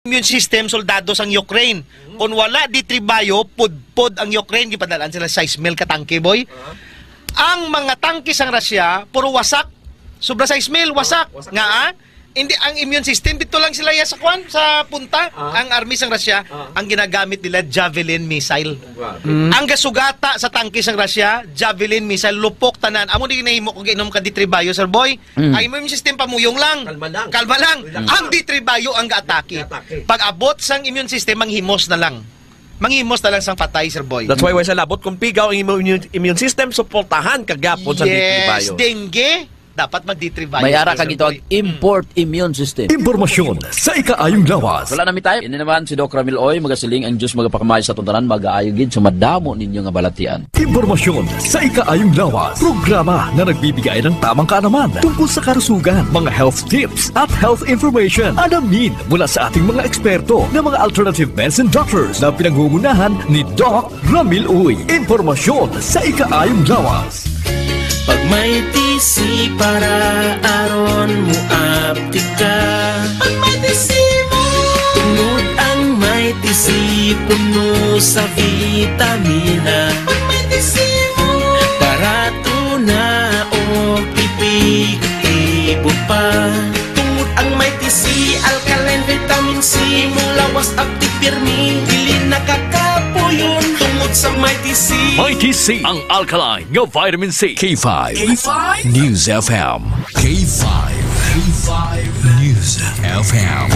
immune system soldado sang Ukraine. Kung wala di tribayo, pudpod ang Ukraine, gipadalaan sila 6,000 ka tangke, boy. Ang mga tangke sang Russia, puro wasak. Sobra 6,000, wasak. Nga, hindi, ang immune system, dito lang sila sa kwan, sa punta. Ang army sang Russia, ang ginagamit nila, Javelin missile. Ang gasugata sa tangke sang Russia, Javelin missile, lupok tanan. Amo di ginahimo kung ginom ka di tribayo, sir boy. Ang immune system pamuyong lang. Kalma lang. Ang di tribayo ang gaatake. Pag abot sang immune system, manghimos na lang. Manghimos na lang sang patay, sir boy. That's why sa labot, kung pigaw ang immune system, suportahan kagapon sa di tribayo. Yes, dengue, dapat mag-D3 may ara kang ito ang import immune system. Impormasyon sa ikaayong lawas. Wala namin tayo. Ini naman si Doc Ramil Oy, magasiling ang Diyos magapakamay sa tuntanan, mag-aayogin sa madamo ninyo nga balatian. Impormasyon sa ikaayong lawas. Programa na nagbibigay ng tamang kaalaman tungkol sa karusugan, mga health tips at health information. Alamin mula sa ating mga eksperto na mga alternative medicine doctors na pinangungunahan ni Doc Ramil Oy. Impormasyon sa ikaayong lawas. Pag may tisi para aron mo aptika. Pag may tisi mo, tungod ang may tisi puno sa vitamina. Pag may tisi mo, barato na o epektibo pa. Tungod ang may tisi, alkaline vitamin C, mulawas aptik pirmi, dili nakakapuyon. Tungod sa may tisi, Mighty C, ang alkaline ng vitamin C. K5 News FM. K5 News FM.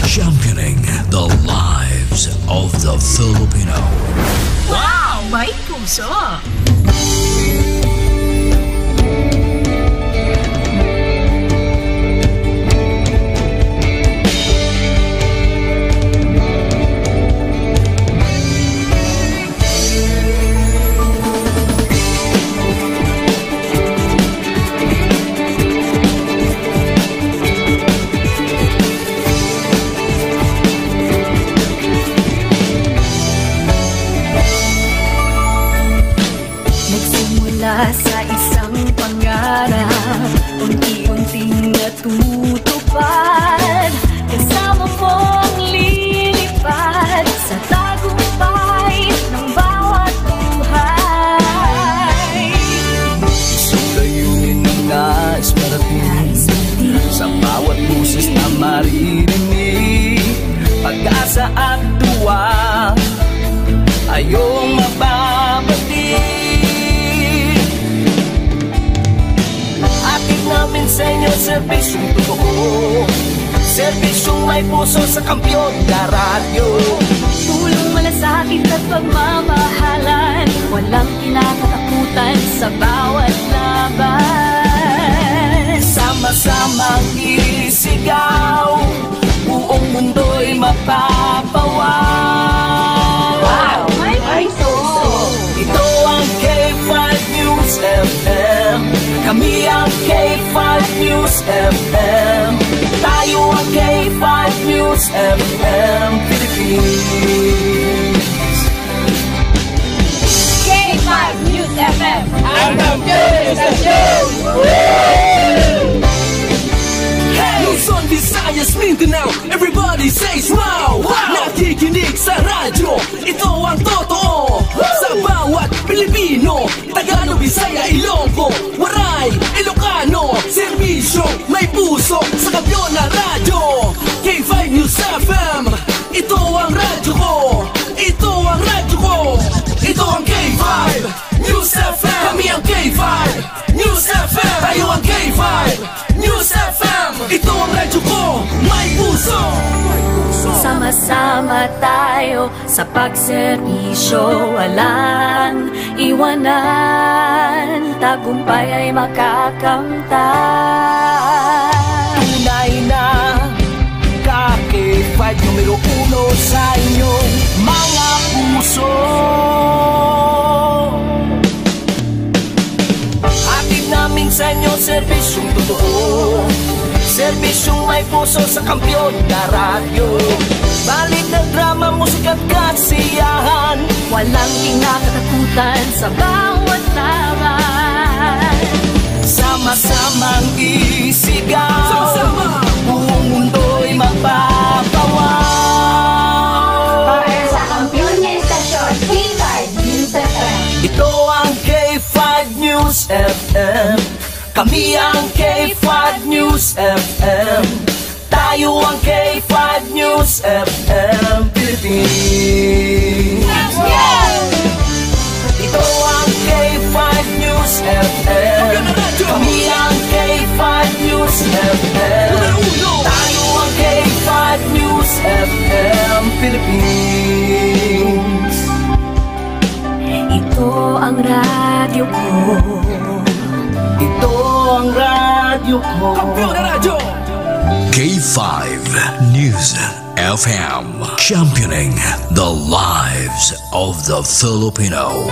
Championing the lives of the Filipino. Wow! May puso! Sa isang pangarap, unti-unting natutupad, kasama mong lilipad sa tagumpay ng bawat buhay. Isang layunin ng nais parating sa bawat busis na maririnig, pag-asa at tuwa ayong mababati. Namin sa inyo, serbisyong totoo, serbisyong may puso sa kampyon na radyo. Tulong malasakit at pagmamahalan, walang kinakatakutan sa bawat laban. Sama-samang isigaw, buong mundo'y mapapawaw. Wow! May puso! Ito ang K5 News FM. Kami ang K5 News FM. Tayo ang K5 News FM Philippines. K5 News FM. Ang News FM. Luzon, Visayas, Mindanao, everybody says wow! Nakikinig sa radyo, ito ang totoo. Sa bawat Pilipino, Tagalog, Bisaya, Ilonggo, Waray, Ilocano, serbisyo, may puso sa kampyon na radyo. K5 News FM, ito ang radyo ko. Ito ang radyo ko. Ito ang K5 News FM. Kami ang K5 News FM. Tayo ang K5 News FM. Ito ang radyo ko, may puso. Sama-sama tayo sa pagserbisyo, walang iwanan, tagumpay ay makakamtan. Tunay na K5 numero 1 sa inyong mga puso. Atid namin sa inyo serbisyong totoo, serbisyong may puso sa kampyon na radyo. Balik na drama, musika at kasiyahan, walang kinakatakutan sa bawat laban. Sama-samang isigaw, buong mundo'y mapapawaw. FM. Kami ang K5 News FM. Tayo ang K5 News FM Philippines. Ito ang K5 News FM. Kami ang K5 News FM. Tayo ang K5 News FM Philippines. Ito ang radyo ko. Ito ang radyo ko. Kampiyon na radyo! K5 News FM, championing the lives of the Filipino.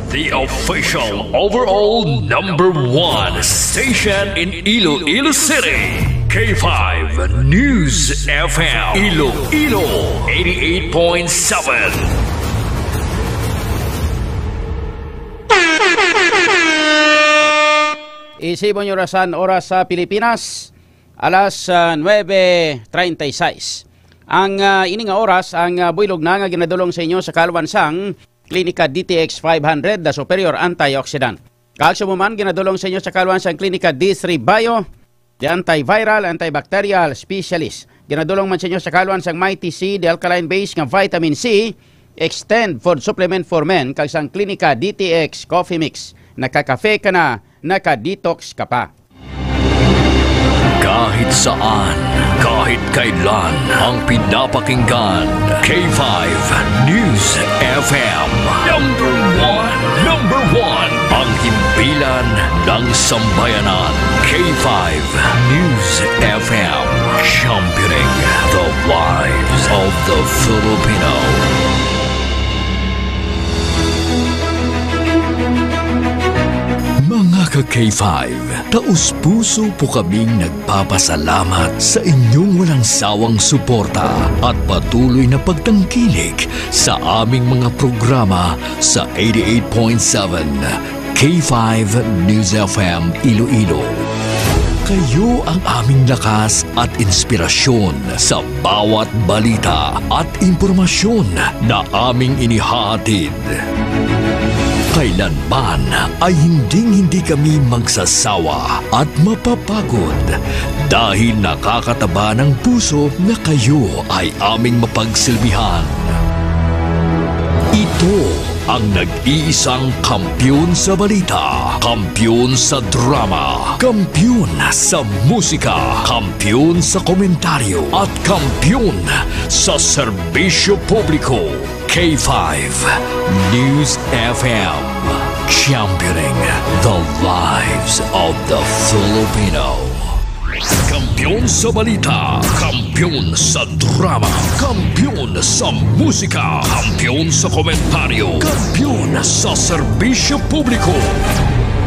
The official overall #1 station in Iloilo City. K5 News FM. Iloilo 88.7. Isipon nyo rasan oras sa Pilipinas, alas 9:36. Ang ini nga oras, ang buylog na nga ginadulong sa inyo sa kalwansang Klinika DTX 500, the superior antioxidant. Calcium man ginadulong sa inyo sa kalwansang Klinika D3 Bio, the antiviral, antibacterial specialist. Ginadulong man sa inyo sa kalwansang Mighty C, the alkaline base nga vitamin C, extend food supplement for men, kalsang Klinika DTX Coffee Mix. Nakakafe ka na, naka-detox ka pa. Kahit saan, kahit kailan, ang pinapakinggan. K5 News FM. Number one, ang himpilan ng sambayanan. K5 News FM. Championing the lives of the Filipino. Mga ka-K5, taus-puso po kaming nagpapasalamat sa inyong walang sawang suporta at patuloy na pagtangkilik sa aming mga programa sa 88.7 K5 News FM Iloilo. Kayo ang aming lakas at inspirasyon sa bawat balita at impormasyon na aming inihahatid. Kailanman ay hindi kami magsasawa at mapapagod dahil nakakataba ng puso na kayo ay aming mapagsilbihan. Ito ang nag-iisang kampiyon sa balita, kampiyon sa drama, kampiyon sa musika, kampiyon sa komentaryo, at kampiyon sa serbisyo publiko. K5 News FM, championing the lives of the Filipino. Kampiyon sa balita, kampiyon sa drama, kampiyon sa musika, kampiyon sa komentaryo, kampiyon sa serbisyo publiko.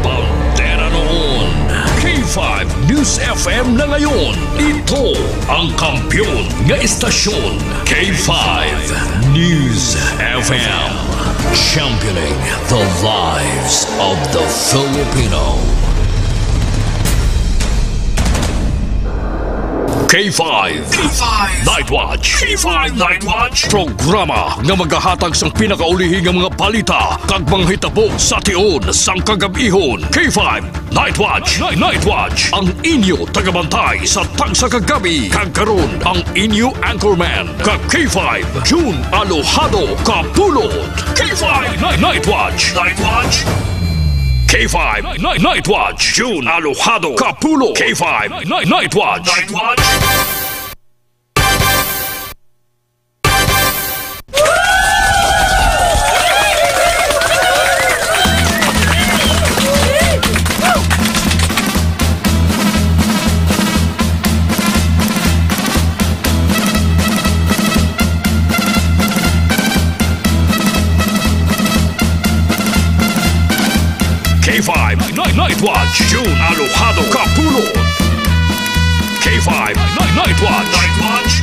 Pantera noon, K5 News FM na ngayon. Ito ang kampiyon nga istasyon. K5 News FM, championing the lives of the Filipino. K5 Night Watch. K5 Night Watch, programa nga maghahatag sang pinakaulihing nga mga balita kag mga hitabo sa tion sang kagabihon. K5 Night Watch. Night Watch, ang inyo tagabantay sa tagsa kagabi. Kag karon ang inyo anchorman kag K5 June Alojado Kapulot. K5 Night Watch. Night Watch. K5 Night Watch, June Alojado Capulo. K5 Night Watch. Night Watch. K5 Night Watch, June Alojado Capulo. K5 Night Watch. Night Watch.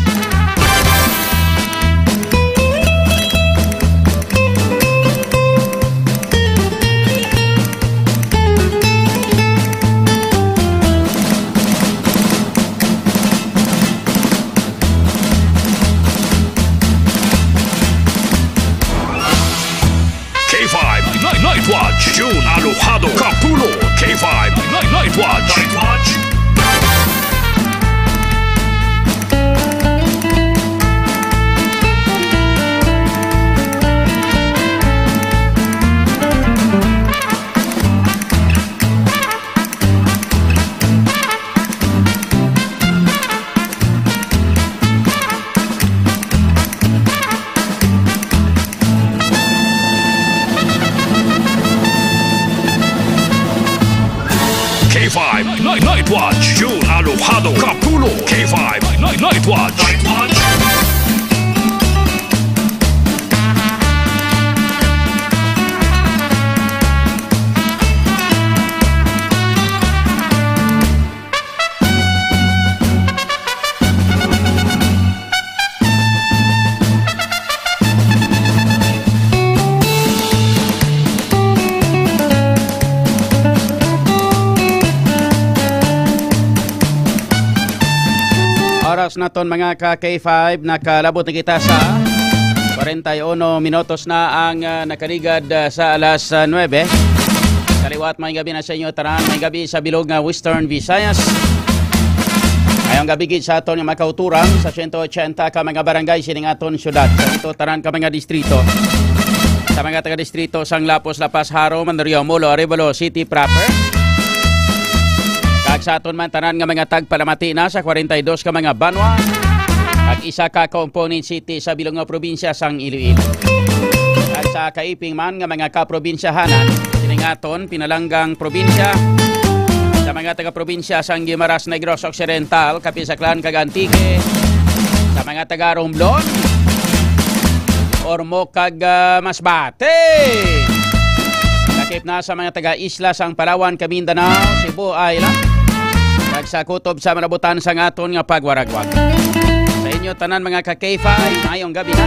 June Alojado Capulo K5 Night Watch. K5 Night Watch. June Alojado Capulo K5 Night Watch. Oras naton mga ka-K5, nakalabot na kita sa 41 minutos na ang nakaligad sa alas 9. Kaliwat, may gabi na sa inyo taran, may gabi sa bilog nga Western Visayas. Ngayong gabi gid sa aton nga makauturan sa 180 ka mga barangay sining aton syudad. Sa ito taran ka mga distrito. Sa mga taga-distrito sang Lapos, Lapas, Haro, Mandurriao, Molo, Arevalo City proper. Kag sa aton man tanan nga mga tagpalamati na sa 42 ka mga banwa. Kag isa ka component city sa bilog nga probinsya sang Iloilo. Kag sa kaiping man nga mga kaprobinsyahanan sining aton pinalanggang probinsya. Sa mga taga-probinsya sang Guimaras, Negros Occidental, Kapisaklan, kag Antique. Sa mga taga Romblon, Ormoc kag Masbate. Sakip na sa mga taga-isla sang Palawan, Mindanao, Cebu Island. Kag sa kutob sa manabutan sang aton nga pagwaragwag. Sa inyo tanan mga ka-K5, ngayong gabi na.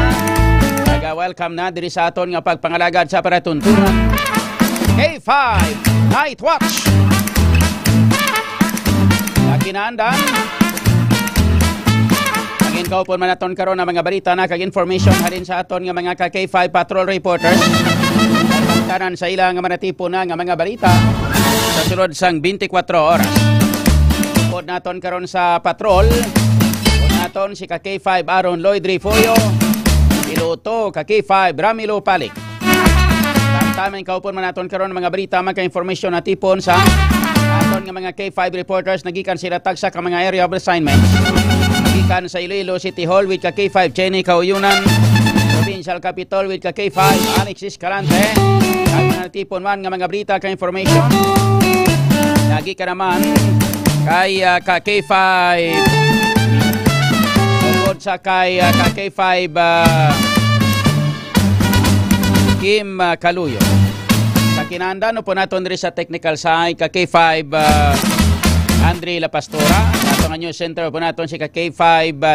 Welcome na diri sa aton nga pagpangalagad sa paratuntunan. K5 Night Watch. Kinandan. Agin kaupon man aton karon nga mga balita na kag information halin sa aton nga mga ka-K5 patrol reporters. Tanan sa ilang nga manatipo na nga mga balita sa sulod sang 24 oras. Pod naton karon sa patrol. Pod naton si ka-K5 Aaron Lloyd Rifollo, piloto ka-K5 Ramilo Palik. Tamang kaupon man naton karon mga balita magka-information na tipon sa aton nga mga K5 reporters. Nagikan sila tagsa ka mga area of assignment. Nagikan sa Iloilo City Hall with ka K5 Jenny Kauyunan, Provincial Capitol with ka K5 Alexis Calante. Kag mga tipon man nga mga balita ka information. Nagikan naman kay ka K5 tungkol sa kay ka K5 Kim Kaluyo. Sa kinahanglan po naton diri sa technical side ka K5 Andre La Pastora. Nato nga news center po naton si ka K5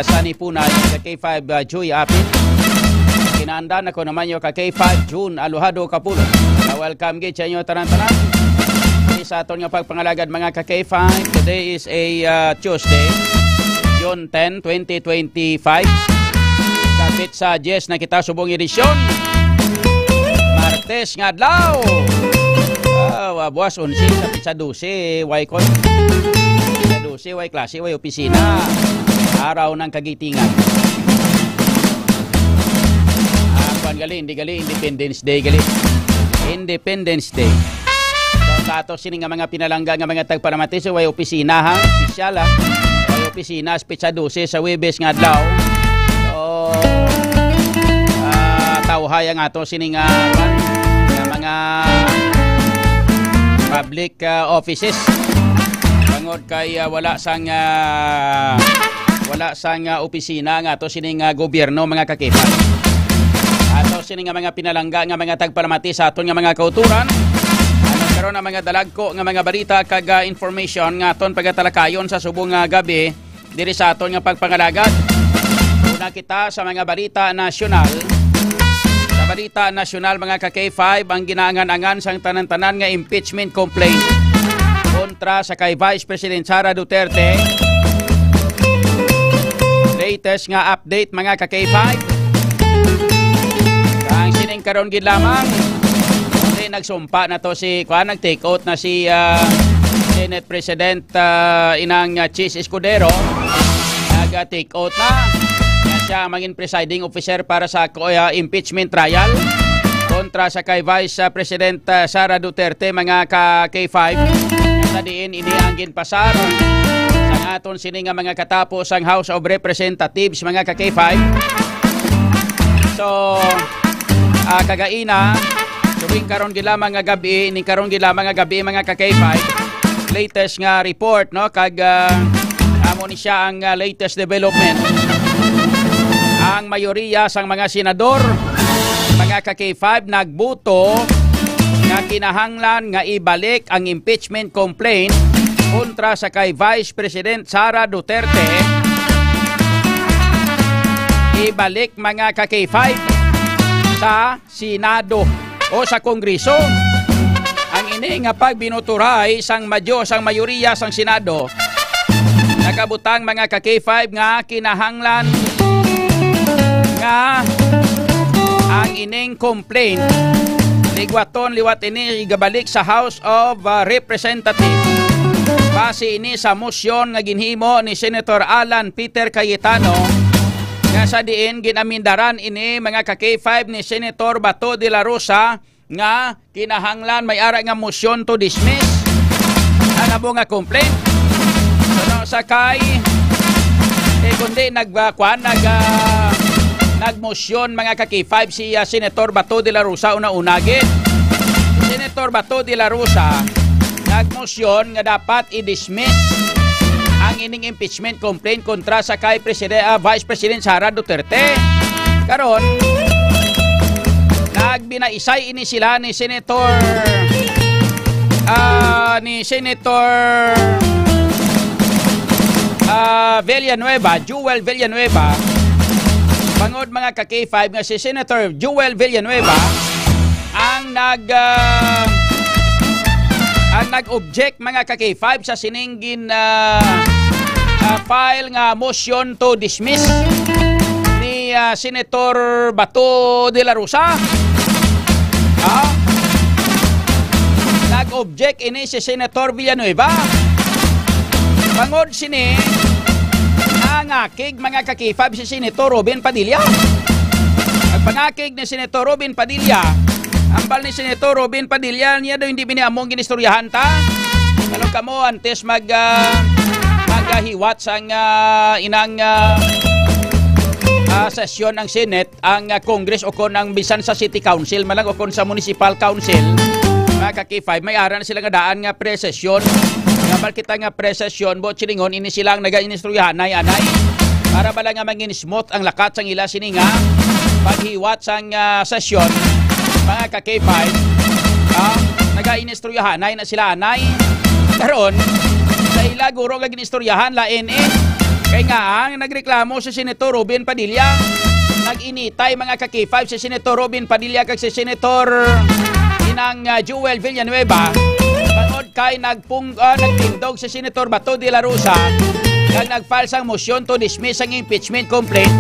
Sunny Punay, ka K5 Joy Apin. Kinahanglan ako naman yung ka K5 June Alojado Capulo. Welcome gid sa inyo tanan-tanan. Sa aton nga pagpangalagad mga ka K5. Today is a Tuesday, June 10, 2025. Kapit sa 10 na kita subong edisyon. Martes nga adlaw. Buwas 11 kapit sa 12 way kon. Sa 12 way klase way opisina. Araw ng kagitingan. Gali hindi gali Independence Day gali. Independence Day. So sa ato sining nga mga pinalangga nga mga tagpalamati sa way opisina ha, opisyal ha. Way opisina spetsa 12 sa Webes nga adlaw. So tawhay ang ato sining mga public offices. Bangod kay wala sang opisina nga ato sining gobyerno mga kakipa. Ato sining nga mga pinalangga nga mga tagpalamati sa aton nga mga kauturan. Karon ang mga dalagko nga mga balita kag information nga aton pagatalakayon sa subong gabi diri sa aton nga pagpangalagad. Una kita sa mga balita nasyonal. Sa balita nasyonal mga ka-K5 ang ginaangan-angan sang tanan-tanan nga impeachment complaint kontra sa kay Vice President Sara Duterte. Latest nga update mga ka-K5. Ang sining karon gid lamang Di nagsumpa na to si nag-take out na si Senate President inang Chis Escudero. Nag-take out na. Kaya siya maging presiding officer para sa impeachment trial kontra sa kay Vice President Sara Duterte, mga ka-K5. Sa diin ini ang ginpasar sa aton sini nga mga katapos ang House of Representatives, mga ka-K5. So kagaina tuwing karon gilamang nga gabi mga ka-K5, latest nga report no kag amo ni siya ang latest development. Ang mayoriya sang mga senador, mga ka-K5, nagbuto nga kinahanglan nga ibalik ang impeachment complaint kontra sa kay Vice President Sara Duterte. Ibalik, mga ka-K5, sa Senado o sa Kongreso. Ang ini nga pagbinuturay sang mayoriya sang Senado, nakabutang, mga ka-K5, nga kinahanglan nga ang ining complaint liwat ini igabalik sa House of Representatives base ini sa motion nga ginhimo ni Senator Alan Peter Cayetano nga sa diin ginamindaran ini, mga ka-K5, ni Senator Bato de la Rosa nga kinahanglan may ara nga motion to dismiss ang abo nga complaint. So sa kay kundi nagmosyon, mga ka-K5, si Senator Bato de la Rosa una-unagin. Senator Bato de la Rosa nagmosyon nga dapat i-dismiss ang ining impeachment complaint kontra sa kay Vice President Sara Duterte. Karon nagbinaisay ini sila ni Senator Joel Villanueva. Bangod, mga ka-K5, nga si Senator Joel Villanueva ang nag-object, mga ka-K5, sa siningin file nga motion to dismiss ni Senator Bato de la Rosa. Nag-object ini si Senator Villanueva. Bangod sini pangakig, mga ka-K5, si Senator Robin Padilla. Ang pangakig ni Senator Robin Padilla, ambal ni Senator Robin Padilla, niya daw hindi biniamong ginistoryahan ta. Ano kamo antes maghiwat sang inang sesyon ng Senate, ang Congress o kon ang bisan sa City Council malang o kon sa Municipal Council, mga ka-K5, may ara na sila nga daan nga pre-session. Ngabal kita nga pre-session, bo chilingon ini silang naga-inistoryahan anay para bala nga mangin smooth ang lakat sang ila sini nga paghiwat sang session, mga ka-K5. Naga-inistoryahan na sila anay. Karon sa ila guro nga ginistoryahan lain kay nga ang nagreklamo si Senator Robin Padilla, nag-initay, mga ka-K5, si Senator Robin Padilla kag si Senator inang Joel Villanueva. Panood kay nagtindog si Senator Bato de la Rosa kag nag-file sang motion to dismiss ang impeachment complaint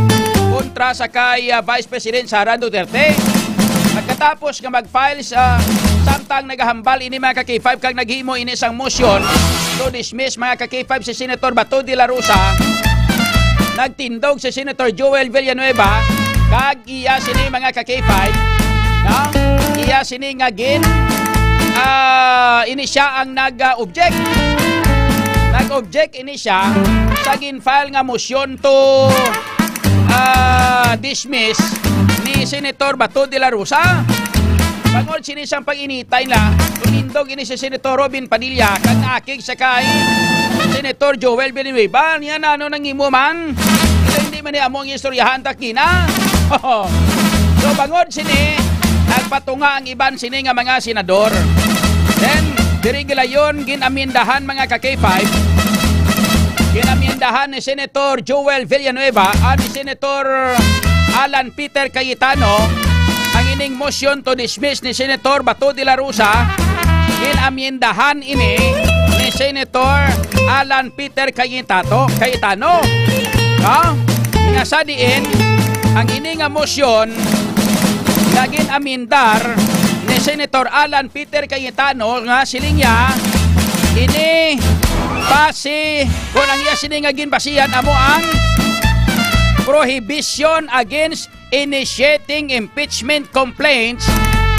kontra sa kay Vice President Sara Duterte. Pagkatapos nga mag-file samtang nagahambal ini, mga ka-K5, kag naghimo ini sang motion to dismiss, mga ka-K5, si Senator Bato de la Rosa, nagtindog si Senator Joel Villanueva kag iya sini, mga ka-K5, iya sini nga ini siya ang nag-object. Nag-object ini siya sa gin-file nga motion to dismiss ni Senator Bato de la Rosa. Bangod sinisang pag-initay na, tumindog ini si Senator Robin Padilla kag naakig sa kay Senator Joel Villanueva. Niya na nang imo man, hindi man niya among istoryahan takina. So bangod sini, nagpatunga ang iban sini nga mga senador. Then, dirigila yun, ginamindahan, mga ka-K5. Ginamindahan ni Senator Joel Villanueva at ni Senator Alan Peter Cayetano ang ining motion to dismiss ni Senator Bato de la Rosa. Ginamindahan ini ni Senator Alan Peter Cayetano. Nga sa diin, ang ining motion na ginamindar ni Senator Alan Peter Cayetano nga silingya ini base kung ang iya siningagin basihan amo ang prohibition against initiating impeachment complaints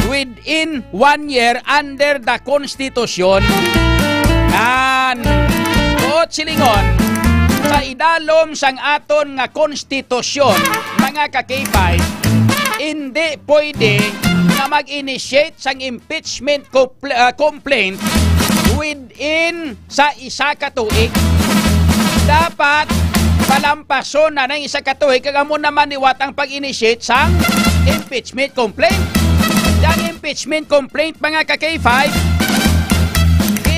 within 1 year under the Constitution. Tuot silingon sa idalom sang aton nga konstitusyon, mga ka-K5, hindi pwede na mag-initiate sang impeachment complaint within sa isa ka tuig. Dapat palampason na ng isa ka tuig kag amo naman niwat ang pag-initiate sang impeachment complaint. Yang impeachment complaint, mga ka-K5,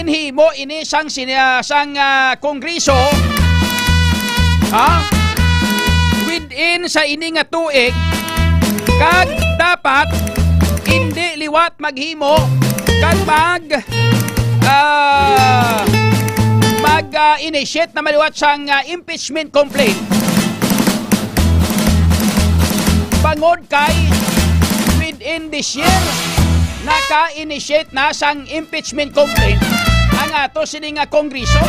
inhimo ini sang kongreso within sa ini nga tuig, kag dapat hindi liwat maghimo kag mag-initiate na maliwat sang impeachment complaint bangod kay within this year naka-initiate na sang impeachment complaint ang ato sini nga kongreso.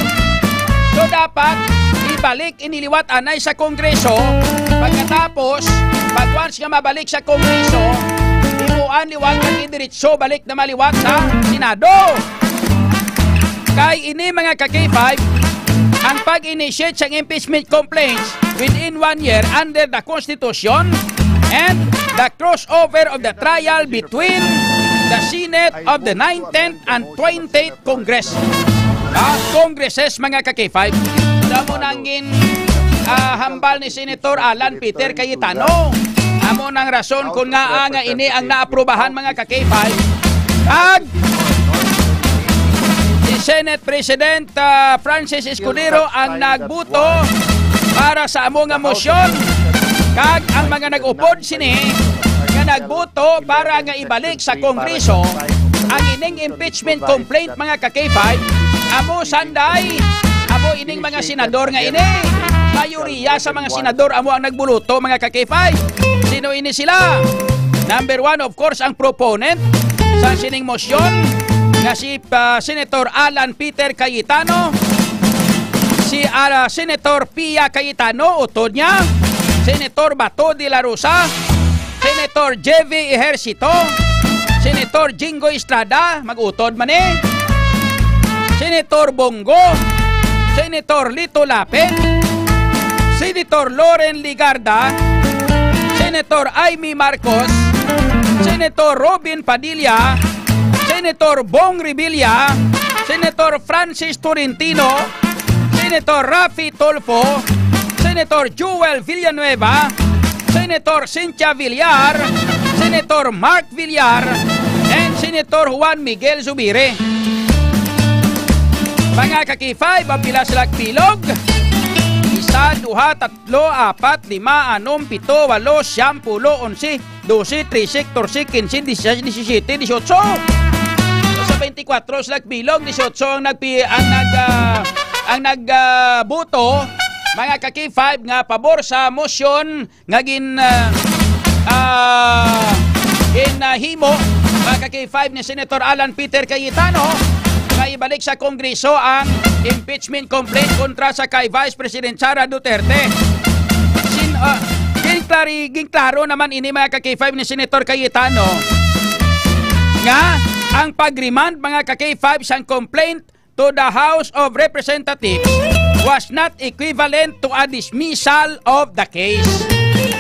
So dapat ibalik iniliwat anay sa kongreso pagkatapos pag once nga mabalik sa kongreso imuan liwat ang idiritso balik na maliwat sa Senado. Kay ini, mga ka-K5, ang pag-initiate sa impeachment complaints within 1 year under the Constitution and the crossover of the trial between the Senate of the 19th and 20th Congress. Congresses, mga ka-K5, damo nangin hambal ni Senator Alan Peter Cayetano. Amo nang rason kung nga ini ang naaprubahan, mga ka-K5. At si Senate President Francis Escudero ang nagbuto para sa amo nga motion. Kag ang mga nag-upod sini nga nagbuto para nga ibalik sa Kongreso ang ining impeachment complaint, mga ka-K5. Amo sanday, amo ining mga senador nga ini. Mayoriya sa mga senador amo ang nagbuluto, mga ka-K5. Sino ini sila? Number 1, of course, ang proponent sa sining motion nga si Senator Alan Peter Cayetano, si Senator Pia Cayetano, utod niya, Senator Bato de la Rosa, Senator Jevy Ejercito, Senator Jingo Estrada, mag-utod man Senator Bongo, Senator Lito Lapid, Senator Loren Ligarda, Senator Amy Marcos, Senator Robin Padilla, Senator Bong Revilla, Senator Francis Torrentino, Senator Rafi Tolfo, Senator Joel Villanueva, Senator Cynthia Villar, Senator Mark Villar, and Senator Juan Miguel Zubire. Mga ka-K5, ang pila sila pilog. 1, 2, 3, 4, 5, 6, 7, 8, 9, 10, 11, 12, 13, 14, 15, 16, 17, 18. Sa 24 sila bilog, 18 ang nagbuto, mga ka-K5 nga pabor sa motion nga himo, mga ka-K5 ni Senator Alan Peter Cayetano nga ibalik sa Kongreso ang impeachment complaint kontra sa kay Vice President Sara Duterte. Klaro naman ini, mga ka-K5 ni Senator Cayetano nga ang pag-remand, mga ka-K5, sang complaint to the House of Representatives was not equivalent to a dismissal of the case.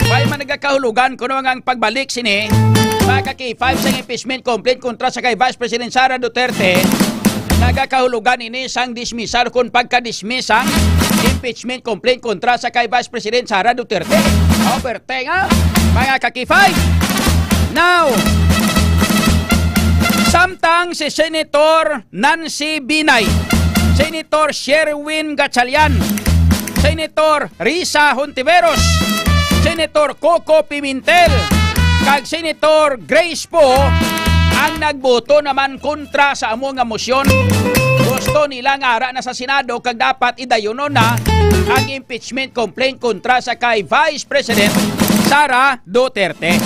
Kaya man nagkakahulugan kung ang pagbalik sini, mga ka-K5, sang impeachment complaint kontra sa kay Vice President Sara Duterte, nagkakahulugan ini sang dismissal kung pagka-dismiss ang impeachment complaint kontra sa kay Vice President Sara Duterte. Operte nga, mga ka-K5. Now, samtang si Senator Nancy Binay, Senator Sherwin Gatchalian, Senator Risa Hontiveros, Senator Coco Pimentel, kag Senator Grace Poe ang nagboto naman kontra sa amo nga motion. Gusto nila nga ara na sa Senado kag dapat idayuno na ang impeachment complaint kontra sa kay Vice President Sara Duterte.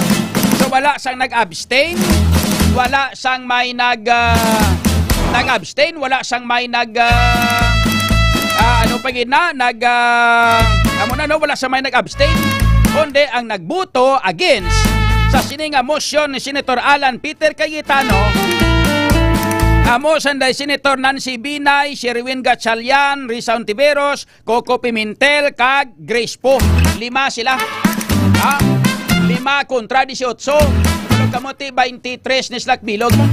So wala sang nag-abstain, wala sang may nag-abstain, wala sang may wala sang may nag-abstain, kundi ang nagbuto against sa sininga motion ni Senator Alan Peter Cayetano, amo sanday Senator Nancy Binay, Sherwin Gatchalian, Risa Ontiveros, Coco Pimentel, kag Grace Poe. 5 sila. 5 kontra 18. Pero kamuti 23 ni Slack Bilog mo.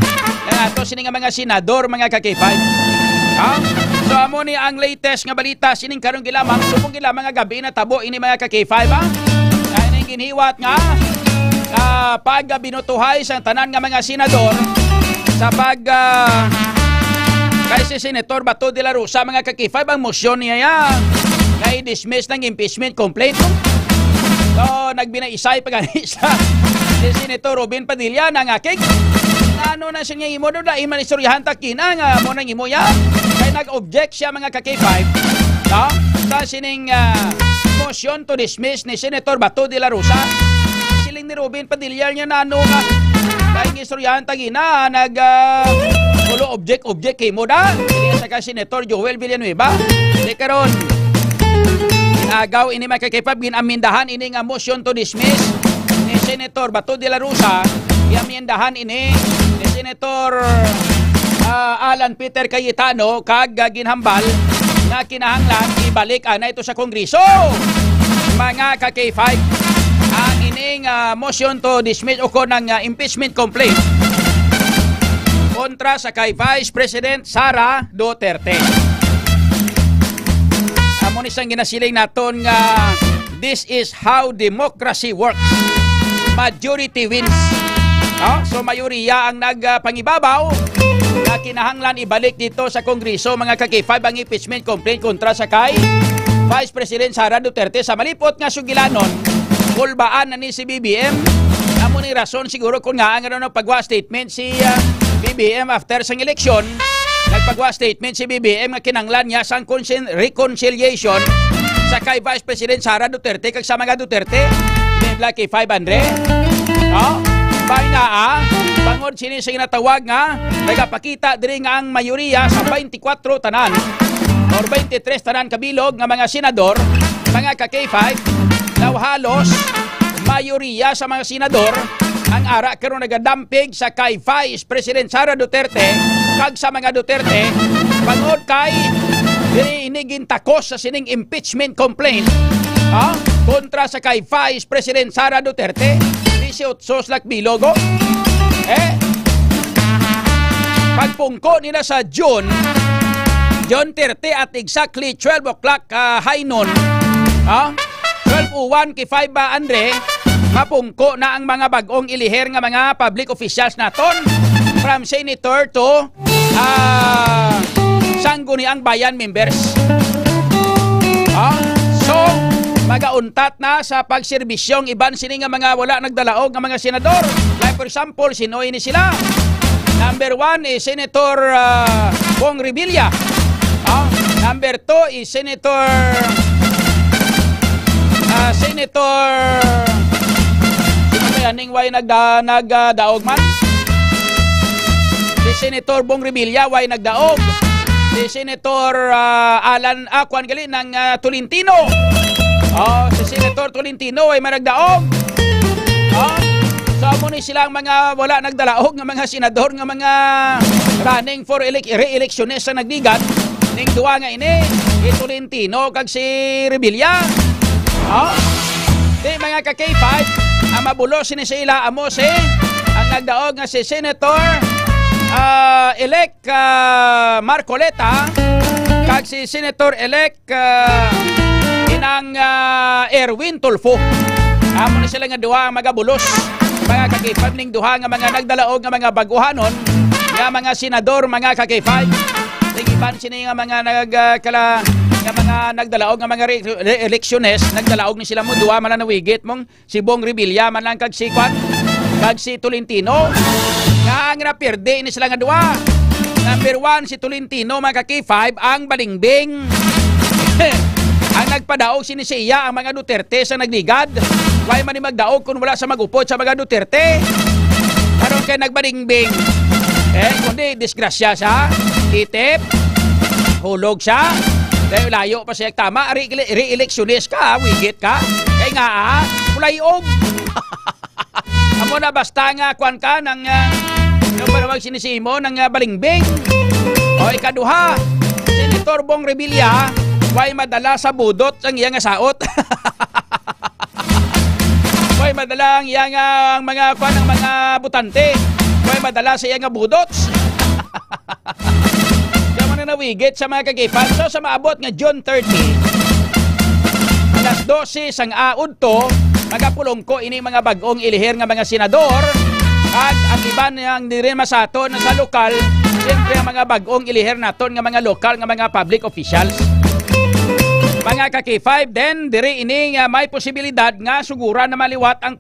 Ato sining mga senador, mga ka-K5. So amo ni ang latest nga balita sining karong gilamang subong gilamang nga gabi na tabo ini mga ka-K5 Ay ginhiwat nga pag binutuhay sa tanan nga mga senador sa kay si Senator Bato de la Rosa, mga ka-K5 ang motion niya na i-dismiss ng impeachment complaint. So nagbinaisay pag-anisa si Senator Robin Padilla ng akik ano na siya imo doon na iman istoryahan takina nga mo nang imo yan kay nag-object siya mga ka-K5 sa sining motion to dismiss ni Senator Bato de la Rosa. Siling ni Robin Padilla niya na ano nga kay istoryahan takina ulo object kay mo da sa ka Senator Joel Villanueva di karon inagaw ini mga ka-K5 ginamindahan ini nga motion to dismiss ni Senator Bato de la Rosa. Iamindahan ini ni Senator Alan Peter Cayetano kag ginhambal nga kinahanglan ibalik ana ito sa Kongreso. Mga ka-K5 ang ining motion to dismiss o ng impeachment complaint kontra sa kay Vice President Sara Duterte. Amo ni sang ginasiling naton nga this is how democracy works. Majority wins. So mayoriya ang nagpangibabaw na kinahanglan ibalik dito sa Kongreso mga ka-K5 ang impeachment complaint kontra sa kay Vice President Sara Duterte sa malipot nga sugilanon kulbaan na ni si BBM. Amo ni rason siguro kung nga ang pagwa statement si BBM after sang eleksyon nagpagwa statement si BBM nga kinanglan niya sang reconciliation sa kay Vice President Sara Duterte kag sa mga Duterte Bibla kay 500 Bay nga bangod sini sa ginatawag nga nagapakita diri nga ang mayoriya sa 24 tanan or 23 tanan kabilog nga mga senador mga ka-K5 daw halos mayoriya sa mga senador ang ara karon nagadampig sa kay Vice President Sara Duterte kag sa mga Duterte bangod kay diri inigin takos sa sining impeachment complaint kontra sa kay Vice President Sara Duterte. Soslak Bilogo pagpungko nila sa June 30 at exactly 12 o'clock high noon 12:01 kay 5 Andre mapungko na ang mga bagong iliher nga mga public officials naton from senator to sangguniang bayan members so magauntat na sa pagserbisyong iban sini nga mga wala nagdalaog nga mga senador. Like for example, sinoy ni sila. Number 1 is Senator Bong Revilla. Number 2 is Senator sino ba yan? Way nagdaog man? Si Senator Bong Revilla way nagdaog. Si Senator Alan Aquan gali ng Tolentino. Si Senator Tolentino ay managdaog. So amo ni silang mga wala nagdalaog nga mga senador nga mga running for re-electionist sa nagdigat ning duwa nga ini si Tolentino kag si Revilla. Di mga ka-K5 ang mabulos ni sila amo si ang nagdaog nga si Senator elect Marcoleta kag si Senator elect inang Erwin Tulfo. Amo ni sila nga duha magabulos mga ka-K5 ning duha nga mga nagdalaog nga mga baguhanon nga mga senador mga ka-K5 ning iban sini nga mga mga nagdalaog nga mga electionist nagdalaog ni sila mo duha man lang nawigit mong si Bong Revilla man lang kag si Kwan kag si Tolentino nga ang naperde ni sila nga duha. Number 1 si Tolentino mga ka-K5 ang balingbing ang nagpadaog sinisiya ang mga Duterte sa nagligad. Why man ni magdaog kung wala sa magupod sa mga Duterte. Karon kay nagbaringbing. Kundi disgrasya siya, itip, hulog siya, dahil layo pa siya tama, re-electionist ka, wigit ka, kay nga kulayog. Amo na basta nga kwan ka ng parawag sinisimo ng balingbing. O ikaduha, Senator Bong Revilla, way madala sa budot ang iyang asaot. Way madala ang iyang mga kwan ng mga butante. Way madala sa iyang budots. Diyan na nawigit sa mga kagipan. So sa maabot nga June 30, alas 12 sang audto, magapulong ko ini mga bagong ilihir nga mga senador at ang iban yang dire masaton sa lokal, siyempre ang mga bagong ilihir naton nga mga lokal nga mga public officials. Mga kaki-5, then dire ini may posibilidad nga sugura na maliwat ang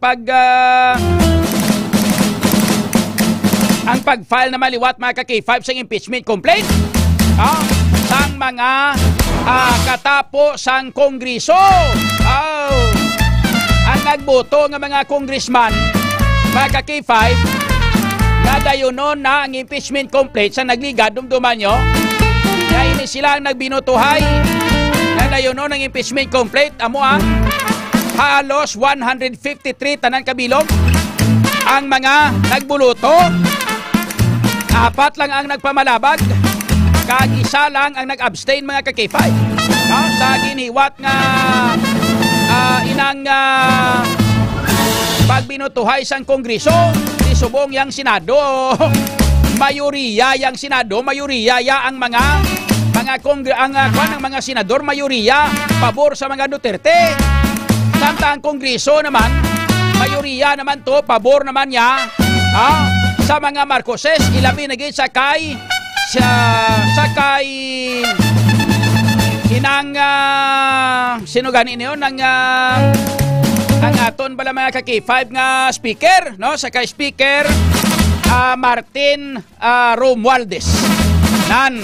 pag-file na maliwat mga kaki-5 sa impeachment complaint sang mga katapo sang Kongreso. Ang nagboto nga mga congressman, mga kaki-5, na dayonon na ang impeachment complaint sa nagligad, dumduman nyo, na ini sila ang nagbinutuhay na dayonon ang impeachment complaint. Amo ang halos 153 tanan kabilog ang mga nagbuluto. 4 lang ang nagpamalabag, kag isa lang ang nag-abstain mga kaki-5. Sa giniwat nga inang pagbinutuhay sang Kongreso, isubong yang Senado, mayoriya yang Senado, mayoriya ya ang mga senador, mayoriya pabor sa mga Duterte. Samtang Kongreso naman, mayoriya naman to, pabor naman niya sa mga Marcoses, ilabi na gid sakay inang sino gani niyo nang ang aton bala mga kaki-5 nga speaker, no? Sakay speaker Martin Romualdez nan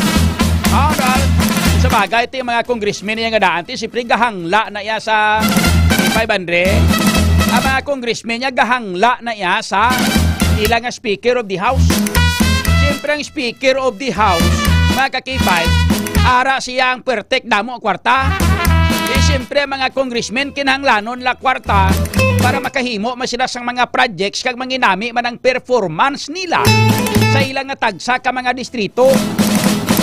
sa bagay ito yung mga congressmen niya nga daan siyempre gahangla na iya sa 500. Ang mga congressmen niya gahangla na iya sa ilang Speaker of the House. Siyempre ang Speaker of the House, mga kaki-5, ara siya ang pertek damo kwarta. Siyempre mga congressmen kinahanglanon la kwarta para makahimo masila sang mga projects kag manginami man ang performance nila sa ilang nga tagsa ka mga distrito.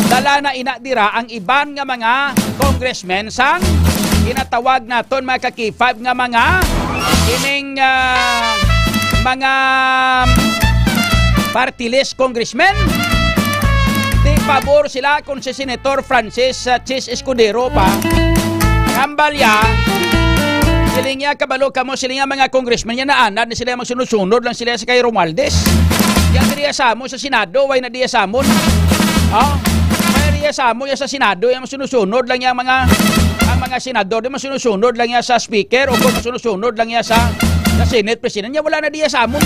Dala na inadira ang iban nga mga congressmen sang kinatawag naton mga kaki-5 nga mga ining mga party list congressmen. Di pabor sila kung si Senator Francis Chis Escudero pa kambalya siling niya kabalo kamo siling niya mga congressmen niya na anad na sila magsunod-sunod lang sila sa kay Romualdez. Yang diya sa mo sa Senado way na diya sa mo. May diya sa mo sa Senado yang magsunod-sunod lang yang mga senador di magsunod-sunod lang niya sa speaker o kung magsunod-sunod lang niya sa Senate President niya, wala na diya sa amon.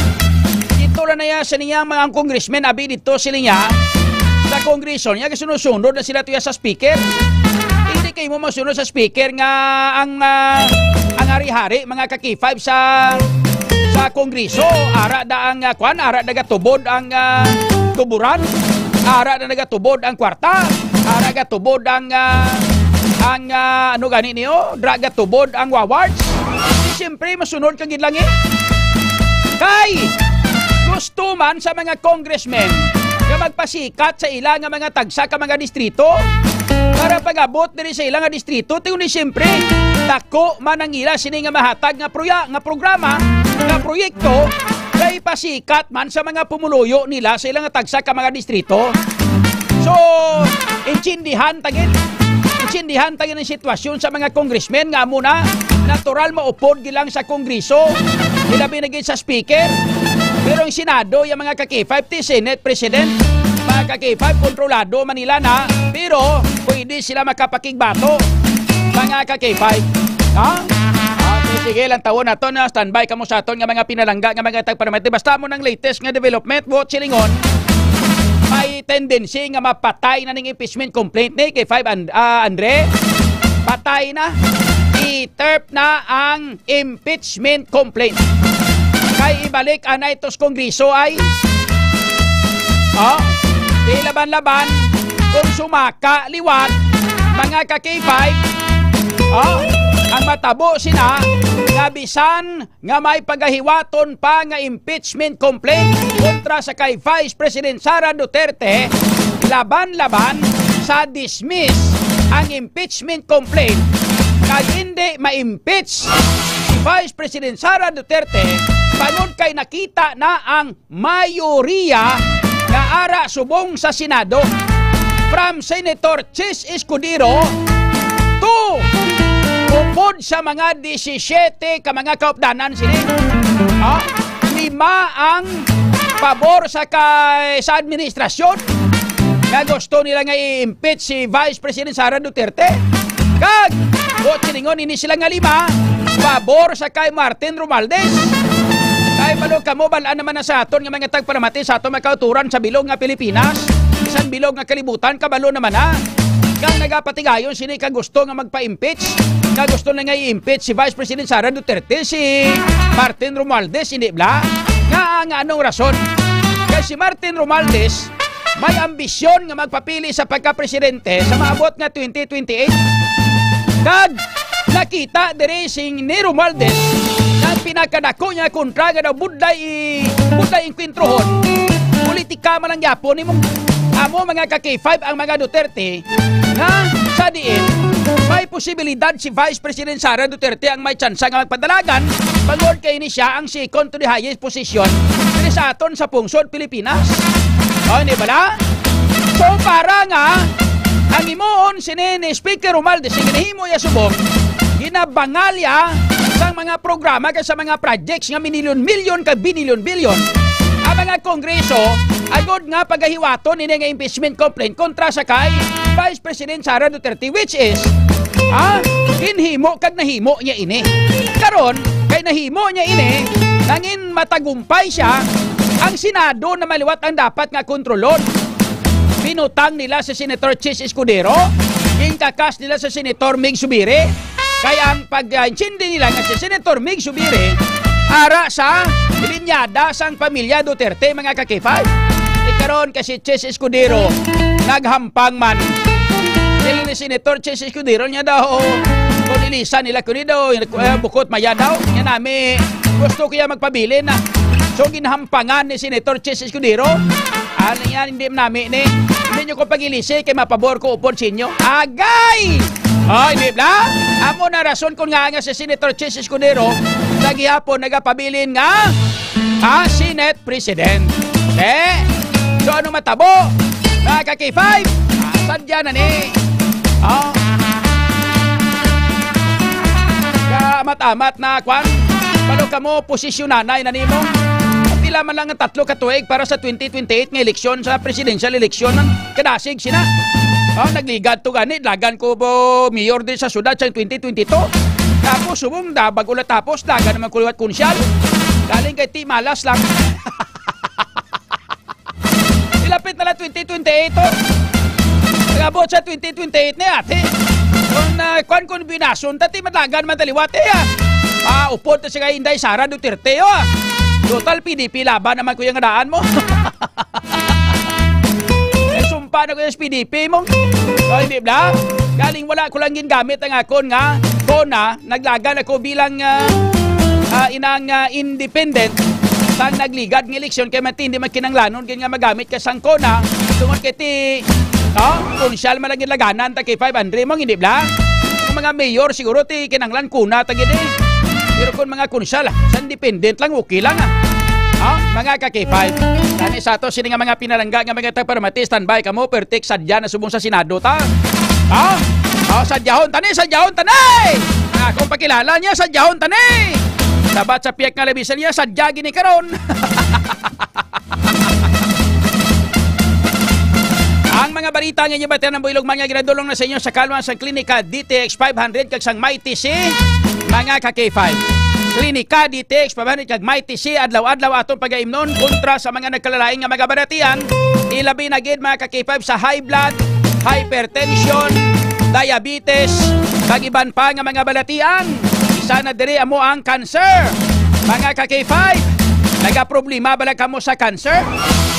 Dito lang na niya sa niya mga congressmen, abi dito sila niya sa Kongreso niya, kasunod-sunod na sila tuya sa speaker. Hindi kayo mo masunod sa speaker nga ang hari-hari, mga kaki-5 sa Kongreso. Ara da ang ara da gatubod ang tuburan, ara da nagatubod ang kwarta, ara gatubod ang ano gani niyo, draga tubod ang wawards. Siyempre, masunod kang gidlangi. Kay, gusto man sa mga congressmen na magpasikat sa ilang mga tagsa ka mga distrito para pag-abot na rin sa ilang distrito. Tingnan siyempre, tako man ang ila sini nga mahatag nga programa, nga proyekto, kay pasikat man sa mga pumuluyo nila sa ilang tagsa ka mga distrito. So, intindihan tagin ang sitwasyon sa mga congressmen nga muna natural maupod gilang sa Kongreso ilabi na gid sa speaker, pero ang Senado yung mga kaki-5 Senate President mga kaki-5 kontrolado Manila na, pero pwede sila makapakigbato mga kaki-5 sige lang tawon nato na standby kamo sa aton nga mga pinalangga nga mga tagparamete basta mo ng latest nga development what silingon may tendency nga mapatay na ning impeachment complaint ni kay 5 Andre. Patay na. I-terp na ang impeachment complaint. Kay ibalik anay tos Kongreso ay Di laban-laban kung sumaka liwat mga ka-K5 ang matabo sina nga bisan nga may pagahiwaton pa nga impeachment complaint kontra sa kay Vice President Sara Duterte, laban-laban sa dismiss ang impeachment complaint kag hindi ma-impeach si Vice President Sara Duterte pagod kay nakita na ang mayoriya nga ara subong sa Senado from Senator Chis Escudero to upod sa mga 17 ka mga kaupdanan sini. 5 ang pabor sa administrasyon nga gusto nila nga i-impeach si Vice President Sara Duterte. Kag siningon ini sila nga 5 pabor sa kay Martin Romualdez. Kay balo kamo balaan naman na sa aton nga mga tagparamati sa aton makauturan sa bilog nga Pilipinas. Isang bilog nga kalibutan kabalo naman na. Kang nagapatigayon sini kang gusto nga magpa-impeach, nga gusto na nga i-impeach si Vice President Sara Duterte, si Martin Romualdez, hindi bla? Nga anong rason? Kasi si Martin Romualdez may ambisyon nga magpapili sa pagka-presidente sa maabot nga 2028. Kag nakita dire sing ni Romualdez nga pinakadako niya kontra nga daw budlay inkwintrohon. Politika man ang yapon ni mong amo mga ka-K5 ang mga Duterte na sa diin may posibilidad si Vice President Sara Duterte ang may tsansa nga magpadalagan pagod kay ni siya ang second to the highest position sa aton sa pungsod Pilipinas. Hindi ba na? So para nga ang imoon ni Speaker Romualdez sinihimo ya subong ginabangalya sa mga programa sa mga projects nga minilyon-milyon ka binilyon-bilyon ang mga kongreso agod nga pagahiwaton ini nga impeachment complaint kontra sa kay Vice President Sara Duterte, which is ginhimo kag nahimo niya ini. Karon kay nahimo niya ini nangin matagumpay siya ang Senado na maliwat ang dapat nga kontrolon. Pinutang nila sa Senator Chis Escudero, kakas nila sa Senator Mig Subiri. Kaya ang pag-intindi nila nga si Senator Mig Subiri ara sa linyada sang pamilya Duterte mga ka-K5. Ikaroon kasi Chis Escudero naghampang man. Dili ni Senator Chis Escudero niya daw kung nilisan nila kundi daw bukot maya daw niya nami gusto kaya magpabili na. So ginhampangan ni Senator Chis Escudero. Ano yan hindi namin ni hindi nyo ko pag-ilisi kay mapabor ko upon sinyo. Agay! Hindi ba? Amo na rason kung nga si Senator Chis Escudero naghihapon nagapabilin nga Senate President. So ano matabo? Ka-K5? Sadya na ni. Amat-amat na kwan. Palo ka mo posisyonanay na nimo. Pila man lang ang 3 katuig para sa 2028 nga eleksyon sa presidential eleksyon ng kadasig sina. Nagligad to ganit. Lagan ko po mayor din sa syudad sa 2022. Tapos subong dabag ulat tapos lagan naman kuliwat kunsyal. Galing kay Ti Malas lang. Ilapit na lang 2028 to. Nagabot sa 2028 na ate. Kung kung binasun, tati madagan mataliwate upod na siya Inday Sara Duterte Total PDP laban naman ko yung daan mo. Sumpa na ko yung PDP mo. Hindi ba? Galing wala ko lang gingamit ang akon nga kona, naglagan ako bilang inang independent sang nagligad ng eleksyon kaya mati hindi makinanglanon kaya nga magamit ka sang kona tungod kay ti konsyal man lagi laganan ta kay 500 mong hindi ba? Kung mga mayor siguro ti kinanglan kuna ta gid pero kung mga konsyal sa independent lang okay lang mga ka-K5 tani sa ato sini nga mga pinalangga nga mga tagparamati standby kamo pertik sadya na subong sa Senado ta sadyahon tani kung pakilala niya sadyahon tani dapat sa piyak nga labisan niya sadya gini karon. Ang mga balita nga batan ng Builog mga ginadulong na sa inyo sa kalwan sa klinika DTX 500 kag sang Mighty C mga ka-K5. Klinika DTX 500 kag Mighty C adlaw-adlaw atong pagaimnon kontra sa mga nagkalalaing nga mga baratian ilabi na gid mga ka-K5 sa high blood, hypertension, diabetes kag iban pa nga mga balatian. Isa na diri amo ang cancer. Mga ka-K5, nagaproblema ba kamo sa cancer?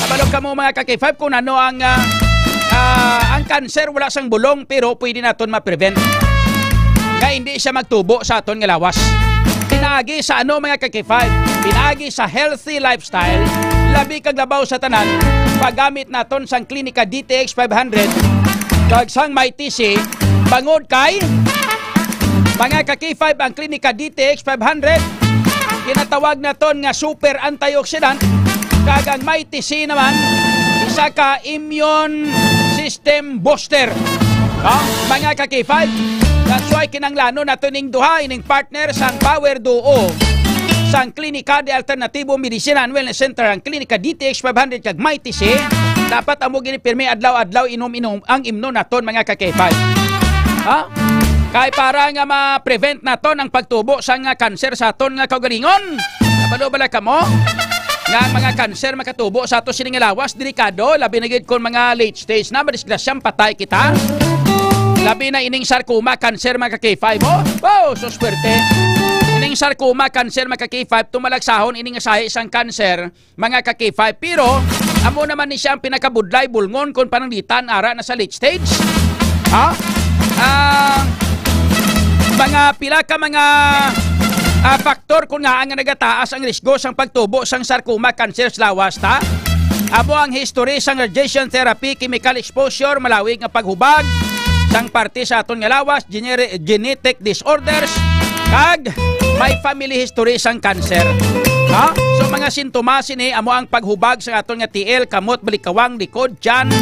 Kabalo ka mo mga ka-K5 kung ano ang cancer wala sang bulong pero pwede naton ma-prevent. Nga hindi siya magtubo sa aton nga lawas. Pinaagi sa ano mga ka-K5? Pinaagi sa healthy lifestyle. Labi kag labaw sa tanan. Paggamit naton sang Klinika DTX 500 kag sang may TC bangod kay mga ka-K5 ang Klinika DTX 500 kinatawag naton nga super antioxidant kag ang may TC naman isa ka immune system booster. Mga ka-K5, that's why kinanglano nato ning duha ining partner sang Power Duo sang Klinika de Alternatibo Medicina and Wellness Center ang Klinika DTX 500 kag may TC dapat amo ginipirmi adlaw-adlaw inom-inom ang imno naton mga ka-K5. Kay para nga ma-prevent naton ang pagtubo sang cancer sa aton nga kaugalingon. Kabalo-bala ka mo nga mga cancer makatubo sa ato sining lawas delikado labi na gid kon mga late stage na madisgrasyang patay kita. Labi na ining sarcoma cancer mga ka-K5 mo. Wow, so swerte. Ining sarcoma cancer mga ka-K5 tumalagsahon ining asahi sang cancer mga ka-K5 pero amo naman ni siya ang pinakabudlay bulngon kon pananglitan ara na sa late stage. Mga pila ka mga faktor kung nga ang nagataas ang risgo sang pagtubo sang sarcoma cancer sa lawas ta. Amo ang history sang radiation therapy, chemical exposure, malawig nga paghubag sang parte sa aton nga lawas, genetic disorders, kag may family history sang cancer. So mga sintomas ini amo ang paghubag sa aton nga tiil, kamot, balikawang, likod, tiyan,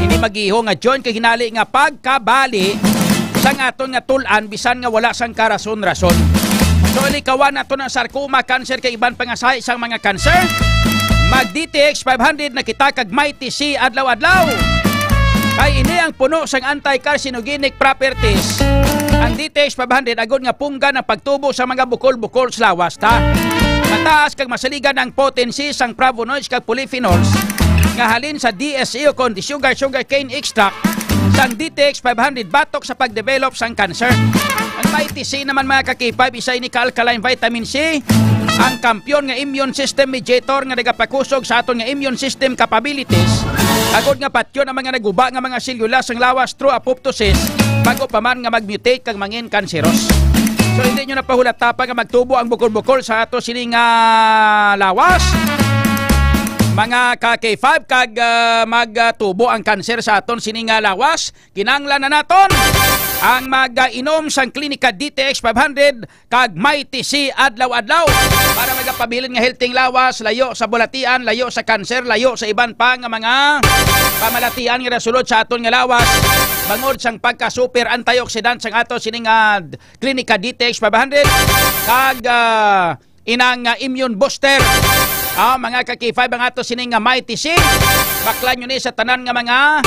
ini magiho nga joint kay hinali nga pagkabali sang aton nga tulan bisan nga wala sang karason-rason. So likawan naton ang sarcoma cancer kay iban pangasahi sang mga cancer. Mag DTX 500 na kita kag may TC adlaw-adlaw. Kay ini ang puno sang anti-carcinogenic properties. Ang DTX 500 agod nga punggan ang pagtubo sa mga bukol-bukol sa lawas ta. Mataas kag masaligan ang potency sang flavonoids kag polyphenols nga halin sa DSE o kundi sugar cane extract sang DTX 500 batok sa pagdevelop sang cancer. Ang may TC naman mga ka-K5 isa ini ka-alkaline vitamin C ang kampyon nga immune system mediator nga nagapakusog sa aton nga immune system capabilities. Agod nga patyon ang mga naguba nga mga selula sang lawas through apoptosis bago pa man nga mag-mutate kag mangin cancerous. So hindi nyo napahulata pa nga magtubo ang bukol-bukol sa ato sining lawas. Mga ka-K5 kag magtubo ang cancer sa aton sining lawas. Kinanglan na naton ang mag-inom sang Klinika DTX 500 kag may TC adlaw-adlaw para magapabilin nga healthy lawas, layo sa bulatian, layo sa cancer, layo sa iban pa nga mga pamalatian nga nasulod sa aton nga lawas. Bangod sang pagka-super antioxidant sang ato sining Klinika DTX 500 kag inang immune booster. Mga ka-K5 ang ato sining may TC. Baklan nyo ni sa tanan nga mga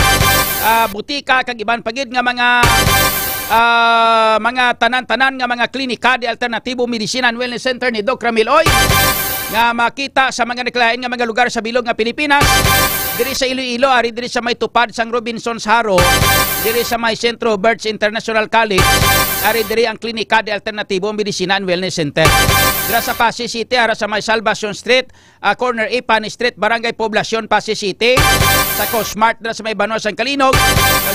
butika kag iban pagid nga mga tanan-tanan nga mga klinika de Alternatibo Medicina and Wellness Center ni Doc Ramil Oy nga makita sa mga naklain nga mga lugar sa bilog nga Pilipinas. Diri sa Iloilo, ari diri sa may tupad sang Robinson's Haro, diri sa may Centro Birch International College, ari diri ang Klinika de Alternatibo Medicina and Wellness Center. Dira sa Pasay City, ara sa may Salvacion Street, corner Ipan Street, Barangay Poblacion, Pasay City. Sa Cosmart, dira sa may Banwas ang Kalinog,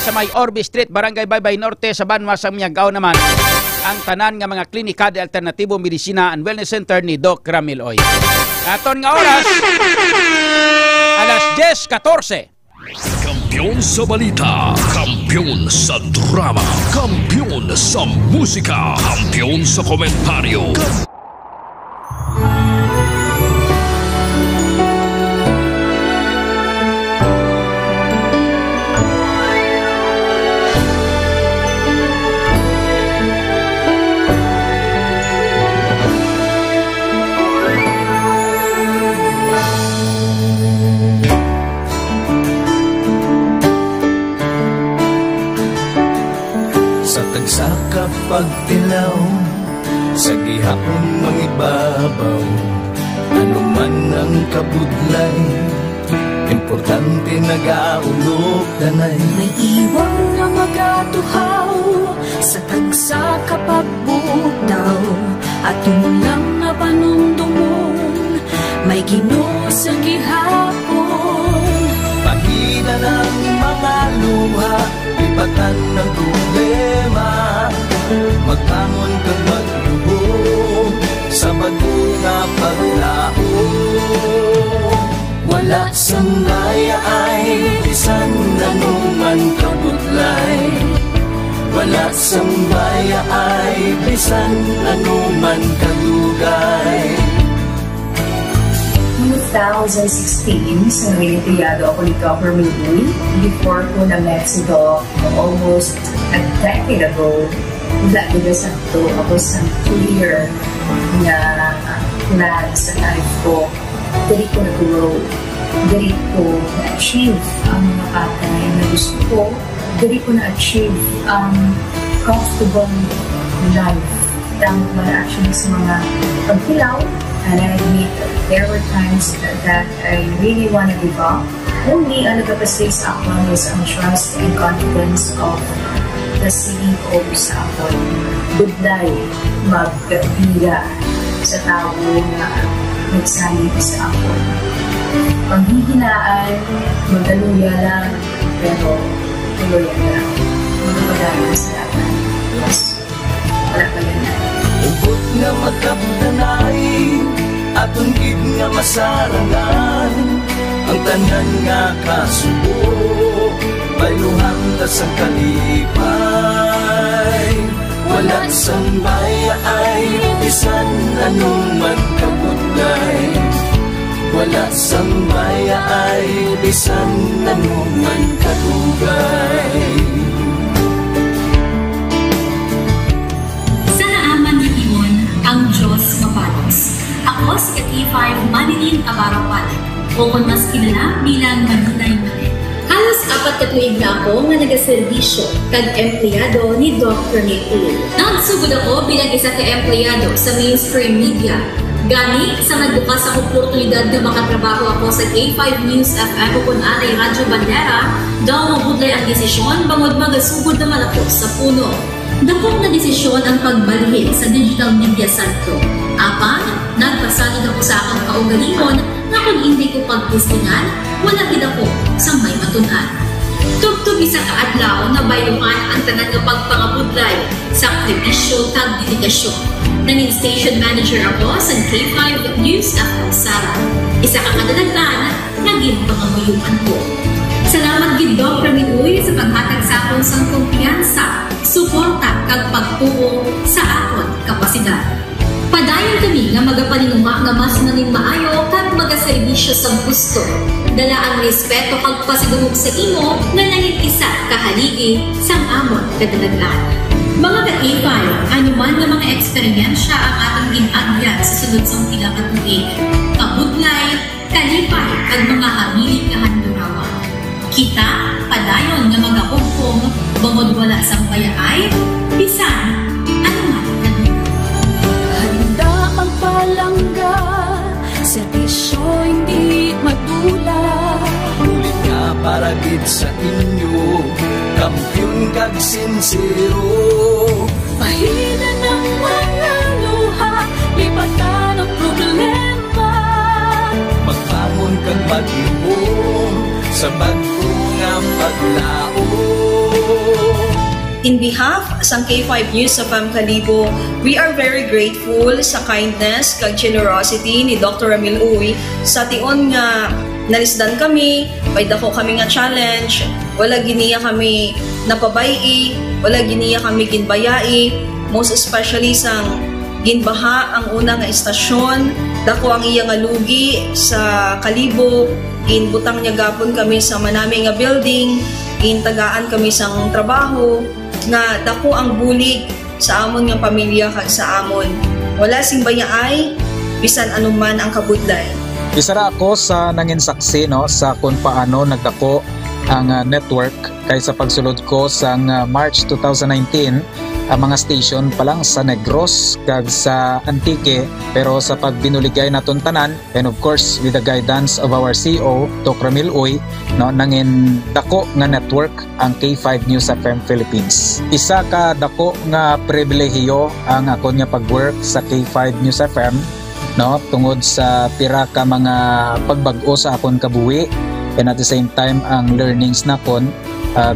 sa may Orbe Street, Barangay Baybay Norte, sa Banwas ang Miagao naman. Ang tanan nga mga Klinika de Alternatibo Medicina and Wellness Center ni Doc Ramil Oy. Aton nga oras, alas 10:14. Kampiyon sa balita, kampiyon sa drama, kampiyon sa musika, kampiyon sa komentaryo. Sa kapagtilaw, sa gihapon mangibabaw, ano man ang kabudlay, importante nagaulog danay. May iwang nga magatuhaw, sa tagsa kapagbutaw, at yung lang na panumdumon, may Ginoo sa gihapon. ng problema, magbangon kag magluhog sa bago nga paglao. Wala sang baya ay bisan anuman kabudlay, wala sang baya ay bisan anuman kadugay. 2016, sa Olimpiado ako ni Dr. Miguel. Before ko na-met si Doc, almost a decade ago, dahil sa ito, ako sa clear na plan sa life ko. Dali ko na-grow. Dali ko na-achieve ang mga patay na gusto ko. Dali ko na-achieve ang comfortable life. Dahil wala actually sa mga pagkilaw. And I admit there were times that I really want to give up. Only ang nagkapasay sa ako is ang trust and confidence of the CEO sa ako. Budlay, magkabila sa tao na nagsalit sa ako. Panghihinaan, magdaluya lang, pero tuloy lang. Magpapagayon sa lahat. Yes, wala pa yan na. Ubot nga magkaptanay, atong gid nga masarangan, ang tanan nga kasubo, bayluhan ta sa kalipay. Wala sang baya ay bisan anuman kabudlay, wala sang baya ay bisan anuman kadugay. Ang Diyos mapalos. Ako si K5 Manilin Abarapan, o kung mas kilala bilang Manilay Manil. Halos 4 ka tuig na ako nga nagaserbisyo kag empleyado ni Dr. Nick. Nagsugod ako bilang isa ka empleyado sa mainstream media. Gani sa nagbukas ang oportunidad na makatrabaho ako sa K5 News FM o kung anay Radyo Bandera, daw mabudlay ang desisyon bangod magasugod naman ako sa puno. Dakong na desisyon ang pagbalhin sa digital media santo. Apan, nagpasalig ako sa akong kaugalingon na kung hindi ko pagpustingan, wala gid ako sa may matunan. Tugtog isa ka adlaw na bayuhan ang tanan nga pagpangabudlay, sakripisyo kag dedikasyon. Nanging station manager ako sa K5 News FM Sara. Isa ka kadagdagan, naging pangamuyuan ko. Salamat gid Dr. Minuy sa paghatag sa akon sang kumpiyansa, suporta kag pagtuo sa akon kapasidad. Padayon kami nga magapaninuma nga mas naning maayo kag magaserbisyo sa gusto. Dala ang respeto kag pasigumog sa imo nga nanging isa kahaligi sang amon kadalagan. Mga ka-K5, anuman nga mga eksperyensya ang atong ginagyan sa sunod sang pila ka tuig. Kabudlay, kalipay kag mga habilin nga handurawan. Kita, padayon nga magahugpong, bangod wala sang payaay, bisan, anuman kanina. Handa ang palangga, servisyo hindi madula. Ulit nga para gid sa inyo, kampiyon kag sincero. Mahina ng mga luha, lipatan ang problema. Magbangon kag magluhog sa bago nga paglao. In behalf sa K5 News sa Kalibo, we are very grateful sa kindness kag generosity ni Dr. Ramil Uy sa tion nga nalisdan kami, may dako kami nga challenge, wala giniya kami napabayi, wala giniya kami ginbayai, most especially sang ginbaha ang una nga istasyon, dako ang iya nga lugi sa Kalibo, ginbutang niya gapon kami sa manami nga building, gintagaan kami sang trabaho, nga dako ang bulig sa amon nga pamilya kag sa amon. Wala sing bayaay, bisan anuman ang kabudlay. Isa ra ako sa nangin saksi no sa kung paano nagdako ang network kay sa pagsulod ko sa March 2019 ang mga station pa lang sa Negros kag sa Antique, pero sa pagbinuligay naton tanan and of course with the guidance of our CEO Dr. Ramil Uy no nangin dako nga network ang K5 News FM Philippines. Isa ka dako nga pribilehiyo ang ako nga pagwork sa K5 News FM no tungod sa pira ka mga pagbag-o sa akon kabuhi and at the same time ang learnings nakon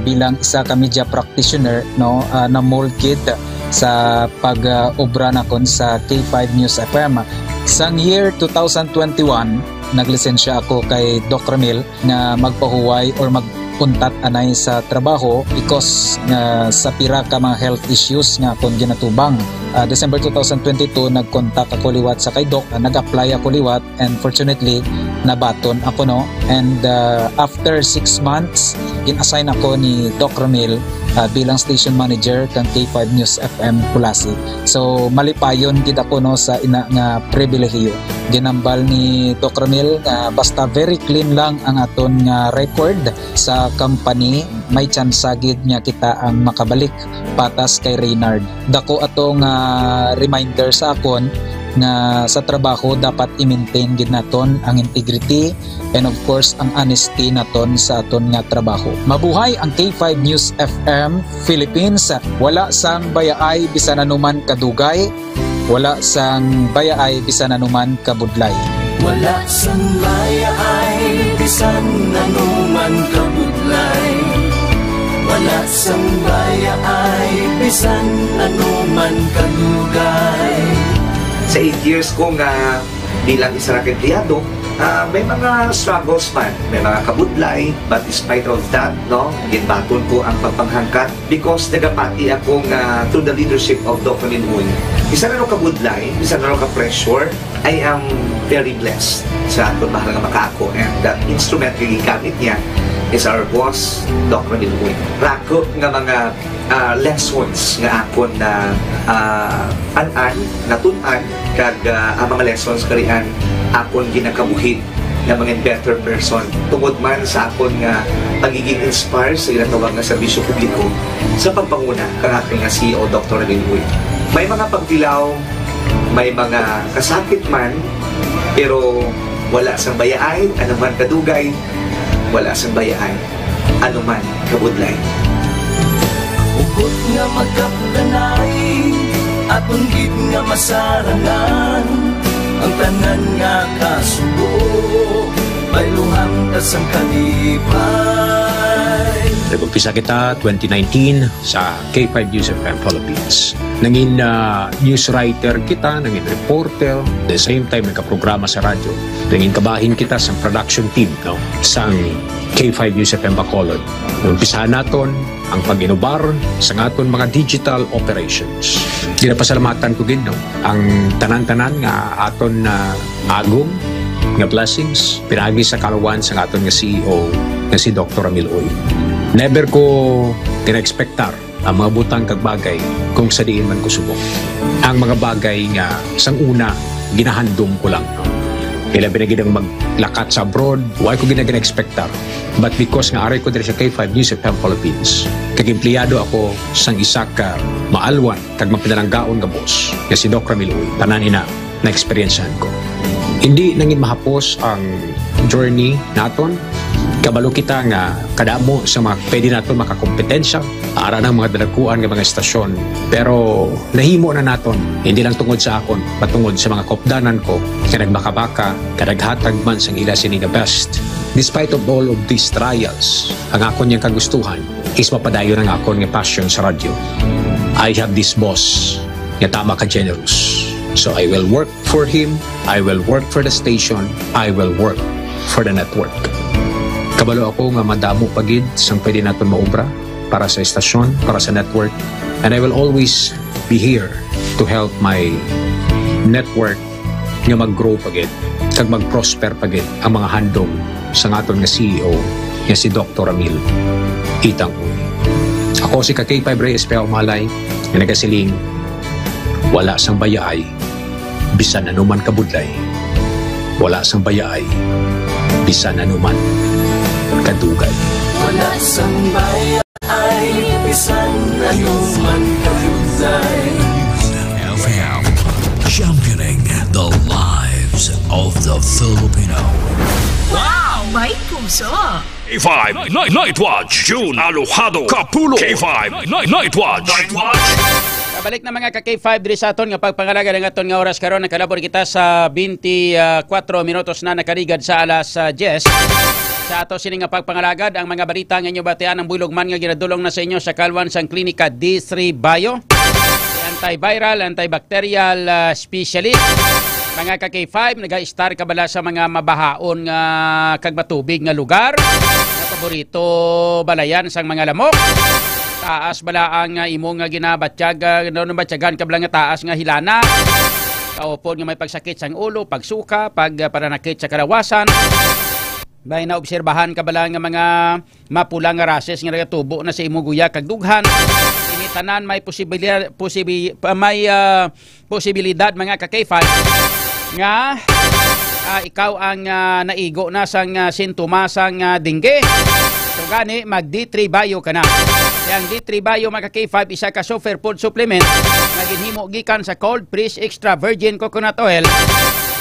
bilang isa ka media practitioner, no, na mold kid sa pag-obra na kon sa K5 News FM. Sang year 2021, naglisensya ako kay Doc Ramil na magpahuway or magpuntat anay sa trabaho because sa pira ka mga health issues nga akong ginatubang. December 2022, nag-contact ako liwat sa kay Doc, nag-apply ako liwat, and fortunately, nabaton ako, no. And after 6 months, in-assign ako ni Doc Ramil bilang station manager kang K5 News FM Kulasi. So malipayon gid ako, no, sa ina nga pribilehiyo. Ginambal ni Doc Ramil nga basta very clean lang ang aton nga record sa company, may chance gid nga kita ang makabalik patas kay Reynard. Dako atong reminder sa akon nga sa trabaho dapat i-maintain gid naton ang integrity and of course ang honesty naton sa aton nga trabaho. Mabuhay ang K5 News FM Philippines. Wala sang bayaay bisan anuman kadugay, wala sang bayaay bisan anuman kabudlay. Wala sang bayaay bisan anuman kabudlay. Wala sang bayaay bisan anuman kadugay. Sa 8 years ko nga bilang isa ra empleyado, may mga struggles man, may mga kabudlay, but despite of that, no, ginbaton ko ang pagpanghangkat because nagapati ako nga through the leadership of Dr. Minun. Isa na rin kabudlay, isa na rin ka-pressure, I am very blessed sa aton mahal nga makaako, and that instrument nga gigamit niya is our boss, Dr. Minun. Rako nga mga lessons nga akon na natunan kag ang mga lessons karian akon ginakabuhid na mga better person tungod man sa akon nga pagiging inspired sa ginatawag nga serbisyo publiko sa pagpanguna kang aking nga CEO Dr. Ramil. May mga pagdilaw, may mga kasakit man, pero wala sang bayaay, anuman kadugay, wala sang bayaay, anuman kabudlay. Ugot nga magkapdanay at unggit nga masarangan ang tanan nga kasubo bayluhang kasang kalipay. Nag-umpisa kita 2019 sa K5 News FM Philippines. Nangin news writer kita, nangin reporter, at the same time nagka-programa sa radyo. Nangin kabahin kita sa production team, no, sa K5 News FM Bacolod. Umpisahan naton ang pag-inubar sa aton mga digital operations. Ginapasalamatan ko din, no, ang tanan-tanan nga aton na agong nga blessings pinagi sa kalawan sa aton nga CEO nga si Dr. Ramil Uy. Never ko tina-expectar ang mga butang kag bagay kung sa diin man ko subok. Ang mga bagay nga sang una ginahandom ko lang, no. Kailan pinagidang maglakat sa abroad, why ko gina-expectar. But because nga aray ko diri sa K5 News FM Philippines, kag empleyado ako sang isa ka maalwan kag mapinalanggaon nga boss nga si Doc Ramil Uy. Tanan ina na experiencehan ko. Hindi nangin mahapos ang journey naton. Kabalo kita nga kadamo sa mga pwede naton makakompetensya ara ng mga dalakuan nga mga estasyon, pero nahimo na naton hindi lang tungod sa akon patungod sa mga kopdanan ko nga nagbaka-baka kadaghatag man sang ila sini nga best. Despite of all of these trials, ang akon yang kagustuhan is mapadayon ang akon nga passion sa radyo. I have this boss nga tama ka generous, so I will work for him, I will work for the station, I will work for the network. Kabalo ako nga madamo pagid sang pwede naton maobra para sa estasyon, para sa network, and I will always be here to help my network nga mag-grow pagid kag mag-prosper pagid ang mga handom sa aton nga CEO nga si Dr. Ramil Itang Uy. Ako si K5 Reyes Peao Malay nga nagasiling wala sang bayaay bisan anuman kabudlay, wala sang bayaay bisan anuman kadugay. Wala sang bayaay bisan anuman kadugay. FM, championing the lives of the Filipino. Wow! May puso! K5 Night Watch, June Alojado, Kapulo. K5 Night Watch. Kabalik na mga ka-K5 diri sa aton nga pagpangalaga ng aton nga oras karon. Nakalabor kita sa 24 minutos na nakaligad sa alas 10. Sa ato sining nga pagpangalagad ang mga balita nga inyo batian ang buylogman nga ginadulong na sa inyo sa kalwan sang klinika D3 Bio. Antiviral, antibacterial specialist. Mga ka-K5 naga-star ka bala sa mga mabahaon nga kag matubig nga lugar. Nga paborito balayan sang mga lamok. Taas bala ang imo nga ginabatyagan, no batyagan ka bala nga taas nga hilana. Kaupod nga may pagsakit sang ulo, pagsuka, pagpananakit sa kalawasan. May naobserbahan ka bala nga mga mapulang nga rashes nga nagatubo na sa imo guya kag dughan. Initanan may posibilidad mga ka-K5 nga ikaw ang naigo na sang sintomas sang dengue. So gani mag D3 Bio ka na. Yang D3 Bio mga K5 isa ka superfood supplement na ginhimo gikan sa cold press extra virgin coconut oil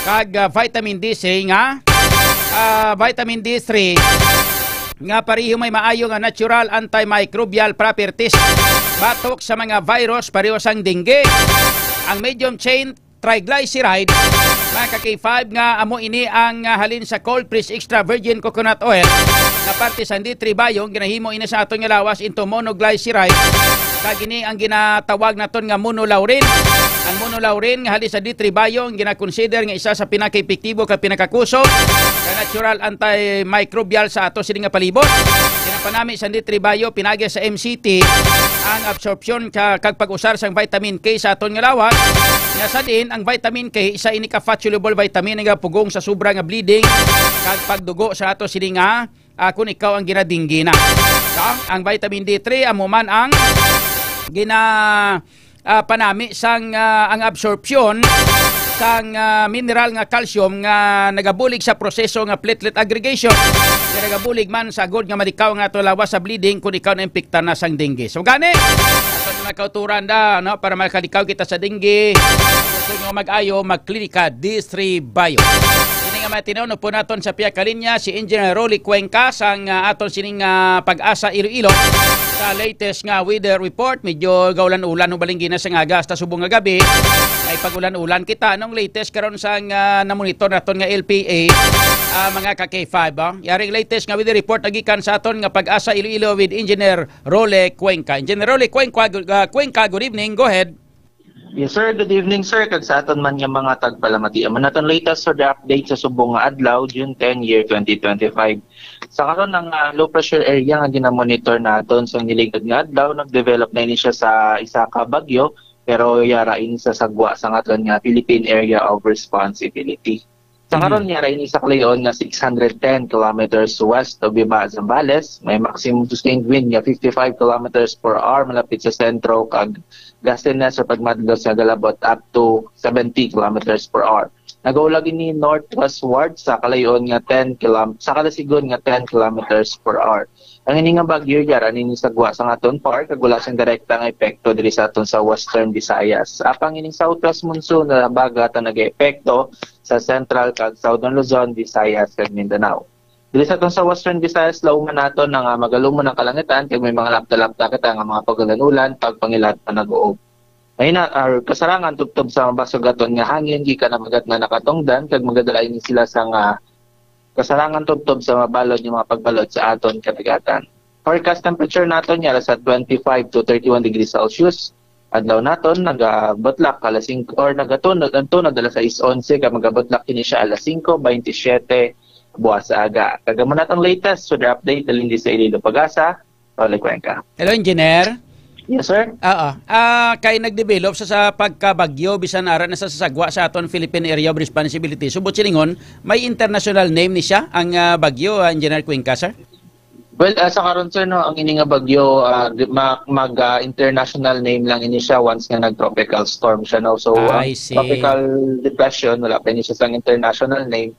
kag vitamin D3 nga vitamin D3 nga pareho may maayo nga natural antimicrobial properties batok sa mga virus pareho sang dengue. Ang medium chain triglyceride mga ka-K5 nga amo ini ang halin sa cold press extra virgin coconut oil na parte sa D3 Bio ginahimo ini sa atong lawas into monoglyceride kag ini ang ginatawag naton nga monolaurin. Ang monolaurin nga halin sa D3 Bio gina-consider nga isa sa pinaka-epektibo kag pinakakusog ka natural antimicrobial sa ato sining nga palibot. Ginapanami sa D3 Bio pinagi sa MCT ang absorption kag pag-usar sang vitamin K sa aton nga lawas. Nga sa din ang vitamin K isa ini ka fat soluble vitamin nga pugong sa sobra nga bleeding kag pagdugo sa ato sining nga kung ikaw ang ginadinggi na. Ang vitamin D3 amo man ang panami sang ang absorption sang mineral nga calcium nga nagabulig sa proseso nga platelet aggregation nga nagabulig man sa good nga madikaw nga ato lawas sa bleeding kung ikaw na impikta na sang dengue. So gani ato na kauturan da no para makalikaw kita sa dengue. Gusto nyo mag-ayo magklinika D3 Bio. Sini nga matinaw po naton sa piya kalinya si Engineer Rolly Cuenca sang aton sining Pag-asa Iloilo sa latest nga weather report. Medyo gaulan-ulan ubaling gina sa ngaga hasta subong nga gabi. May pagulan-ulan kita anong latest karon sang na-monitor naton nga LPA mga ka-K5. Yaring latest nga weather report nagikan sa aton nga Pag-asa Iloilo with Engineer Rolly Cuenca. Engineer Rolly Cuenca, good evening. Go ahead. Yes sir, good evening sir. Kag sa aton man nga mga tagpalamati. Aman naton latest for the update sa subong nga adlaw June 10 year 2025. Sa karon ng low pressure area nga ginamonitor naton sa niligid nga adlaw nagdevelop na ini siya sa isa ka bagyo pero yarain sa sagwa sa aton nga Philippine Area of Responsibility. Sa karon niya ini sa Cleon nga 610 kilometers west of Biba, Zambales, may maximum sustained wind nga 55 kilometers per hour malapit sa sentro kag gasten na sa pagmadlo sa galabot up to 70 kilometers per hour. Nagaulag ini northwestward sa kalayon nga 10 km sa kalasigon nga 10 kilometers per hour. Ang ini nga bagyo yaran ini sagwa sa aton par kag wala siyang direkta nga epekto diri sa aton sa Western Visayas. Apang ining southwest monsoon na baga ta nag-epekto sa Central kag Southern Luzon, Visayas kag Mindanao. Dili sa aton sa Western Visayas lauman naton nga magalumon ang kalangitan kag may mga lapta-lapta kita nga mga pagalan-ulan pagpangilat pa nag-uog. Ayna kasarangan tubtob sa basugaton nga hangin gikan na magat na nakatongdan kag magadalain sila sa nga kasarangan tubtob sa mabalod yung mga pagbalod sa aton kadagatan. Forecast temperature naton yara sa 25 to 31 degrees Celsius. Adlaw naton nagabotlak alas 5 or nagatunod nagdala sa 11 kag magabotlak kini siya alas 5:27 buwas sa aga. Kagaman natong latest so the update dalin di sa Iloilo Pag-asa. Rolly Cuenca. Hello engineer. Yes sir. Kay nagdevelop sa pagkabagyo bisan ara na sa sagwa sa aton Philippine Area of Responsibility. Subot silingon, may international name ni siya ang bagyo Engineer Cuenca sir? Well, sa karon sir no, ang ini nga bagyo international name lang ini siya once nga nag-tropical storm siya no. So tropical depression wala pa ini siya sang international name.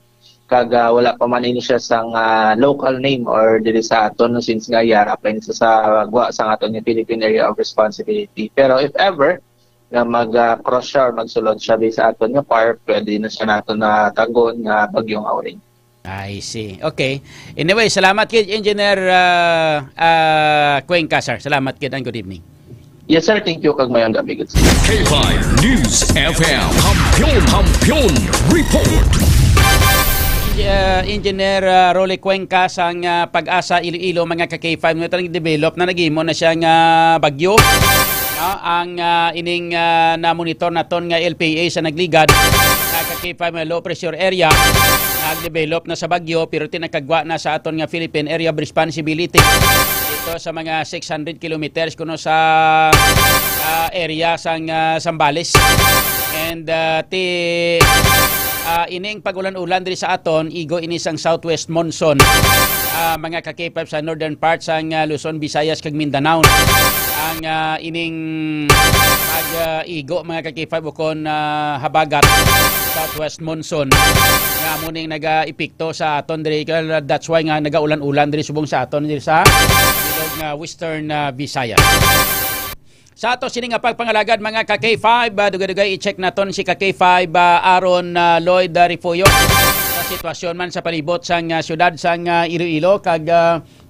Kag wala pa man ini siya sang local name or diri sa aton no, since nga yara pa ini sa gwa sa aton yung Philippine Area of Responsibility. Pero if ever nga mag-cross siya or magsulod siya sa aton yung par, pwede na siya nato na tagon nga bagyong Auring. I see. Okay. Anyway, salamat kid Engineer Cuenca sir. Salamat kid and good evening. Yes sir, thank you kag mayang gabi. K5 News FM Kampiyon Report. Engineer Rolly Cuenca sang Pag-asa Iloilo mga ka-K5 na develop na nagimo na siya nga bagyo. Ang ining na-monitor naton nga LPA sa nagligad ka-K5 low pressure area nag-develop na sa bagyo pero tinakagwa na sa aton nga Philippine Area of Responsibility dito sa mga 600 kilometers kuno sa area sang Zambales. And ining pagulan-ulan diri sa aton igo ini sang southwest monsoon mga ka-K5 sa northern parts sang Luzon, Visayas kag Mindanao. Ang ining pag-igo mga ka-K5 ukon habagat southwest monsoon nga muning naga-epekto sa aton diri. That's why nga nagaulan-ulan diri subong sa aton diri sa ilog nga western Visayas. Sa ato sini nga pagpangalagad mga ka-K5, dugay-dugay i-check naton si ka-K5 Aaron Lloyd Rifuyo sa sitwasyon man sa palibot sang syudad sang Iloilo kag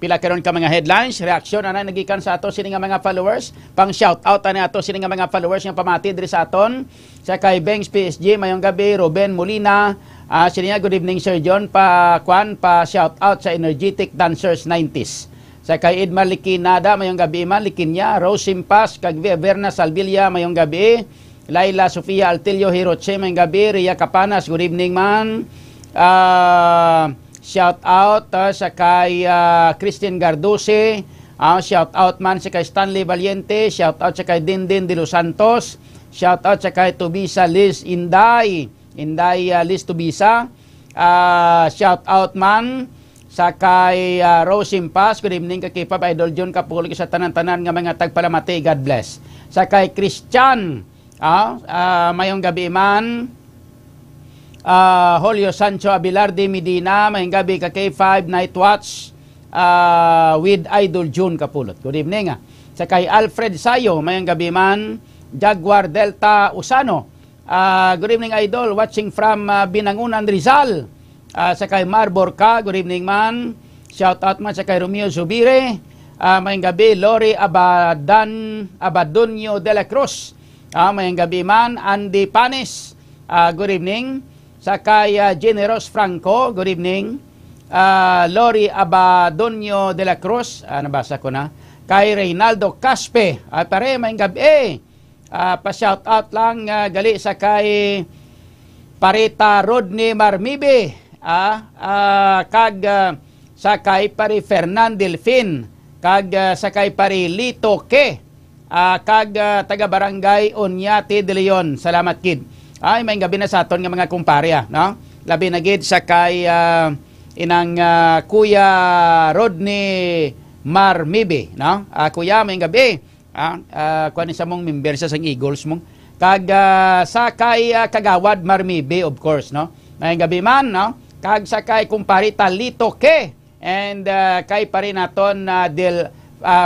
pila karon ka mga headlines, reaksyon ana nagikan sa ato sini nga mga followers, pang shout out ani ato sini nga mga followers nga pamati diri sa aton. Sa kay Bengs PSG mayong gabi, Ruben Molina, sini nga good evening Sir John, pa shout out sa Energetic Dancers 90s. Sa kay Edmar Likinada, mayong gabi man, Likinya, Rose Simpas, kag Verna Salvilla, mayong gabi, Laila Sofia Altilio Hiroche, mayong gabi, Ria Capanas, good evening man, shout out sa kay Christine Garduse, shout out man sa kay Stanley Valiente, shout out sa kay Dindin de los Santos, shout out sa kay Tubisa Liz Inday Liz Tubisa, shout out man sa kay Rose Simpas, good evening ka K5 Idol John Kapulog sa tanan-tanan nga mga tagpalamati, God bless. Sa kay Christian, mayong gabi man, Julio Sancho Abilarde Medina, mayong gabi ka K5 Night Watch with Idol John Kapulog. Good evening. Sa kay Alfred Sayo, mayong gabi man, Jaguar Delta Usano, good evening Idol, watching from Binangunan Rizal. Sa kay Marborca, good evening man. Shout out man sa kay Romeo Zubire. Mayang gabi, Lori Abadonio de la Cruz. Mayang gabi man, Andy Panes, good evening. Sa kay Generos Franco, good evening. Lori Abadonio de la Cruz, nabasa ko na. Kay Reynaldo Caspe, pare, mayang gabi. Pa-shout out lang gali sa kay Parita Rodney Marmibe. Kag sakay pari Fernandelfin, kag sakay pari Lito Ke, kag taga barangay Onyate de Leon. Salamat kid. May gabi na sa aton nga mga kumpare, no? Labi na gid sakay inang Kuya Rodney Marmibe, no? Kuya, may gabi. Kuan sa mong member sa sang Eagles mong kag sakay Kagawad Marmibe, of course, no? May gabi man, no? Kag sakay kumpare Talito Ke and kay pa rin naton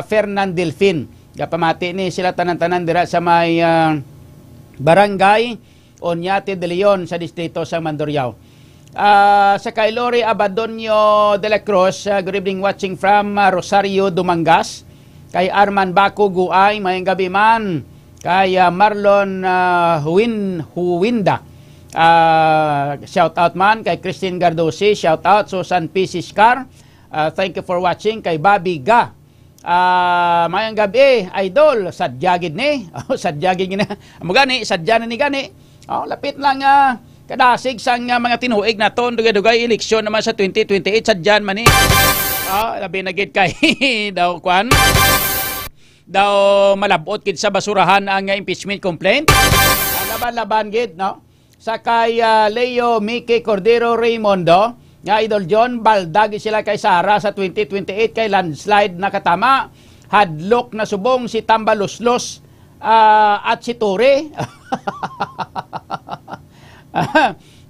Fernandelfin. Pamati ni sila tanan-tanan dira sa may barangay Onyate de Leon sa distrito sa Mandurriao. Sa kay Lori Abadonio de la Cruz, good evening watching from Rosario, Dumangas. Kay Arman Baco Guay, mayang gabi man. Kay Marlon Huwinda. Shout out man kay Christine Gardosi, shout out Susan P. Siskar, thank you for watching. Kay Bobby Ga, mayang gabi Idol, sadyagid ni sadyagid na magani, sadya na ni gani. Lapit lang kadasig sang mga tinuig naton, dugay-dugay eleksyon naman sa 2028, sadyan man ni labi na gid kay daw kwan daw malabot gid sa basurahan ang impeachment complaint, laban-laban gid, no? Sa kay Leo Miki Cordero Raymondo, nga Idol John, baldag sila kay Sara sa 2028 kay landslide na katama, hadlok na subong si Tambaluslos at si Tore.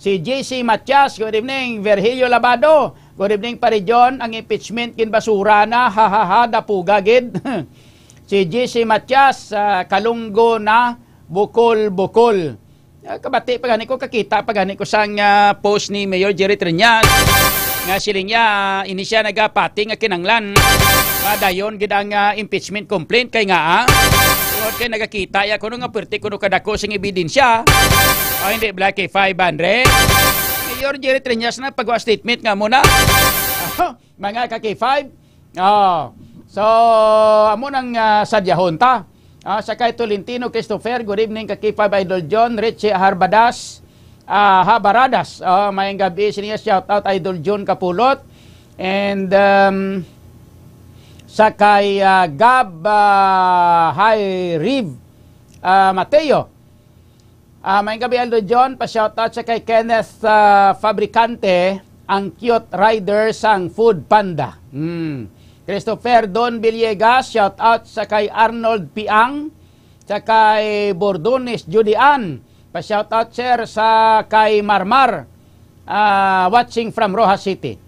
Si JC Matias, good evening. Virgilio Labado, good evening pa rin John. Ang impeachment kin basura na, hahaha, dapuga gid. Si JC Matias, Kalunggo na, Bukol. Kabati pagani ko kakita pagani ko sang post ni Mayor Jerry Triñas nga siling niya ini siya nagapati nga kinanglan dayon gid ang impeachment complaint kay nga tungod kay nagakita ya kuno nga perti kuno kadako sing ebidensya hindi black kay 500 Mayor Jerry Triñas na pagawa statement nga muna. Mga ka-K5. So, amo nang sadyahon ta. Sa kay Tolentino Christopher, good evening ka-K5 Idol John, Richie Habaradas. Mayang gabi siniya, shout out Idol John Kapulot. And sa kay Gab High Riv Mateo. May gabi Aldo John, pa-shoutout sa kay Kenneth Fabricante, ang cute rider sang Food Panda. Christopher Don Villegas, shoutout sa kay Arnold Piang, sa kay Bordones Judian, pa-shoutout sir sa kay Marmar, watching from Rojas City.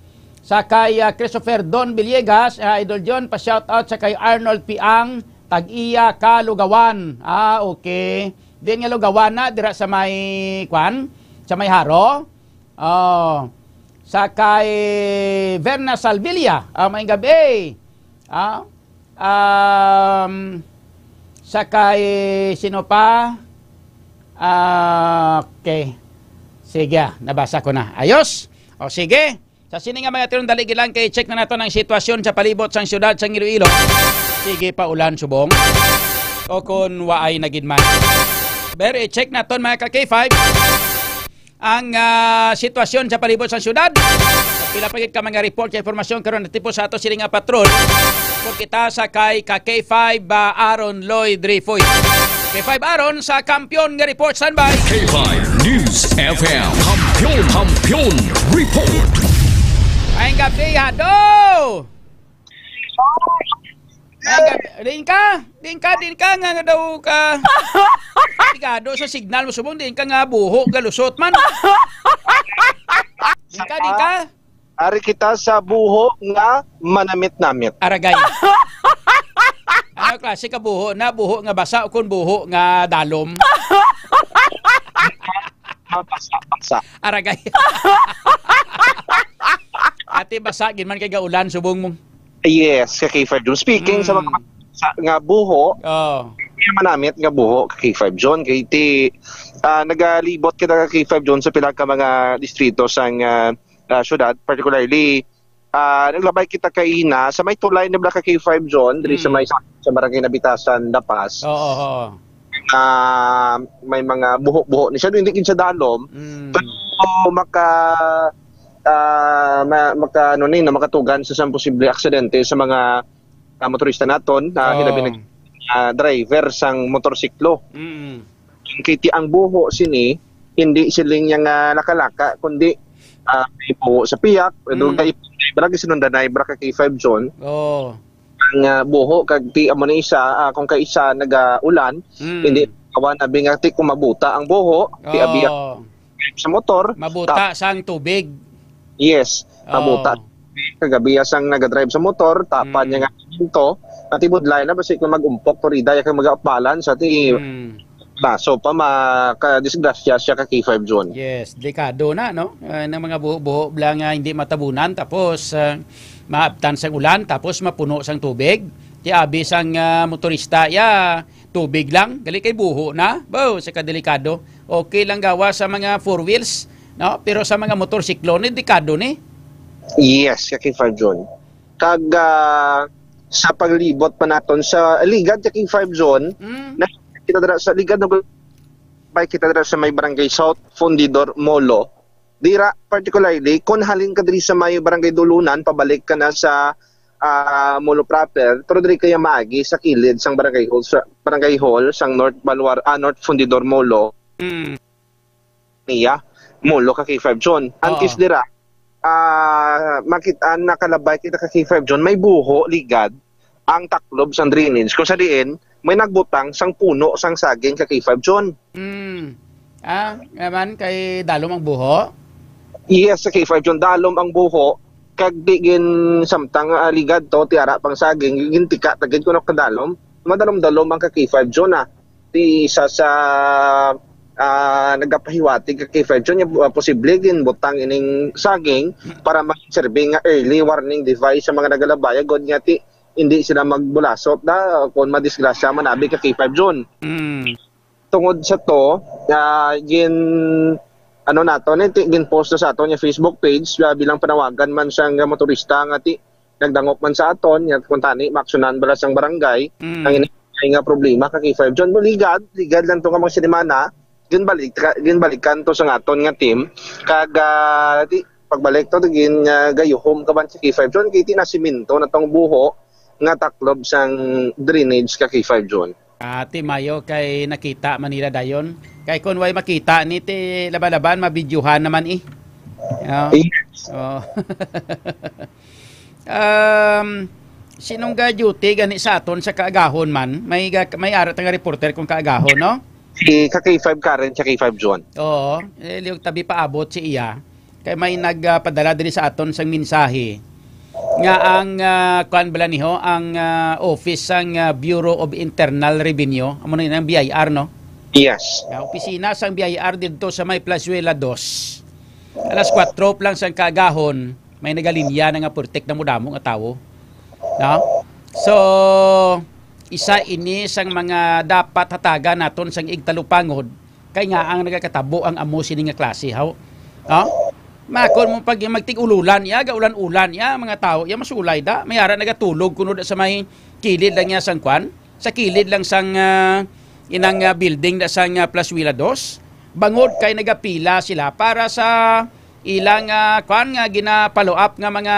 Sa kay Christopher Don Villegas, Idol John, pa-shoutout sa kay Arnold Piang, Tag-iya ka Lugawan. Okay. Din nga Lugawan na dira sa may kwan, sa may Haro. Sa kay Verna Salvilla, may gabi. Sa kay sino pa? Okay. Sige, nabasa ko na. Ayos. O sige. Sa sini nga mga tirong daligi lang kay check na nato ng sitwasyon sa palibot sang syudad sang Iloilo. Sige pa ulan subong. O kung waay nagin man. Pero i-check naton mga ka-K5 ang sitwasyon sa palibot sa syudad. Pila pagit ka mga report kay informasyon karon tipo sa ato sini nga patrol. Kung kita sa kay ka-K5 Aaron Lloyd Rifoy. K5 Aaron sa kampiyon nga report standby. K5 News FM Kampiyon Report. Ayong gabi hado. Din ka nga daw ka. Digado sa signal mo subong din ka nga buho galusot man. Din ka. Ari kita sa buho nga manamit-namit. Aragay. Ano klase ka buho na buho nga basa o kun buho nga dalom? Basa. Aragay. Ate basa gin man kay gaulan subong mo. Yes, ka-K5 John. Speaking sa mga nga buho, manamit nga buho, ka-K5 John. Kaya nagalibot kita ka-K5 John sa pila ka mga distrito sang syudad, particularly naglabay kita kaina sa may tulay na ka-K5 John, diri sa may sa Barangay Nabitasan, Lapas. May mga buho-buho ni siya, hindi kin siya dalom. Pero makatugan sa isang posible aksidente sa mga motorista naton na hinabi ng driver sang motorsiklo. Kiti ang buho sini hindi siling yang nakalaka kundi may buho sa piyak, dugay barangay sinundanay barangay K5 John. Ang buho kag ti amo ni isa kung kay isa nagaulan hindi kawan abi nga ti kumabuta ang buho ti abiya sa motor mabuta sang tubig. Yes, mabuta. Kagabi sang nagadrive sa motor, tapan niya nga ito, at ibudlay na basi kung mag-umpok, torida, yung mag-apalan sa ti baso pa makadisgrasya siya ka K5 John. Yes, delikado na, no? Ng mga buho-buho lang hindi matabunan, tapos maaptan sa ulan, tapos mapuno sang tubig. Ti abi sang motorista, tubig lang, gali kay buho na, sa kadelikado. Okay lang gawa sa mga four wheels, no? Pero sa mga motorsiklo ni dekado ni. Yes, K5 John. Kag sa paglibot pa naton sa ligad K5 John, na kita dira sa ligad na bay kita dira sa may barangay South Fundidor Molo. Dira particularly kun halin ka diri sa may barangay Dulunan pabalik ka na sa Molo proper, pero diri kaya maagi sa kilid sang barangay hall sang North North Fundidor Molo. Niya Molo ka K5 John. Antis dira makita nakalabay kita ka K5 John may buho ligad ang taklob sang drainage kung sa diin may nagbutang sang puno sang saging ka K5 John. Naman kay dalom ang buho? Yes, sa K5 John dalom ang buho kag digin samtang ligad to tiara pang saging gin tika tagid kuno kadalom madalom-dalom ang ka K5 John ti isa sa nagapahiwati ka K5 John yung posible din butang ining saging para mag-serve nga early warning device sa mga nagalabaya god nga ti hindi sila magbulasot da kung madisgrasya manabi ka K5 John. Tungod sa to gin ano nato ni gin-post na sa aton yung Facebook page bilang panawagan man sang motorista nga ti nagdangop man sa aton nga kung tani maksyonan bala sang barangay ang nga problema ka K5 John ligad lang to ka mga sinimana ginbalikan to sa aton nga team kag di pagbalik to gin gayuhom ka ban sa K5 John kay tinasiminto na tong buho nga taklob sang drainage ka K5 John. Ati Mayo kay nakita Manila dayon. Kay kun way makita ni ti laban-laban mabidyuhan naman Oh. Sinong ga duty gani sa aton sa kaagahon man? May ara nga reporter kung kaagahon, no? Si K5 Karen sa K5 John. Oo, liyog tabi paabot si iya. Kay may nagpadala diri sa aton sang mensahe nga ang kuan bala niho ang office sang Bureau of Internal Revenue, amo na ang BIR, no? Yes. Opisina sang BIR dito sa may Plazuela 2. Alas 4 lang sang kaagahon, may nagalinya na nga purtek na mudamo nga tawo. No? So, isa ini sang mga dapat hatagan naton sang igtalupangod kay nga ang nagakatabo ang amo sini nga klase, haw. No? Makon mo pag magtig-ululan, gaulan-ulan, mga tao, masulay da. May ara nagatulog kuno sa may kilid lang sang kwan, sa kilid lang sang inang building da sang Plazuela 2. Bangod kay nagapila sila para sa ilang kwan nga ginapalo up nga mga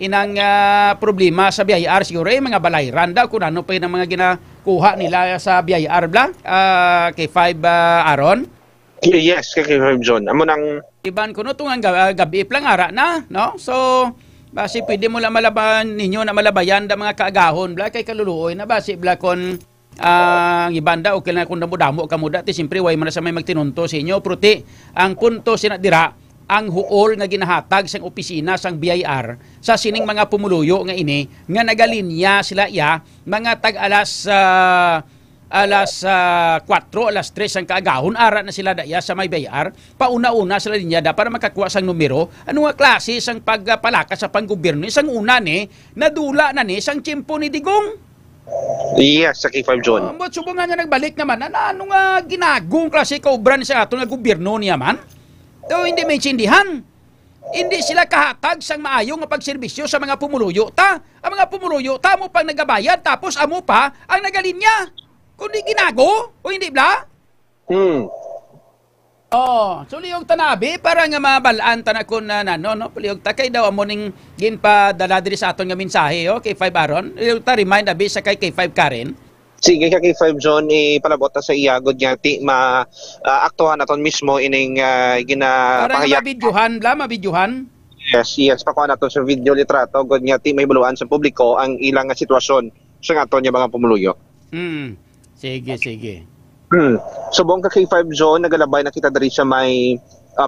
inang problema sa BIR siguro mga balayran daw kung ano pa yung mga ginakuha nila sa BIR bla kay 5 Aaron. Yes, kay K5 John. Amo nang iban ko no tungang gabi lang ara na, no? So basi pwede mo lang malaban ninyo na malabayan da mga kaagahon bla kay kaluluoy na basi bla kon ang ibanda okay na kung damo ka mo dati simpre way man sa may magtinunto sa inyo pruti ang punto sinadira ang huol nga ginahatag sang opisina sang BIR sa sining mga pumuluyo nga ini nga nagalinya sila mga tag alas 4, alas 3 ang kaagahon ara na sila daya sa may BIR pauna-una sila linya da para makakuha sang numero ano nga klase sang pagpalakas sa panggobyerno isang una ni nadula na ni sang tiyempo ni Digong. Yes, sa K5 John. But subong nga nagbalik naman ano nga ginagong klase kaubran sa ato nga gobyerno niya man. To hindi may intindihan. Hindi sila kahatag sang maayo nga pagserbisyo sa mga pumuluyo ta. Ang mga pumuluyo ta mo pang nagabayad tapos amo pa ang nagalinya. Kundi ginago o hindi bla? So liyog tanabi para nga mabalaan ta na kun no liyog ta kay daw amo ning ginpadala diri sa aton nga mensahe kay 5 Aaron. Liyog ta remind abi sa kay 5 Karen. Sige ka K5 John ipalabot sa iyagod nga ti aktuhan naton mismo ining ginapahayag. Para mabidyohan. Yes, pakuha naton sa video litrato god nga ti may buluan sa publiko ang ilang nga sitwasyon sa aton nga mga pumuluyo. Sige. Subong ka K5 John nagalabay na kita diri sa may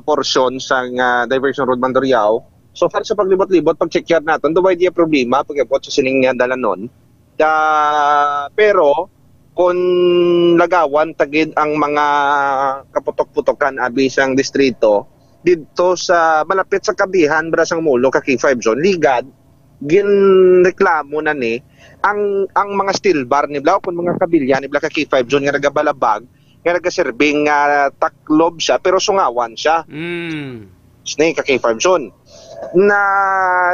porsyon sang diversion road Mandurriao. So far sa paglibot-libot pag-check naton duway di problema pag-abot sa sining dalanon. Pero kung lagawan tagid ang mga kaputok-putokan abi sang distrito dito sa malapit sa kabihan brasang mulo ka K5 John ligad ginreklamo na ni ang mga steel bar ni Blau kun mga kabilya ni Blau ka K5 John nga nagabalabag nga nagaserbing taklob siya pero sungawan siya. Snake ka K5 John na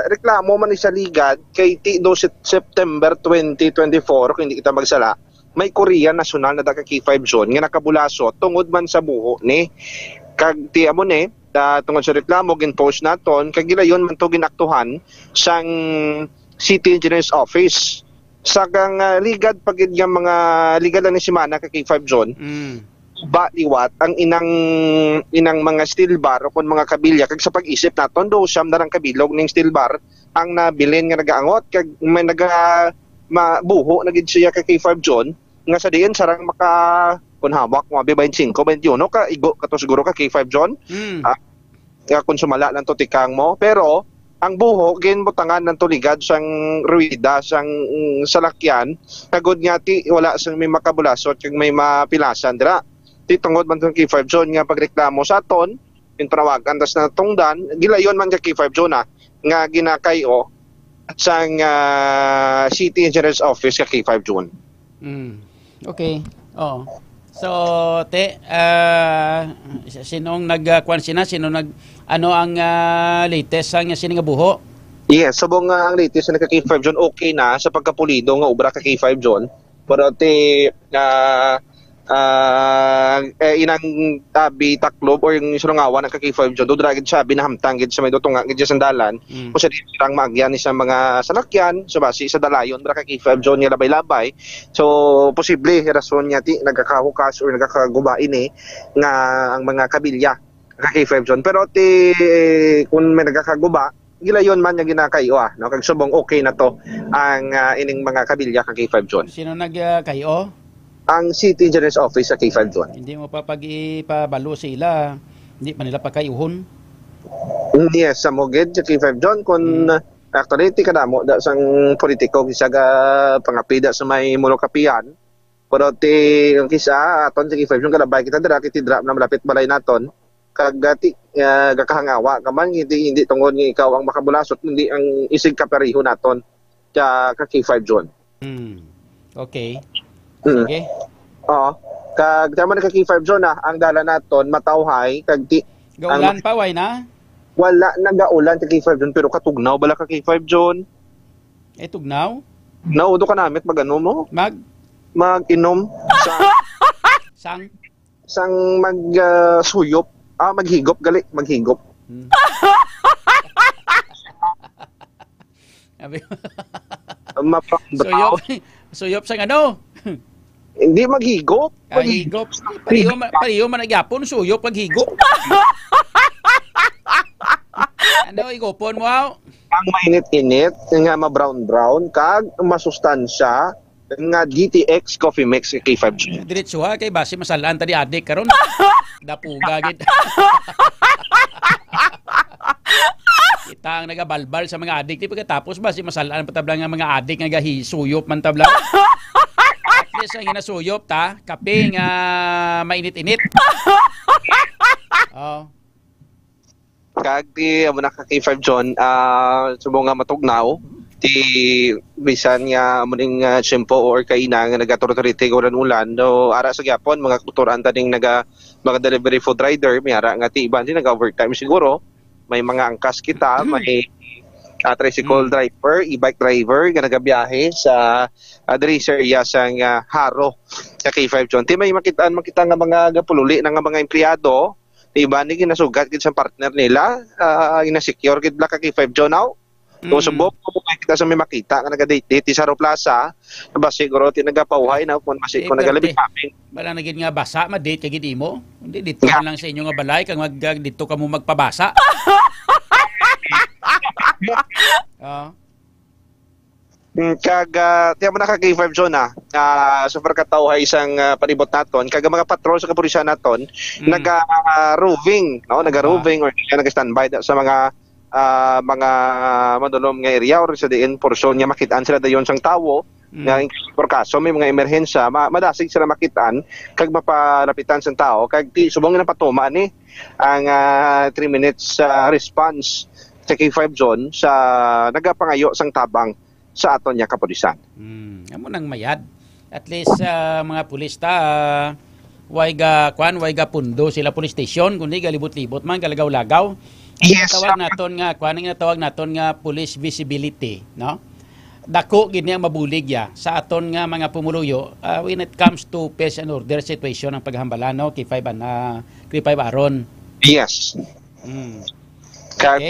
reklamo man sa ligad kay do September 2024 kung hindi kita magsala may Korean national na daga K5 John nga nakabulaso tungod man sa buho ni kag ti amo ni tungod sa reklamo gin-post naton kag gilayon man to ginaktuhan sang City Engineers Office sa kang ligad pagid nga mga ligad lang ni semana ka K5 John. Liwat ang inang mga steel bar o mga kabilya kag sa pag-isip naton do siyam na lang kabilog ning steel bar ang nabilin nga nagaangot kag may mabuho na gid siya kay K5 John nga sa diin sarang maka kun hawak mo 25 21 ka igo kato siguro ka K5 John. Kung sumala lang to tikang mo pero ang buho ginbutangan ng tuligad sang ruida sang salakyan kagod nga ti wala sang may makabulasot kag may mapilasan dira. Tungod man tong K5 John nga pagreklamo sa aton pinawagan tas na tungdan gilayon man ka K5 John nga ginakayo at sang City Engineers Office ka K5 John. Okay. So, sinong nagkuan sino ano ang latest ang sininga buho? Yes, subong nga ang latest na nagka-K5 John, okay na sa pagkapulido nga ubra ka K5 John. Pero inang tabi taklob or yung surungawan ng K5 John, dodragid siya binahamtang gid sa may dutunga gid sa sandalan. Kung sa dirang maagyan sa mga salakyan, so basi sa dalayon bra ka K5 John nga labay-labay. So posible rason niya ti nagkakahukas or nagkakagubain nga ang mga kabilya ka K5 John. Pero kung may nagkakaguba gilayon man nga ginakayo no kag subong okay na to ang ining mga kabilya kang K5 John. Sino nagkayo? Ang City Engineers Office sa K5 John. Hindi mo pa pag-ipabalo sila, hindi pa nila pagkayuhon. Yes, sa moged sa K5 John kun actually ti kadamo da sang politiko kisaga pangapida sa may monokapian. Pero ti kisa aton sa K5 John kalabay kita dira kiti drop na malapit balay naton. Kagati gakahangawa ka man hindi tungod nga ikaw ang makabulasot hindi ang isig kapariho naton sa K5 John. Okay. Sige. Oo. Kag tama na K5 John ang dala naton matawhay kag ti gaulan pa way na? Wala nagaulan sa K5 John pero katugnaw bala ka K5 John. Tugnaw? Naudo ka namit magano mo? Mag-inom sa sang suyop. Maghigop gali, maghigop. Suyop sa ano? Hindi maghigop. Higop. Pariyo man nagyapon suyop paghigop. Ano igopon mo? Ang mainit-init nga ma-brown-brown kag masustansya nga GTX Coffee Mix K5 John. Diretso kay base masalaan tadi adik karon. Dapuga gid. Kita ang nagabalbal sa mga adik di pagkatapos base masalaan patablang nga mga adik nga gahisuyop man tabla. At least ang ginasuyop ta, kape nga mainit-init. Kag di amo na ka K5 John, subo nga matugnaw ti bisan nga muning tiyempo or kaina nga nagatortorite ulan no ara sa gyapon mga kulturan taning mga delivery food rider may ara nga ti iban din naga-overtime siguro may mga angkas kita may tricycle driver e-bike driver nga nagabiyahe sa diri sa area sang Haro sa K5 John ti may makita nga mga gapululi nga mga empleyado ti iban ni ginasugat gid sa partner nila ina-secure gid la ka K5 John now. So subok ko kita sa may makita nga naga-date sa Haro Plaza ba siguro tinagapawhay na kung masik ko nagalabit mapping wala na gid nga basa ma-date kagid imo hindi dito lang sa inyo nga balay kang dito ka mo magpabasa. Kag tiyan mo na ka K5 John super katawhay isang palibot naton kag mga patrol sa kapulisan naton naga-roving no naga-roving or naga-standby sa mga madulom nga area or sa diin portion nga makitaan sila dayon sang tawo nga por kaso may mga emerhensya madasig sila makitaan kag mapalapitan sang tao kag subong na patuma ni ang 3 minutes response sa K5 John sa nagapangayo sang tabang sa aton nya kapulisan. Amo nang mayad at least mga pulis ta way ga pundo sila police station kundi galibot-libot man galagaw-lagaw. Yes, tawag naton nga police visibility, no? Dako gid niya mabulig sa aton nga mga pumuluyo when it comes to peace and order situation ang paghambalan no K5 aron. Yes. Kag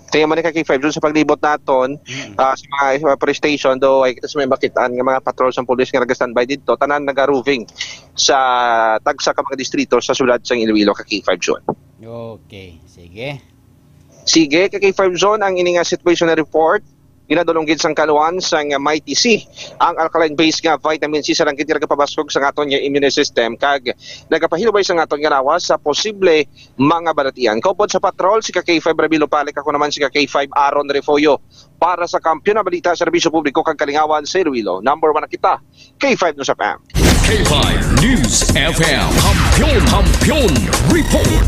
Tingnan mo ni K5 sa paglibot naton sa mga police station do ay kita sa may makitaan nga mga patrol sa pulis nga nag-standby dito tanan naga-roving sa tagsa ka mga distrito sa sulad sang Iloilo K5 John. Okay, sige. Sige, K5 John ang ining situational report ginadulong gid sang kaluan sang Mighty C ang alkaline base nga vitamin C sa lang kitira kapabasog sa aton nga immune system kag nagapahilabay sa aton nga lawas sa posible mga balatian. Kaupod sa patrol si K5 Rabilo Palik ako naman si K5 Aaron Refoyo para sa Kampiyon na Balita Serbisyo Publiko kag Kalingawan sa Iloilo. Number 1 na kita, K5 News FM. K5 News FM. Kampiyon Report.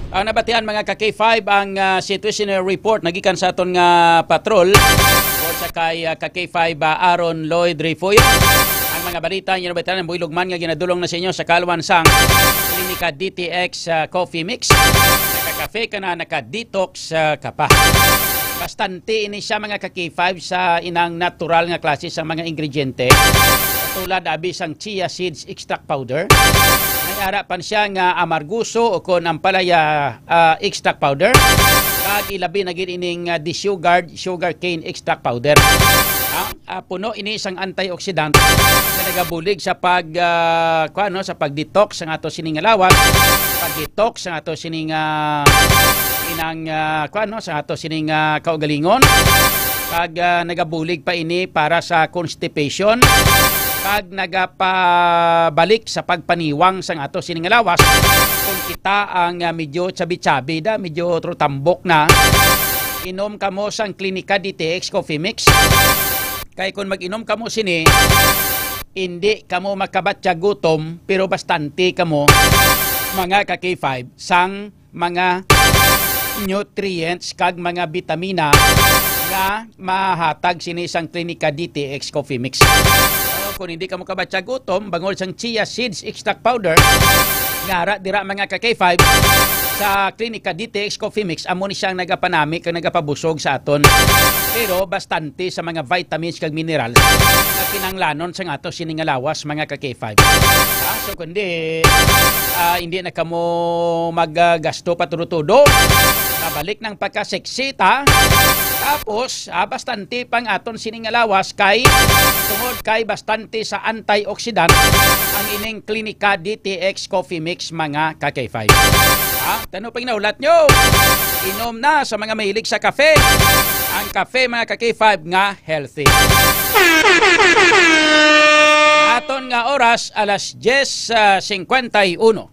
Ang nabatian mga ka-K5 ang situational report nagikan sa aton nga patrol o sa kay ka-K5 Aaron Lloyd Refoyo. Ang mga balita nyo na ng Builogman nga ginadulong na sa inyo sa Kalwansang Klinika DTX Coffee Mix. Nakakafe ka na, naka-detox ka pa. Bastante ini siya mga ka-K5 sa inang natural nga klase sa mga ingrediente. Tulad abis ang chia seeds extract powder. May harapan siya nga amarguso o kon ampalaya extract powder. Kag ilabi na gid ining sugar cane extract powder. Puno ini isang antioxidant na nagabulig sa sa pag-detox sa ato sining lawas, pag-detox sa ato sining sa ato sining kaugalingon. Kag nagabulig pa ini para sa constipation. Kag nagapabalik sa pagpaniwang sa ato sining lawas kung kita ang medyo chabi-chabi da, medyo trutambok na, inom kamo sang Klinika DTX Coffee Mix. Kay kung mag-inom kamo sini, hindi kamo makabatya gutom, pero bastante kamo mga ka-K5 sang mga nutrients kag mga vitamina nga mahatag sini sang Klinika DTX Coffee Mix. Kung hindi ka mo kabatsa gutom, bangol sang chia seeds extract powder, ngara dira mga ka-K5 sa Klinika DTX Coffee Mix, amo ni siyang nagapanami kag nagapabusog sa aton. Pero bastante sa mga vitamins kag minerals na kinanglanon sa ato sining lawas mga ka-K5. So kundi hindi na kamo maggasto patudo-tudo, nabalik ng pagkaseksita. Tapos, bastante pang aton sining lawas kay tungod kay bastante sa antioxidant ang ining Klinika DTX Coffee Mix mga ka-K5. Tanong pang naulat nyo, inom na sa mga mahilig sa kafe. Ang kafe mga ka-K5 nga healthy. Aton nga oras, alas 10:51.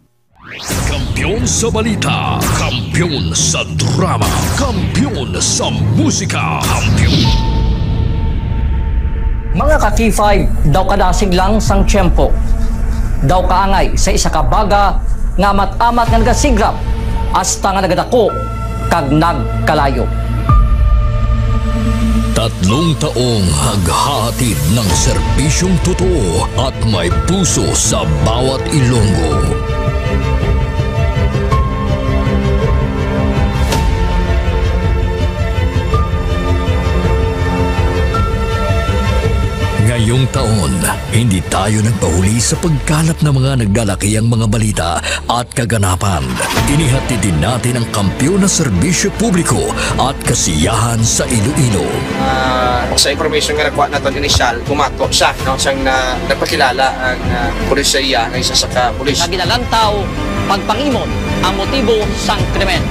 Kampiyon sa balita, kampiyon sa drama, kampiyon sa musika, kampiyon. Mga ka-K5, daw kadasig lang sang tiyempo. Daw kaangay sa isa ka baga nga amat-amat nga nagasigrap hasta nga nagadako kag nagkalayo. 3 taong haghatid ng serbisyong totoo at may puso sa bawat Ilonggo. Ngayong taon, hindi tayo nagpahuli sa pagkalat ng mga naglalakihang mga balita at kaganapan. Inihatid din natin ang kampiyon na serbisyo publiko at kasiyahan sa Iloilo. Sa information nga nakuha natin inisyal, pumato siya, siyang nagpakilala ang pulis sa iya ng isa sa ka-pulis. Naginalantaw, pagpangimon ang motibo sang krimen.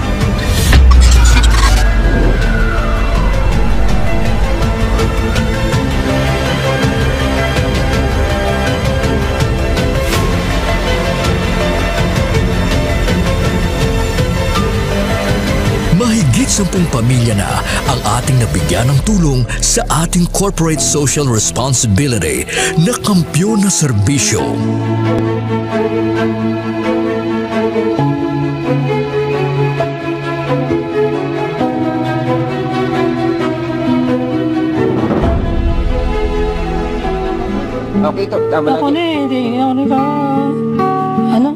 Mahigit 10 pamilya na ang ating nabigyan ng tulong sa ating corporate social responsibility na kampiyon na serbisyo. Okay, ito. Tama lagi. Ako na hindi ako ka. Ano?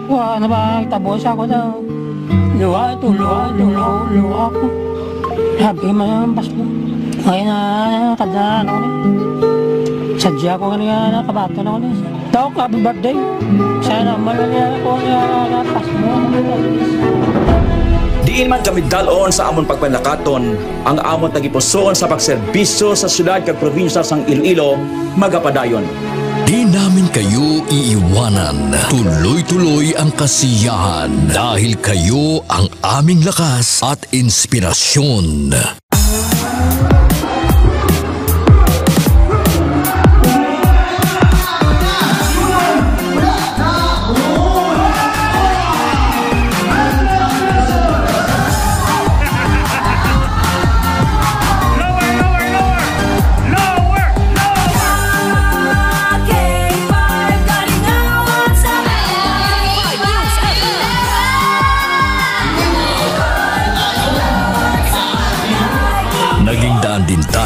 Wala na ba? Tabos ako daw. Luha ko. Habi mo yung pasko. Ngayon na, kadaan ako na. Sadya ko kanina nakabato na ako na. Daw ka, happy birthday. Sana malala ko na pasko. Diin man kami dalon sa amon pagpanakaton, ang amon nagipuson sa pagserbisyo sa syudad kag probinsya sang Iloilo, magapadayon. Di namin kayo iiwanan. Tuloy-tuloy ang kasiyahan dahil kayo ang aming lakas at inspirasyon.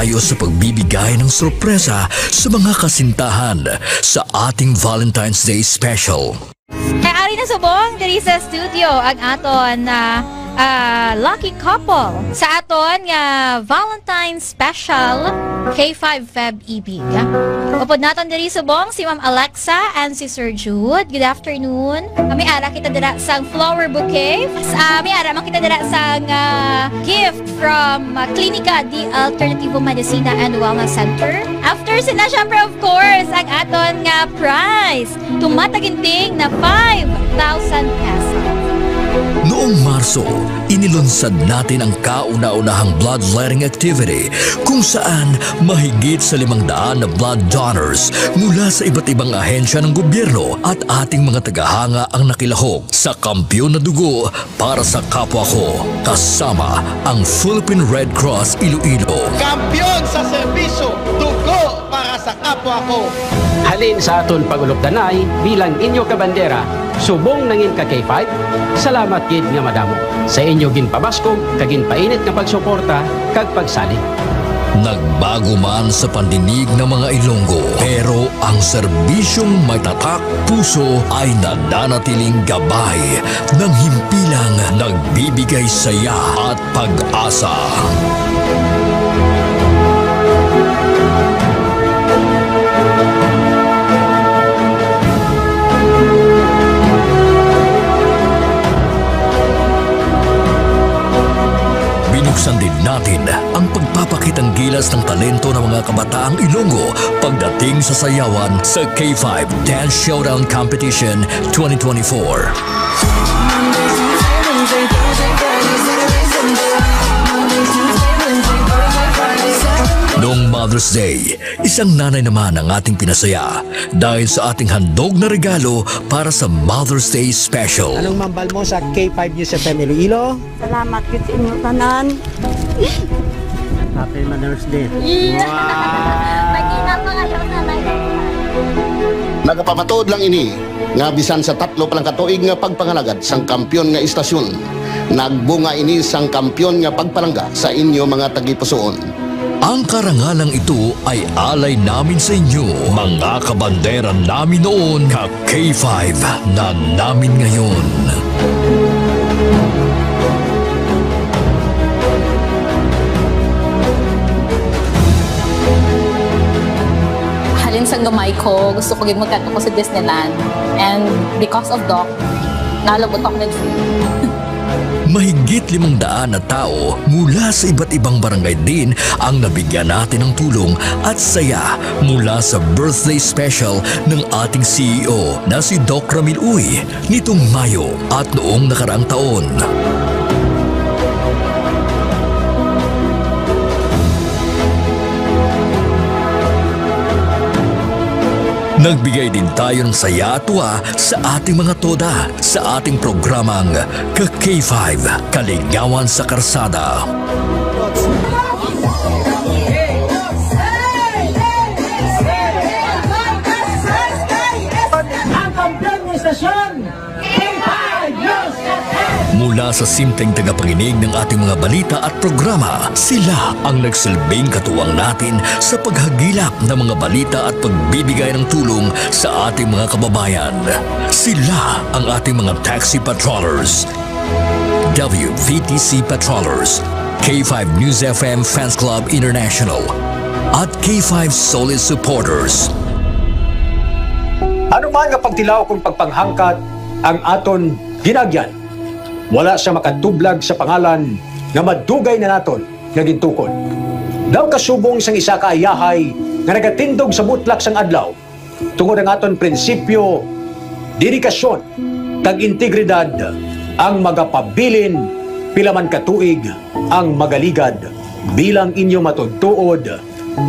tayo sa pagbibigay ng sorpresa sa mga kasintahan sa ating Valentine's Day Special. Kaya ari na subong diri sa studio ang aton na lucky couple sa aton nga Valentine's Special K5 Feb Ibig. Upod naton diri subong si Ma'am Alexa and si Sir Jude. Good afternoon. Kami ara kita dira sang flower bouquet. Kami ara man kita dira sang gift from Klinika di Alternativo Medicina and Wellness Center. After sina syempre of course ang aton nga prize tumataginting na 5,000 pesos. Noong Marso, inilunsad natin ang kauna-unahang bloodletting activity kung saan mahigit sa 500 na blood donors mula sa iba't ibang ahensya ng gobyerno at ating mga tagahanga ang nakilahok sa Kampiyon na Dugo para sa kapwa ko, kasama ang Philippine Red Cross Iloilo. Kampiyon sa serbisyo, dugo para sa kapwa ko. Halin sa aton pagulokdanay bilang inyo kabandera, subong nangin ka K5, salamat gid nga madamo. Sa inyo ginpabaskog, kagin painit nga pagsuporta, kag pagsalig. Nagbago man sa pandinig ng mga Ilonggo, pero ang serbisyong may tatak puso ay nananatiling gabay ng himpilang nagbibigay saya at pag-asa. Binuksan din natin ang pagpapakitang gilas ng talento ng mga kabataang Ilonggo pagdating sa sayawan sa K5 Dance Showdown Competition 2024. Noong Mother's Day, isang nanay naman ang ating pinasaya dahil sa ating handog na regalo para sa Mother's Day Special. Anong mambal mo sa K5 News FM Iloilo? Salamat ko sa inyo tanan. Happy Mother's Day. Mag-inap mga nanay. Nagapapatuod lang ini nga bisan sa 3 palang katuig nga pagpangalagad sang kampiyon nga istasyon. Nagbunga ini sang kampiyon nga pagpalangga sa inyo mga tagipusoon. Ang karangalang ito ay alay namin sa inyo, mga kabandera namin noon, ka K5 na namin ngayon. Halin sa gamay ko, gusto ko magkanta ko sa Disneyland. And because of Doc, nalabot ako nag-free. Mahigit 500 na tao mula sa iba't ibang barangay din ang nabigyan natin ng tulong at saya mula sa birthday special ng ating CEO na si Doc Ramil Uy nitong Mayo at noong nakaraang taon. Nagbigay din tayo ng saya at tuwa sa ating mga toda sa ating programang Ka-K5, Kaligawan sa Karsada. Ang kampiyon ng istasyon, K5 News FM! Mula sa simpleng tagapakinig ng ating mga balita at programa, sila ang nagsilbing katuwang natin sa paghagilap ng mga balita at pagbibigay ng tulong sa ating mga kababayan. Sila ang ating mga taxi patrollers, WVTC patrollers, K5 News FM Fans Club International, at K5 Solid Supporters. Ano man nga pagtilaw kung pagpanghangkat ang aton ginagyan, wala siya makatublag sa pangalan nga madugay na naton nga gintukod. Daw kasubong sang isa ka ayahay nga nagatindog sa mutlak sang adlaw tungod ang aton prinsipyo, dedikasyon, kag integridad ang magapabilin pilaman katuig ang magaligad bilang inyo matudtuod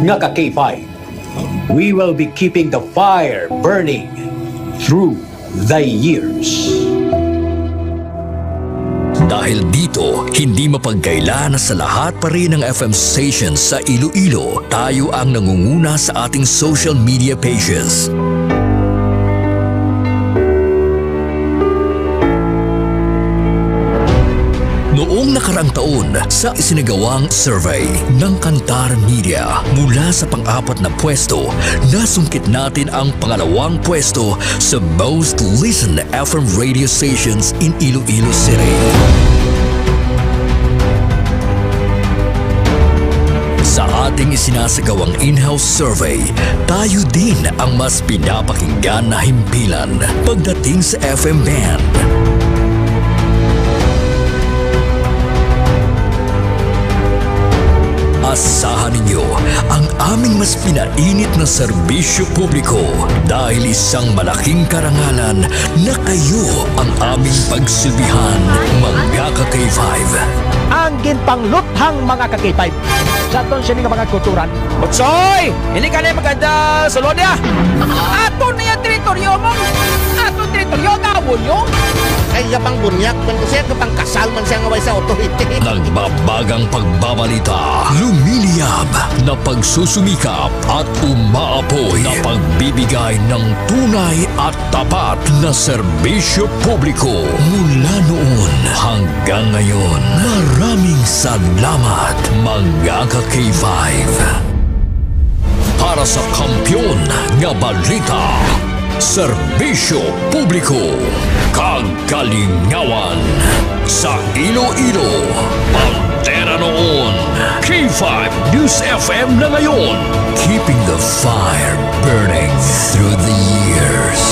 nga ka K5. We will be keeping the fire burning through the years. Dahil dito, hindi mapagkaila na sa lahat pa rin ng FM stations sa Iloilo, tayo ang nangunguna sa ating social media pages. Noong nakaraang taon sa isinagawang survey ng Kantar Media. Mula sa pang-apat na pwesto, nasungkit natin ang pangalawang pwesto sa most listened FM radio stations in Iloilo City. Sa ating isinasagawang in-house survey, tayo din ang mas pinapakinggan na himpilan pagdating sa FM band. Asahan ninyo ang aming mas pinainit na serbisyo publiko dahil isang malaking karangalan na kayo ang aming pagsilbihan, mga ka-K5. Ang ginpangluthang mga ka-K5 sa aton siya mga kulturan. Butsoy! Hindi ka na maganda sa Lodya! Ato na yung teritoryo mo! Ato teritoryo, gawon nyo! Ay, yapang bunyak, man kasi kapang kasal man siya ngaway sa authority. Nagbabagang pagbabalita, lumiliyab na pagsusumikap at umaapoy na pagbibigay ng tunay at tapat na serbisyo publiko. Mula noon hanggang ngayon, maraming salamat mga ka-K5. Para sa kampyon nga balita, serbisyo publiko, kagalingawan sa Iloilo, Pantera noon, K5 News FM na ngayon, keeping the fire burning through the years.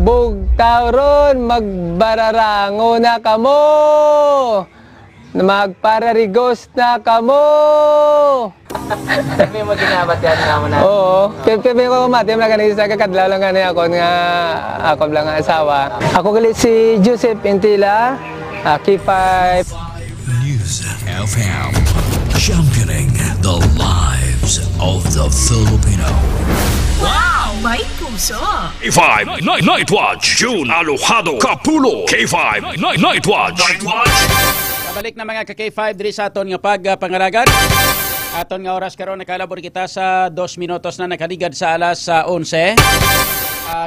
Bugtauron, magbararango na kamo, magpararigos na kamo. Sabi mo ginabat yan naman na. Oo, pero ko mati mo na ganito sa kakadlaw lang ganito ako nga ako lang ang asawa. Ako galit si Joseph Intila, K5 News FM, championing the lives of the Filipino. Wow! May puso! K5 Night Watch, June Alojado, Kapulo, K5 Night Watch. Pabalik na mga ka-K5 diri sa aton nga pagpangaragan. Aton nga oras karon nakalabor kita sa 2 minutos na nakaligad sa alas 11.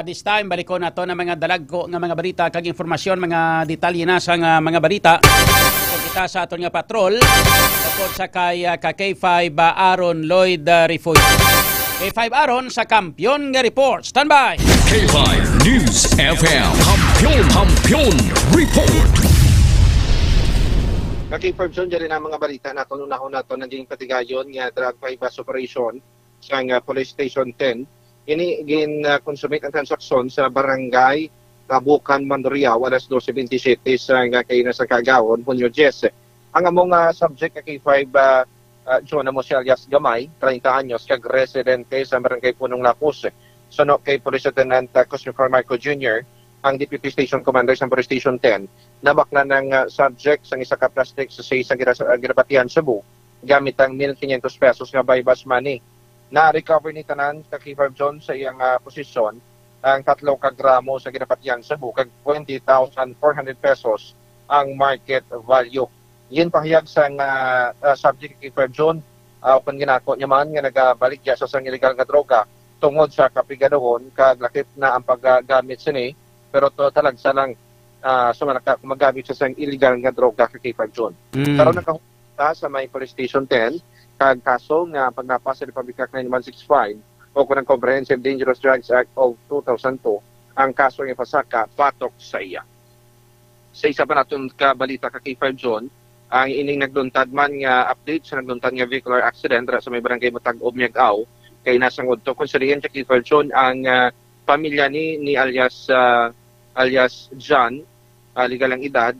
This time balikon nato na mga dalagko nga mga balita kag informasyon, mga detalye na sa mga balita. Kung kita sa aton nga patrol tungkol sa kay K5 Aaron Lloyd Refugio. K5 Aaron sa Kampiyon nga report. Standby! K5 News FM, Kampiyon Report. K5 Zone, dyan rin ang mga balita nato. Unahon nato naging patigayon nga drug bypass operation sa Police Station 10. Ini gin-consummate ang transaksyon sa barangay Tabukan, Mandurriao, alas 12:27 sa kaina sa Kagawon, Hunyo 10. Ang among subject K5 John Amos alias Gamay, 30 anyos, kag residente sa Barangay Punong Lapus. Suno kay Police Lieutenant Cosme Carmarco Jr., ang Deputy Station Commander sa Police Station 10, nabakla ng subject sa isa ka plastic sa sa Girapatian, Cebu, gamit ang 1,500 pesos nga bypass money. Na-recover ni Tanan K5 John sa iyang posisyon ang 3 gramo sa Girapatian, Cebu, kag 20,400 pesos ang market value. Yin pahayag sa subject K5 John, kung ginako niya man nga nagabalik siya sa illegal nga droga tungod sa kapigadohon kag lakip na ang paggamit sini, pero to talagsa lang sumalaka magamit siya sa illegal nga droga K5 John. Karon nakahuta sa may Police Station 10 kag kaso nga pagnapa sa Republic Act 9165 o kunang Comprehensive Dangerous Drugs Act of 2002, ang kaso nga pasaka patok sa iya. Sa isa pa naton ka balita K5 John, ang ining nagduntad man nga update sa nagduntad nga vehicular accident sa may barangay Matag-Ob, Miagao, kay nasang udto kung sariyan sa K5 John ang pamilya ni alias John, legal ang edad,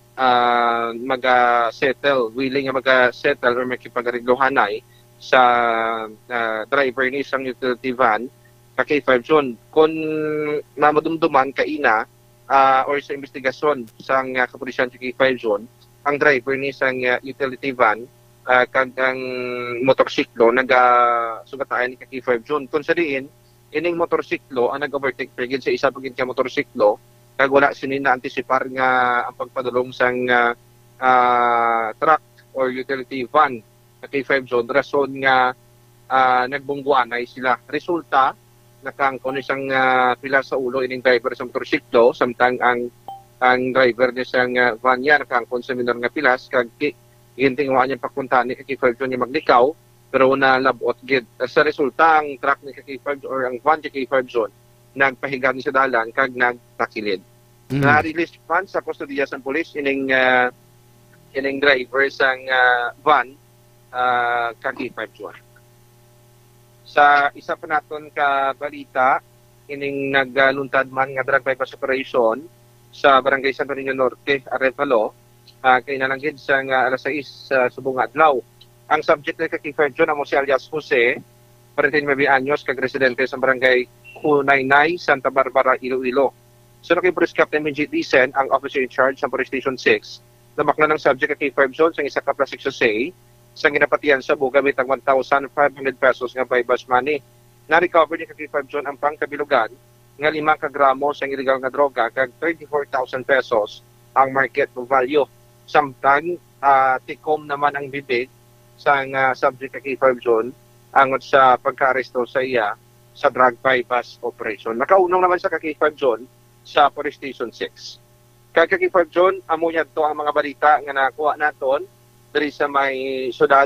mag-settle, willing nga mag-settle or makipag-ariglohanay sa driver ni isang utility van K5 John. Kung mamadumduman kaina or sa investigasyon sa kapulisyan sa K5 John, ang driver ni isang utility van kag ang motorsiklo nagasugatayan ni K5 John. Kung sa diin, ining motorsiklo ang nag-overtake pagid sa isa pagid ka motorsiklo kag wala sini na antisipar nga ang pagpadulong sang truck or utility van K5 zone, rason nga nagbungguanay sila. Resulta, nakangkon isang pila sa ulo ining driver sa motorsiklo, samtang ang driver niya siyang van niya, nakangkon sa minor nga pilas, kag gintingwa niya pakunta ni K5 zone niya maglikaw, pero nalabot gid. Sa resulta, ang truck ni K5 or ang van ni K5 zone, nagpahiga ni sa dalan, kag nagtakilid. Na-release pan sa kustodiya sa pulis ining driver sang van K5 zone. Sa isa pa naton ka balita, ining nagluntad man nga drug bypass operation sa Barangay Santo Niño Norte, Arevalo, kay nalanggid sa alas 6 sa subong adlaw. Ang subject ni K5 zone amo si alias Jose, 49 anyos, kag residente sa Barangay Hunaynay, Santa Barbara, Iloilo. So kay Police Captain Benji Dicen, ang officer in charge sa Police Station 6, namakla ng subject ng K5 zone sa isa ka plastic Jose sa ginapatian sa buga bitang 1,500 pesos nga bypass money. Na-recover ni K5 zone ang pangkabilugan nga 5 kagramo sa illegal nga droga kag 34,000 pesos ang market value. Samtang tikom naman ang bibig sa subject ng K5 zone angot sa pagka-aresto sa iya sa drug bypass operation. Nakaunong naman sa K5 zone sa Police Station 6. Kaya K5 zone, amo niya to ang mga balita nga nakuha naton diri sa may syudad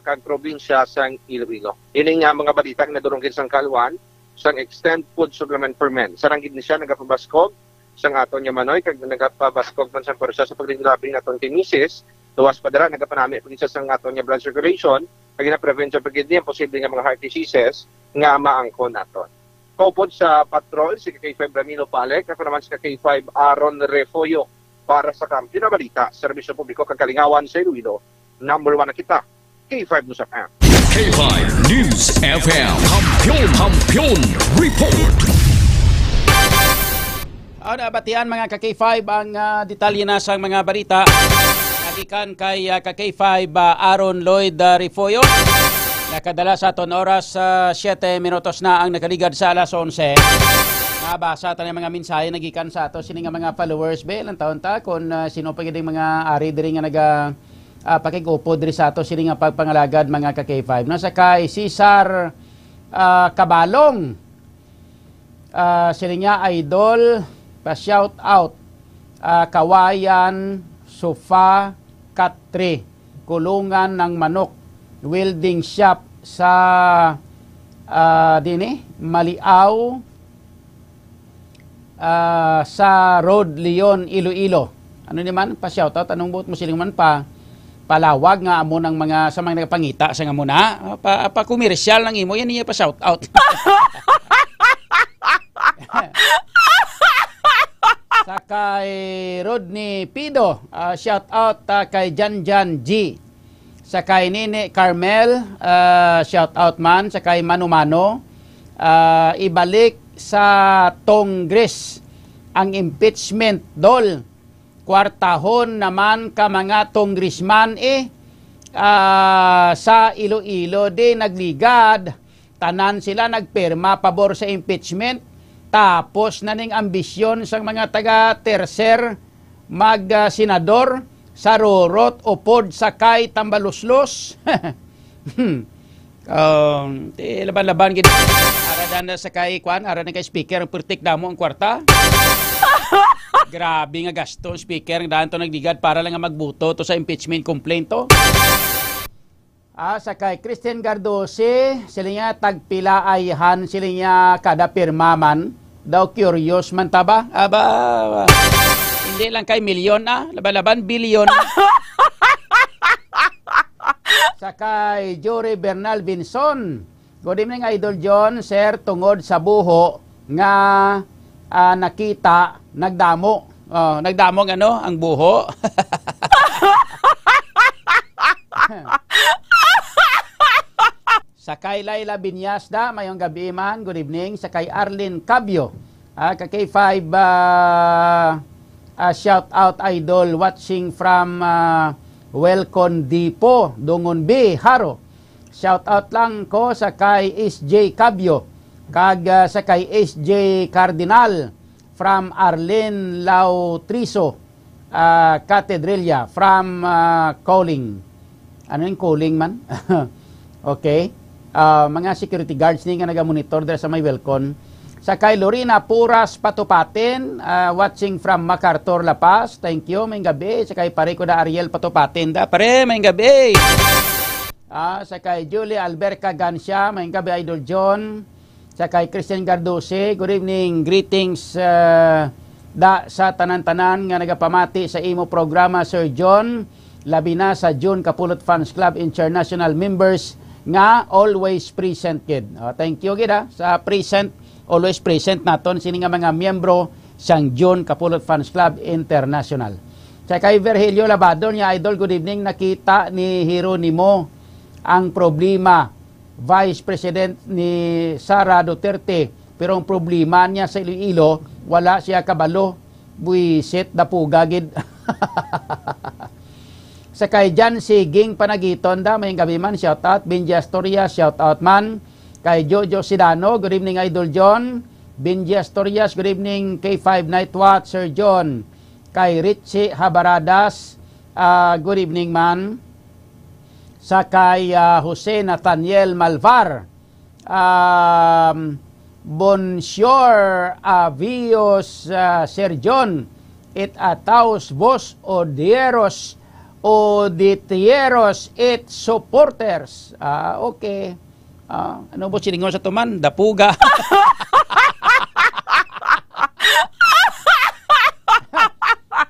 kag probinsya sang Iloilo. Ini nga mga balita nga nadurong sang Kalwan sang Extend Food Supplement for Men. Sarang gid ni siya nagapabaskog sang aton nga manoy kag nagapabaskog man sang porsa sa paglinglabing naton kay Mrs. Tuwas pa dara nagapanami pagid sa sang aton nga blood circulation kag na-prevent sa pagid niya posible nga mga heart diseases nga maangkon naton. Kaupod sa patrol, si K5 Ramilo Palek, ako naman si K5 Aaron Refoyo para sa Kampi na Balita, Serbisyo Publiko Kakalingawan sa Iloilo. Number 1 na kita, K5 News FM. K5 News FM, Kampiyon Report. Nabatian mga ka-K5 ang detalye na sa mga balita. Nagikan kay ka-K5 Aaron Lloyd Refoyo. Nakadala sa aton oras 7 minutos na ang nakaligad sa alas 11. Nabasa tayo mga mensahe nagikan sa ato sini nga mga followers be lang taon ta kung sino pa gid mga ari diri nga naga pakigupo diri sa ato sini nga pagpangalagad mga ka-K5. No sa kay Cesar Kabalong. Sini nga idol pa shout out Kawayan Sofa Katri Kulungan ng Manok welding shop sa Maliaw sa Road Leon, Iloilo. Ano naman pa shoutout anong buot mo siling man palawag nga amo ng mga sa mga nagapangita sa nga muna pa komersyal lang imo yan niya pa shoutout. Sa kay Rodney Pido, shoutout kay Janjan G. Sa kay Nene Carmel, shout out man. Sa kay Mano-Mano, ibalik sa Congress ang impeachment dol. Kwartahon naman ka mga congressman sa Iloilo di nagligad. Tanan sila nagpirma pabor sa impeachment. Tapos na ning ambisyon sa mga taga-tercer mag-senador sa Rorot o pod sakay Tambaluslos. Laban-laban gid. Aradan na sakay kwan, aradan kay speaker ang pertik damo ang kwarta. Grabe nga gasto ang speaker ang daan to nagdigad para lang nga magbuto to sa impeachment complaint to. Sakay Christian Gardose, sila nga tagpila ayhan sila nga kada pirmaman. Daw curious man taba. Aba. Hindi lang kay milyon laban-laban bilyon. Sakay Jory Bernal Vinson. Good evening Idol John, sir, tungod sa buho nga nakita nagdamo. Nagdamo ang buho. Sakay Laila Binyasda, mayong gabi man. Good evening. Sakay Arlene Cabio. Kay 5 shout out idol watching from Welcon Depot, Dungon B, Haro. Shout out lang ko sa kay SJ Cabio, kag sa kay SJ Cardinal from Arlene Lautriso, Cathedralia from Calling. ano yung calling man. Okay. Mga security guards ni nga nagamonitor there sa may Welcon. Sakay Lorena Puras Patupatin, watching from MacArthur, La Paz. Thank you, may gabi. Sakay pare ko da Ariel Patupatin da. Pare, may gabi. Sakay Julie Alberca Gansya, may gabi Idol John. Sakay Christian Gardose, good evening. Greetings da sa tanan-tanan nga nagapamati sa imo programa, Sir John. Labi na sa June Kapulot Fans Club International members nga always present kid. Thank you gid sa present, always present naton sini nga mga miyembro sang June Kapulot Fans Club International. Sa kay Virgilio Labador niya Idol, good evening. Nakita ni Hieronimo ang problema Vice President ni Sara Duterte, pero ang problema niya sa Iloilo wala siya kabalo, buisit dapuga gid. Sa kay Jan Siging Panagiton da, may gabi man, shout out. Binji Astorias, shout out man. Kay Jojo Sidano, good evening Idol John. Binji Astorias, good evening. K5 Night Watch, Sir John. Kay Richie Habaradas, good evening man. Sa kay Jose Nathaniel Malvar, Bonjour Avios, Sir John. It ataos vos odieros et supporters. Okay. Ano po siningon sa tuman? Dapuga.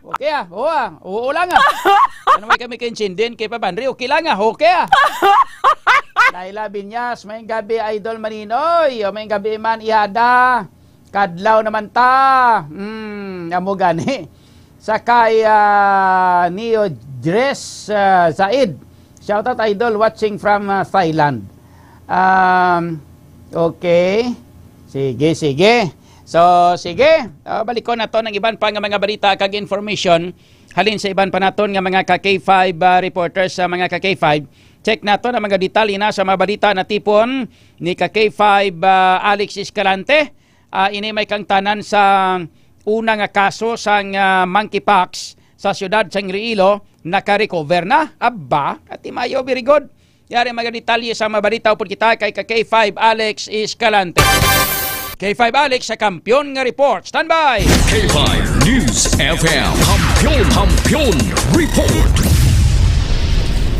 Okay oo lang Ano may kami kinsinden kay Papandre? Okay lang okay Laila Binyas, may gabi Idol Maninoy. May gabi man Ihada. Kadlaw naman ta. Amo gani. Sakay Neo Dress Zaid. Shoutout Idol watching from Thailand. Okay. Sige. So, sige. Balikon na to ng iban pa nga mga balita kag information. Halin sa iban pa naton nga mga ka-K5 reporters sa mga ka-K5. Check nato na mga detalye na sa mga balita na tipon ni ka-K5 Alex Escalante. Ini may kang tanan sa una nga kaso sang monkeypox sa siyudad sang Iloilo, naka-recover na. Abba, katimayo, very good. Yari mga detalye sa mga balita upod kita kay K5 Alex Escalante. K5 Alex sa Kampiyon nga report. Standby! K5 News FM Kampiyon Report.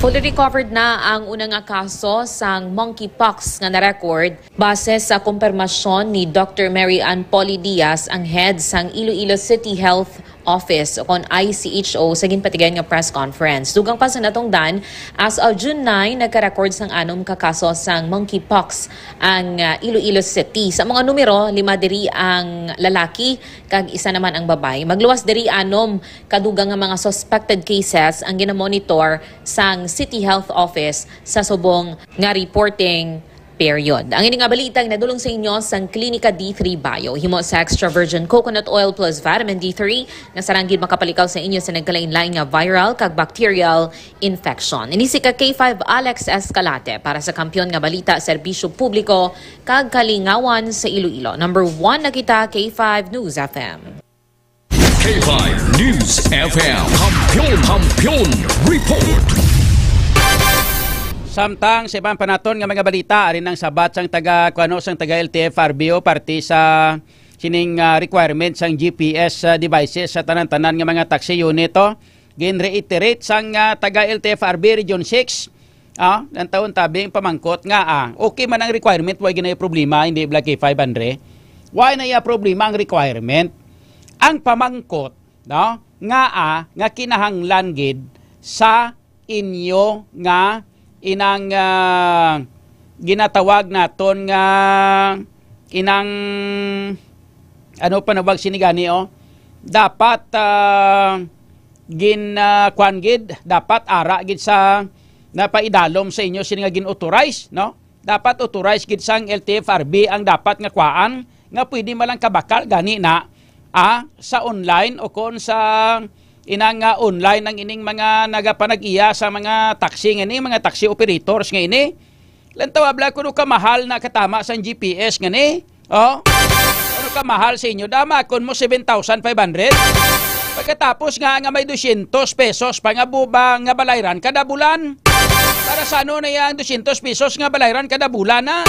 Fully recovered na ang unang nga kaso sang monkeypox nga na-record base sa kumpirmasyon ni Dr. Mary Ann Poli Diaz, ang head sang Iloilo City Health Office o kon ICHO sa ginpatigan nga press conference. Dugang pa sa natong dan, as of June 9, nagka-record sang anom kakaso sang monkeypox ang Iloilo City. Sa mga numero, 5 diri ang lalaki kag isa naman ang babae. Magluwas diri anom kadugang nga mga suspected cases ang ginamonitor sang City Health Office sa subong nga reporting period. Ang ini nga balitang nadulong sa inyo sang Klinika D3 Bio. Himo sa extra virgin coconut oil plus vitamin D3 nga saranggid makapalikaw sa inyo sa nagkalain-lain nga viral kag bacterial infection. Ini si K5 Alex Escalante para sa Kampiyon nga balita, serbisyo publiko kag kalingawan sa Iloilo. Number 1 na kita, K5 News FM. K5 News FM Kampiyon Report. Samtang sa ibang panaton nga mga balita, arin ang sabat sang taga LTFRBO parte sa sining requirements sang GPS devices sa tanan-tanan nga mga taxi unit to. Gin-reiterate sang taga LTFRB Region 6. Ang taon tabing pamangkot nga okay man ang requirement, why ginay problema, hindi Black K500. Why na ya problema ang requirement? Ang pamangkot, no, nga kinahanglan gid sa inyo nga inang ginatawag naton nga inang ano pa nabag sinigani dapat kuan-gid, dapat ara gid sa napaidalom sa inyo sini nga gin-authorize, no? Dapat authorize gid sang LTFRB ang dapat nga kuan nga pwede malang kabakal gani na sa online o kon sa inang online ang ining mga nagapanag-iya sa mga taxi ngani, mga taxi operators nga ini. Lantaw abla kuno ka mahal na katama sa GPS ngani. Ano ka mahal sa inyo? Dama kon mo 7,500. Pagkatapos nga may 200 pesos pa nga bubang nga balayran kada bulan. Para sa ano na yung 200 pesos nga balayran kada bulan na.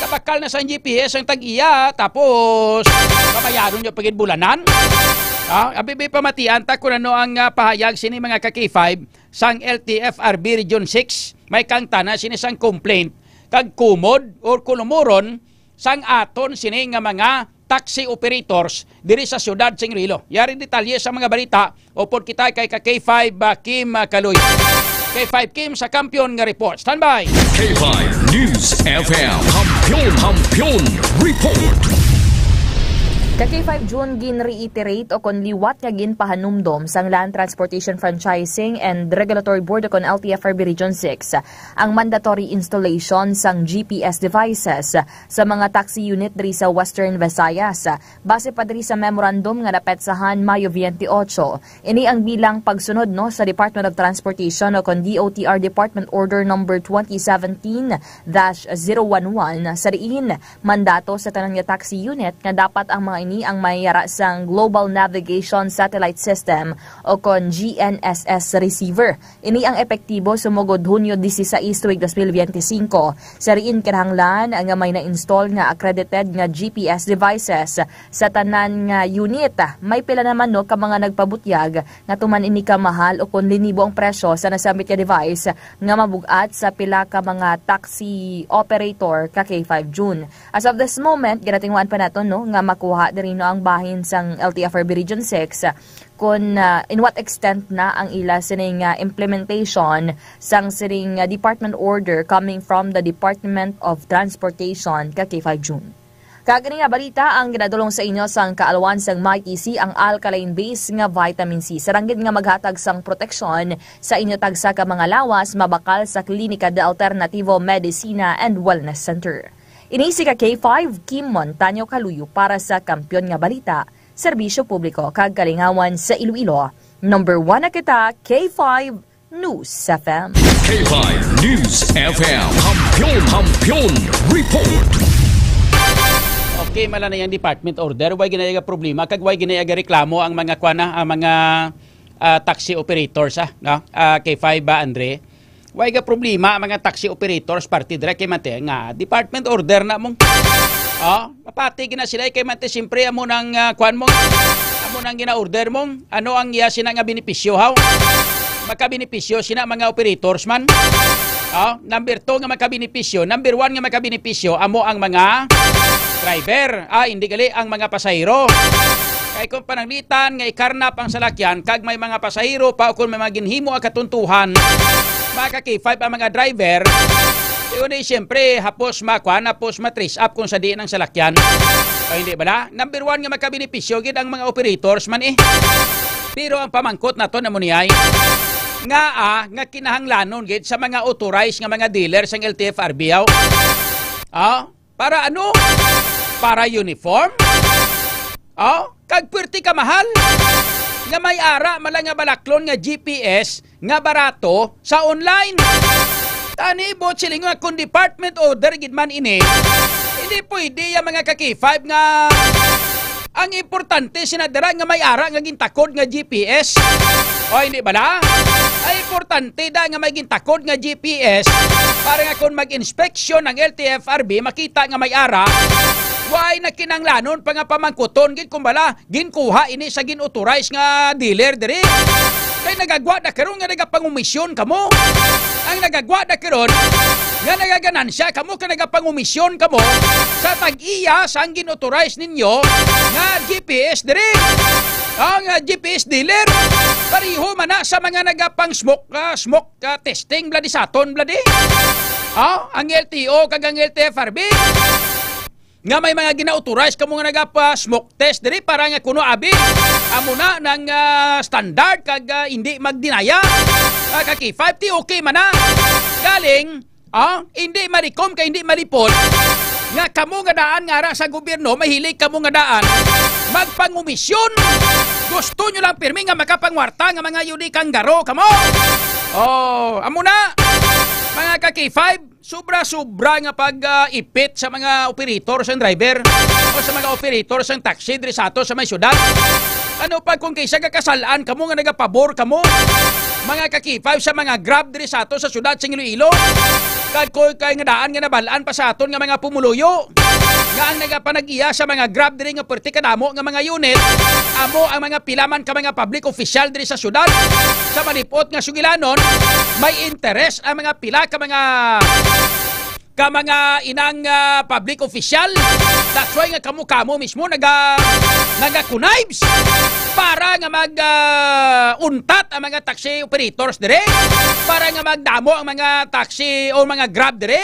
Kapakal na sa GPS ang tag-iya, tapos kamayaron nyo pagin bulanan. Abibi pamatian ta kung ano ang pahayag sini mga ka-K5 sang LTFRB Region 6. May kang tana sini sang complaint kag kumod or kulumuron sang aton sini nga mga taxi operators diri sa siyudad sa Iloilo. Yari detalye sa mga balita upod kita kay ka-K5 Kim Kaloy. K5 Kim sa Kampiyon nga report. Standby! K5 News FM Kampiyon Report. Ka-K5 June gin-reiterate o kon liwat nga ginpahanumdom sang Land Transportation Franchising and Regulatory Board o kon LTFRB Region 6 ang mandatory installation sang GPS devices sa mga taxi unit diri sa Western Visayas. Base pa diri sa memorandum nga napetsahan Mayo 28. Ini ang bilang pagsunod sa Department of Transportation o kon DOTR Department Order number 2017-011 sa diin mandato sa tanan nga taxi unit nga dapat ang mga ang mayara sang Global Navigation Satellite System o kon GNSS receiver. Ini ang epektibo sumugod Hunyo 16, 2025. Sa riin kinahanglan nga may na-install nga accredited nga GPS devices sa tanan nga unit. May pila naman ka mga nagpabutyag nga tuman ini ka mahal o kon linibo ang presyo sa nasambit nga device nga mabugat sa pila ka mga taxi operator ka K5 June. As of this moment, ginatingwan pa nato nga makuha rin ang bahin sang LTFRB Region 6 kung in what extent na ang ila sining implementation sang sining department order coming from the Department of Transportation ka K5 June. Kagani nga balita ang ginadulong sa inyo sang kaalwan sang MyTC ang alkaline base nga vitamin C. Saranggid nga maghatag sang proteksyon sa inyo tagsa ka mga lawas mabakal sa Klinika de Alternativo Medicina and Wellness Center. Inisi ka K5 Kim Montaño Kaluyo para sa Kampiyon nga Balita, Serbisyo Publiko kag Kalingawan sa Iloilo. Number 1 na kita, K5 News FM. K5 News FM Kampiyon Report. Okay, mala na yung department order. Way ginayaga problema kag way ginayaga reklamo ang mga ang mga taxi operators no? K5 ba Andre? Way ga problema mga taxi operators party direct kay mate nga department order na mong mapati gina sila kay mate simpre amo nang amo nang gina-order mong ano ang iya sina nga benepisyo haw makabenepisyo sina mga operators man number 2 nga makabenepisyo, number 1 nga makabenepisyo amo ang mga driver hindi gali ang mga pasahero. Kay kung pananglitan nga ikarnap ang salakyan kag may mga pasahero pa o kung may mga ginhimo ang katuntuhan mga K5 ang mga driver yun ay siyempre hapos matrace up kung sa diin ang salakyan o hindi ba na? Number 1 nga makabenepisyo gid ang mga operators man pero ang pamangkot na to na mo niyay nga kinahanglanon gid sa mga authorized nga mga dealer sang LTFRB para ano? Para uniform? Kag pwerte ka mahal nga may ara mala nga balaklon nga GPS nga barato sa online. Tani bot siling nga kung department order gid man ini. Hindi pwede yung mga ka-K5 nga ang importante sinadara nga may ara nga gintakod nga GPS. O hindi ba na? Ay importante da nga may gintakod nga GPS para nga kung mag-inspeksyon ng LTFRB makita nga may ara why na kinanglanon pa nga pamangkuton gid kumbala ginkuha ini sa gin-authorize nga dealer diri. Kay nagagwa na karon nga nagapangumisyon kamo. Ang nagagwa na karon nga nagaganansya kamo ka nagapangumisyon kamo sa tag-iya sang gin-authorize ninyo nga GPS diri. Ang GPS dealer pariho man na sa mga nagapang smoke testing bladi saton bladi. Ang LTO kag ang LTFRB nga may mga gina-authorize kamo nga nagapa-smoke test diri para nga kuno abi amo na ng standard kag hindi magdinaya kag K5 okay man na galing hindi marikom kay hindi maripot nga kamo nga daan nga ara sa gobyerno mahilig kamo nga daan magpangumisyon gusto nyo lang pirmi nga makapangwarta nga mga yunikang garo kamo amo na mga ka-K5 sobra-sobra nga pag-ipit sa mga operator sa driver o sa mga operator sa taxi diri sa ato sa may syudad. Ano pa kung kaysa kakasalaan kamo nga nagapabor kamo mga kakipaw sa mga grab diri sa ato sa syudad sa Iloilo. Kag koy kay nga daan nga nabalaan pa sa aton nga mga pumuluyo. Nga ang nagapanag-iya sa mga grab diri nga perti kadamo nga mga unit, amo ang mga pilaman ka mga public official diri sa syudad. Sa manipot nga sugilanon, may interes ang mga pila ka mga inang public official. That's why nga kamo mismo naga-connives para nga untat ang mga taxi operators dire, para nga magdamo ang mga taxi o mga grab dire.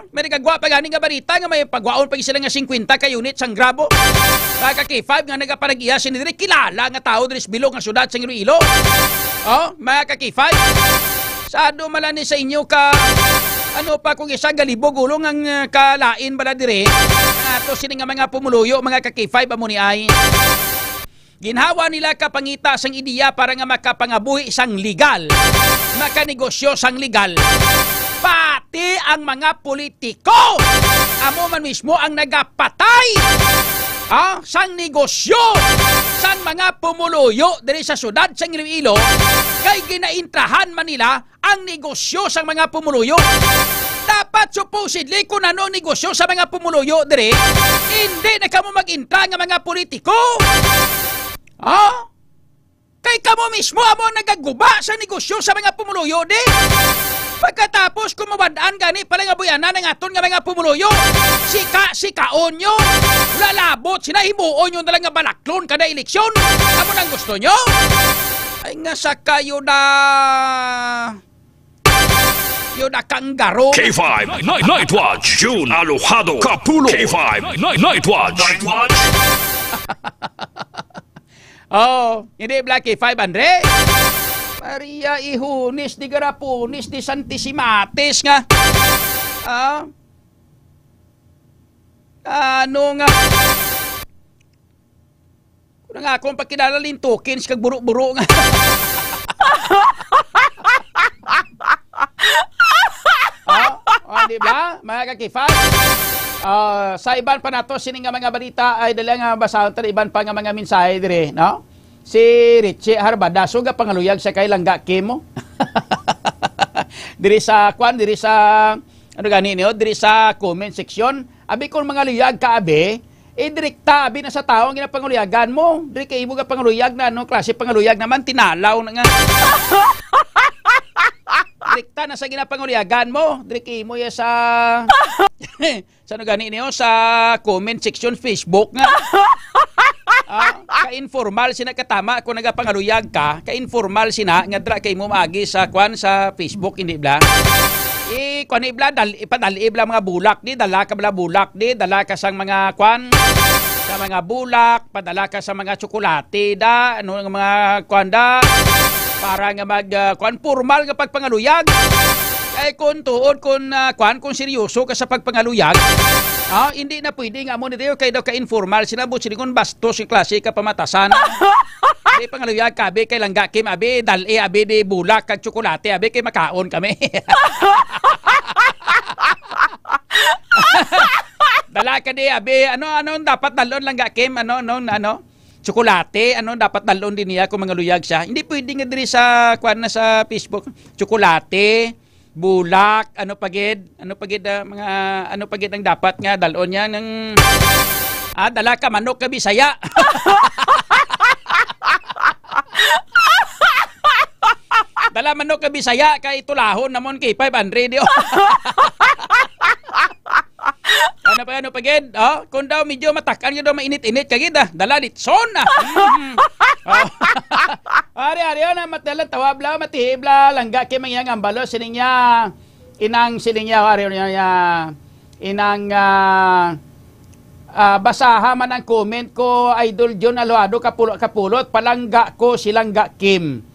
May nagagwa pa gani nga balita nga may pagwaon pa sila nga 50 ka unit sang grabo. Kaka K5 nga nagapanag-iya sin dire, kilala nga tao dire sa bilog nga syudad sa Iloilo. Mga ka-K5, sado malani sa inyo ka ano pa kung isa galibog gulong ang kalain bala dire. Ato sini nga mga pumuluyo, mga ka-K5 amo ni ay. Ginhawa nila kapangita sang ideya para nga makapangabuhi sang legal, makanegosyo sang legal. Pati ang mga politiko, amo man mismo ang nagapatay sang negosyo sang mga pumuluyo diri sa syudad sa Iloilo, kay ginaintrahan man nila ang negosyo sang mga pumuluyo. Dapat supposedly kung ano negosyo sa mga pumuluyo diri, hindi na kamo mag-intra nga mga politiko. Kay kamo mismo amo nagaguba sa negosyo sa mga pumuluyo di. Pagkatapos kumawadaan gani pala nga buyanan ng aton nga mga pumuluyo, sikaon nyo, lalabot, sinahimuon nyo na lang nga balaklon kada eleksyon. Amo nang gusto nyo? Ay nga sa kayo na kanggaro. K5 Night Watch, June Alojado Capulo. K5 Night Watch. Hindi Black K5 Andre. Maria Ihunis di Garapunis di Santisimates nga. Ano nga? Kung nga akong pagkilala lintukins kag buro-buro nga. Di ba? Mga kakifan? Sa iban pa nato sining nga mga balita ay dala nga basahon ta iban pa nga mga mensahe dire, no? Si Richie Harbada so ga pangaluyag sa kay Langga Kimo. Diri sa ano gani niyo, diri sa comment section, abi kon mga luyag ka abi, direkta abi na sa tawo ang ginapangaluyagan mo. Diri kay imo ga pangaluyag na ano klase pangaluyag naman tinalaw na nga. Direkta na sa ginapangaluyagan mo. Diri kay imo ya sa sa ano gani niyo sa comment section Facebook nga. Ka-informal sina katama kung nagapangaluyag ka, ka-informal sina nga dra kay mo maagi sa kwan sa Facebook hindi bla. Kwan ibla ipadali ibla mga bulak di, dala ka bala bulak di, dala ka sang mga kwan sa mga bulak, padala ka sa mga tsokolate da, ano nga mga kwan da para nga mag kwan formal nga pagpangaluyag. Ay kung tuod kung seryoso ka sa pagpangaluyag, hindi na pwede nga mo nito kay daw ka-informal sinabot siningon bastos yung klase ka pamatasan. Di pangaluyag ka, abi kay Langga Kim, abi dali, abi di bulak kag tsokolate, abi kay makaon kami. Dala ka di, abi, ano dapat dalon Langga Kim, ano, tsokolate, dapat dalon din niya kung mangaluyag siya. Hindi pwede nga diri sa kwan na sa Facebook, tsokolate, bulak, ano pagid ang dapat nga dalon niya ng dala ka manok ka Bisaya. Dala manok ka Bisaya kay tulahon namon kay 500 yo. Ano pagid? Kung daw medyo matakan daw mainit-init kagid dala litson na. Ari na matalan tawabla matihibla Langga kay mangyang ambalo sininya inang ari niya inang basaha man ang comment ko Idol John Alojado Kapulot palangga ko si Langga Kim.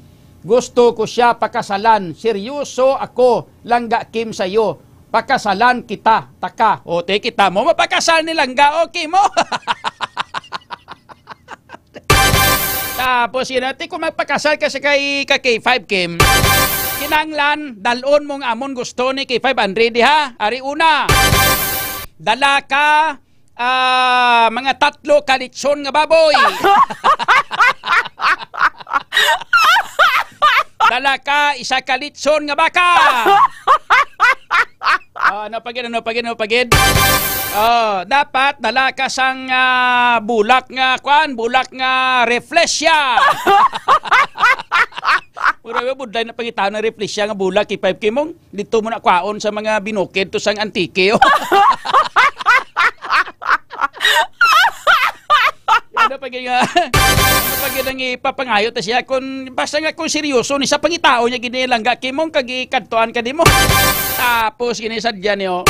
Gusto ko siya pakasalan. Seryoso ako Langga Kim sayo. Pakasalan kita, taka. Te kita mo mapakasal ni Langga okay mo. Tapos yun natin kung magpakasal ka sa kay K5 Kim, kinanglan dalon mong amon gusto ni K500 ha. Ari una, dala ka mga 3 kalitson nga baboy. Dala ka isa ka litson nga baka. Ano pagid? Dapat dala ka sang bulak nga reflexia. Mura budlay na pangitaw na reflexia nga bulak kay 5K mong dito mo na kwaon sa mga binukid to sang antike. Ano pagid ang ipapangayo ta siya kung basta nga kung seryoso ni sa pangitao niya gini langga kay mong kagikadtuan ka dimo. Tapos gini sadya niyo.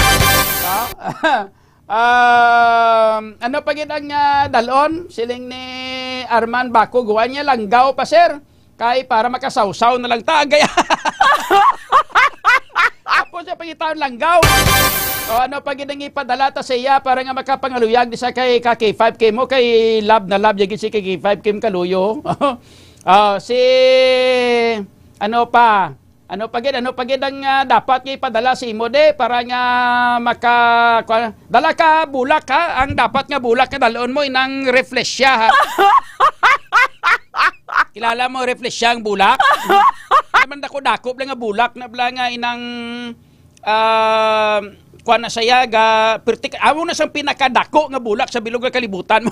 Ano pagid ang dalon siling ni Arman Bako guwan niya langgaw pa sir kay para makasawsaw na lang ta gaya. Tapos siya pangitaon langgaw. Ano pagid ang ipadala ta sa iya para nga makapangaluyag di sa kay K5K mo kay love na love yagid si kay K5K kaluyo. Si ano pagid ang dapat nga ipadala si imo de para nga dala ka bulak ha ang dapat nga bulak nga dalon mo inang reflexia ha. Kilala mo reflexia ang bulak? Naman dako-dako lang nga bulak na bla nga inang kuan na saya ga amo na sang pinakadako nga bulak sa bilog nga kalibutan mo.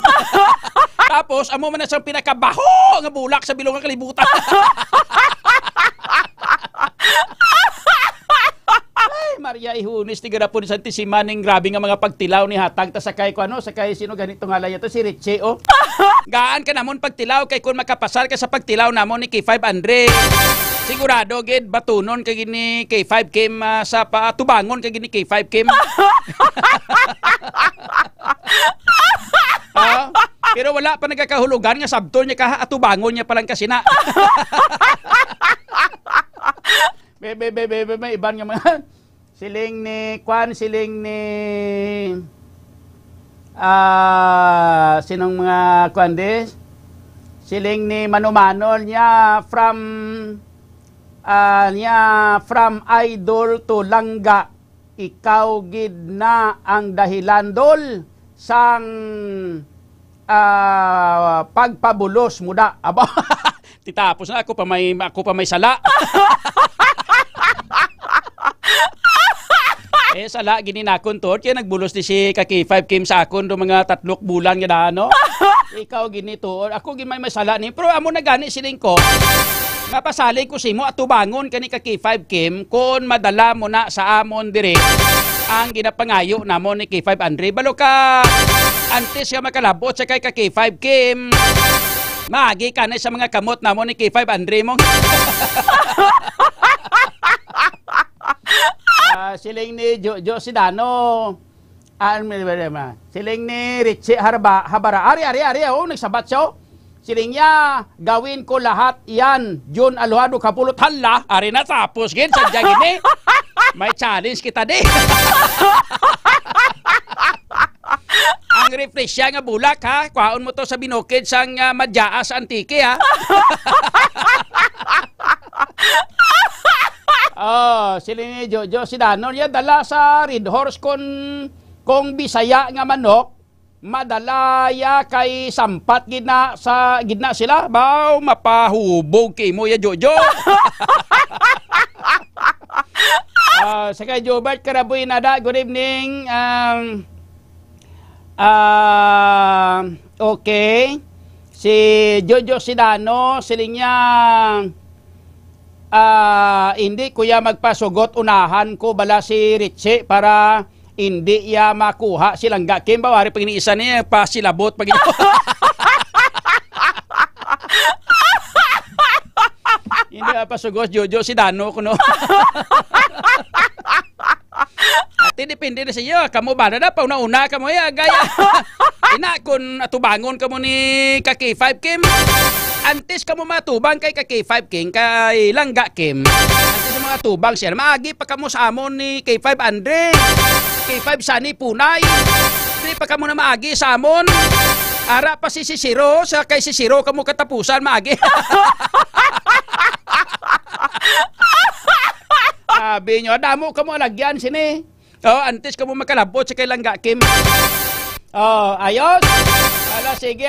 Tapos amo man na sang pinakabaho nga bulak sa bilog nga kalibutan. Ay Maria Ihunis ti gada po ni Santisima ning grabe nga mga pagtilaw ni hatag ta sakay ko sakay sino ganito nga laya to si Richie gaan ka namon pagtilaw kay kun makapasar ka sa pagtilaw namon ni K5 Andre. Sigurado gid batunon kay gini K5 Kim sa tubangon kay gini K5 Kim. Pero wala pa nagkakahulugan nga sabto niya atubangon niya palang kasi na. May iban nga mga siling ni sinong mga kuandes siling ni Manumanol niya from idol to langga ikaw gid na ang dahilan dol sang pagpabulos muda aba titapos na ako pa may sala. Sala gininakon to kaya nagbulos di si K5 Kim sa akon do mga 3 bulan nga ano. Ikaw ginito ako gimay masala ni pero amo na gani siling ko. Mapasalig ko simo at tubangon kani K5 Kim kon madala mo na sa amon dire ang ginapangayo namon ni K5 Andre balo ka antes ka makalabot sa kay K5 Kim. Magi ka na sa mga kamot namon ni K5 Andre mo. Siling ni Jojo Sidano siling ni Richie Habara ari nagsabat siya siling niya gawin ko lahat yan Jun Aluhado Kapulot hala ari na tapos gin sadya gini may challenge kita di. Ang refresya nga bulak ha kwaon mo to sa binukid sang madyaas antike ha. Siling ni Jojo Sidano niya dala sa Red Horse kung Bisaya nga manok madala ya kay sampat gidna sila baw mapahubog kay mo ya Jojo. Sa kay Jobert Karabuy nada good evening. Okay si Jojo Sidano siling niya hindi kuya magpasugot unahan ko bala si Richie para hindi ya makuha silang gakim bawari pag iniisa niya pasilabot pag hindi pasugot Jojo Sidano kuno. At depende na sa iyo kamo ba na pa una kamo ya gaya ina kun atubangon kamo ni K5 Kim antes kamo matubang kay K5 King kay langga Kim antes mga tubang siya maagi pa kamo sa amon ni K5 Andre K5 Sani Punay di pa kamo na maagi sa amon ara pa si Sisiro sa kay Sisiro kamo katapusan maagi. Sabi nyo damo kamo alagyan sini antes kamo makalabot sa kay langga Kim ayos ala sige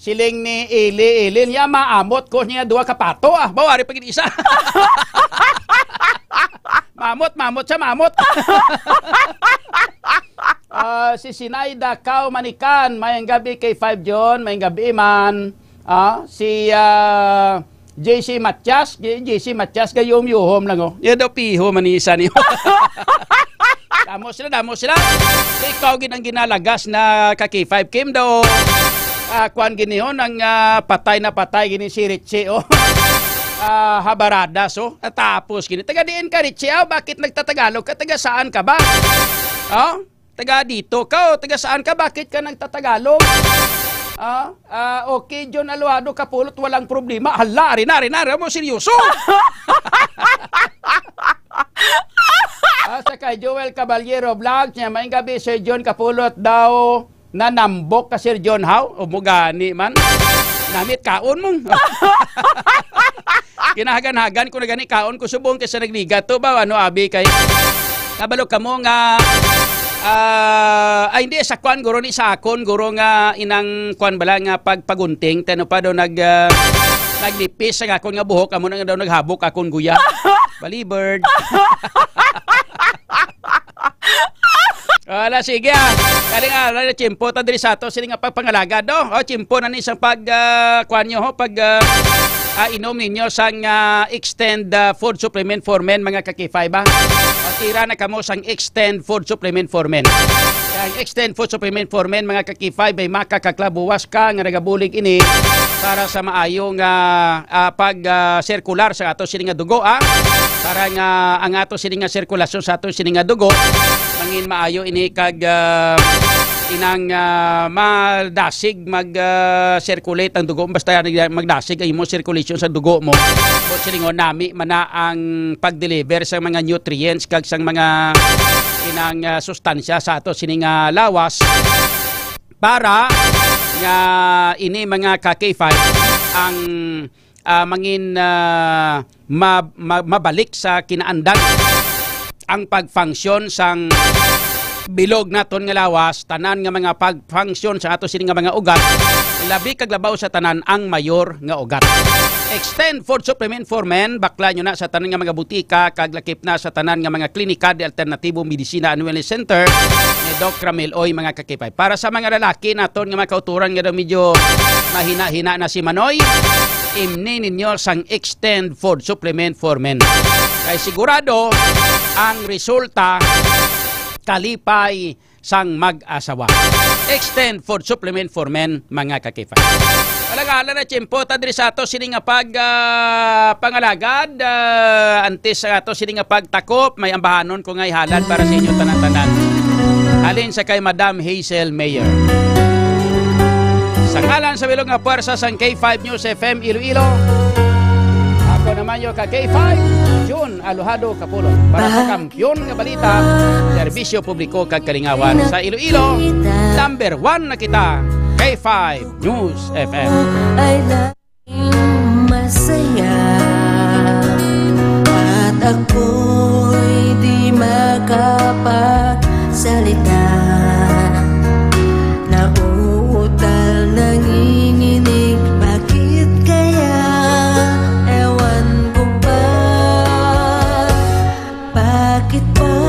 siling ni Ili niya maamot ko niya duha ka pato bawari pag isa. mamot siya mamot. Si Sinayda Kao Manikan, mayang gabi kay 5 John, mayang gabi man. Si JC Matias gayom yuhom lang Yan daw piho manisa niyo. Damo sila. Ikaw ginang ginalagas na kaki 5 Kim daw. Kuan ginihon ang patay gini si Richie habaradas tapos gini taga diin ka Richie bakit nagtatagalog ka taga saan ka ba? Taga dito ka taga saan ka bakit ka nagtatagalog? Okay John Aluado Kapulot walang problema. Hala rina mo seryoso. Sa kay Joel Caballero Vlog niya maing gabi Sir John Kapulot daw nanambok ka Sir John How umugani man namit kaon mong. Ginahagan-hagan ko na gani kaon ko subong kasi nagliga to ba abi kay kabalo ka mo nga hindi sa kwan guro ni sa akon guro nga inang kwan bala nga pagpagunting tano pa daw nagnipis sa akon nga buhok amo na daw naghabok akon guya balibird. Wala sige kaling na chimpo ta diri sa ato sini nga pagpangalaga do chimpo na ni sa pag kwan nyo pag inom ninyo sang extend food supplement for men mga kakifay ba? Tira na kamo sang extend food supplement for men. Ang extend food supplement for men mga kakifay may makakaklabuwas ka nga nagabulig ini para sa maayong pag-circular sa ato sini nga dugo para nga ang ato sini nga sirkulasyon sa ato sini nga dugo mangin maayo ini kag inang madasig mag-circulate ang dugo basta magdasig ay mo circulation sa dugo mo o silingon nami mana ang pag-deliver sa mga nutrients kag sang mga inang sustansya sa ato sining lawas para nga ini mga ka-K5 ang mangin mabalik sa kinaandag ang pag-function sang bilog naton nga lawas tanan nga mga pag-function sa ato sini nga mga ugat labi kag labaw sa tanan ang mayor nga ugat. Extend food supplement for men bakla nyo na sa tanan nga mga butika kag lakip na sa tanan nga mga klinika de alternatibo medisina and wellness center ni Doc Ramil Oy mga kakipay. Para sa mga lalaki naton nga mga kauturan nga medyo mahina-hina na si Manoy imni ninyo sang extend food supplement for men kay sigurado ang resulta kalipay sang mag-asawa. Extend food supplement for men mga kakifay. Alagala na tiyempo ta diri sa ato sini nga pangalagad antes sa ato sini nga pagtakop may ambahanon ko nga ihalad para sa inyo tanan-tanan. Halin sa kay Madam Hazel Mayer. Sa ngalan sa bilog nga puwersa sang K5 News FM Iloilo. Ako naman yung ka-K5 June Aluhado Kapulot para sa kampyon nga balita serbisyo publiko kag kalingawan sa Iloilo. Number 1 na kita K5 News FM. Ay laging masaya at ako'y di makapagsalita. Nauutal nanginginig bakit kaya ewan ko ba bakit ba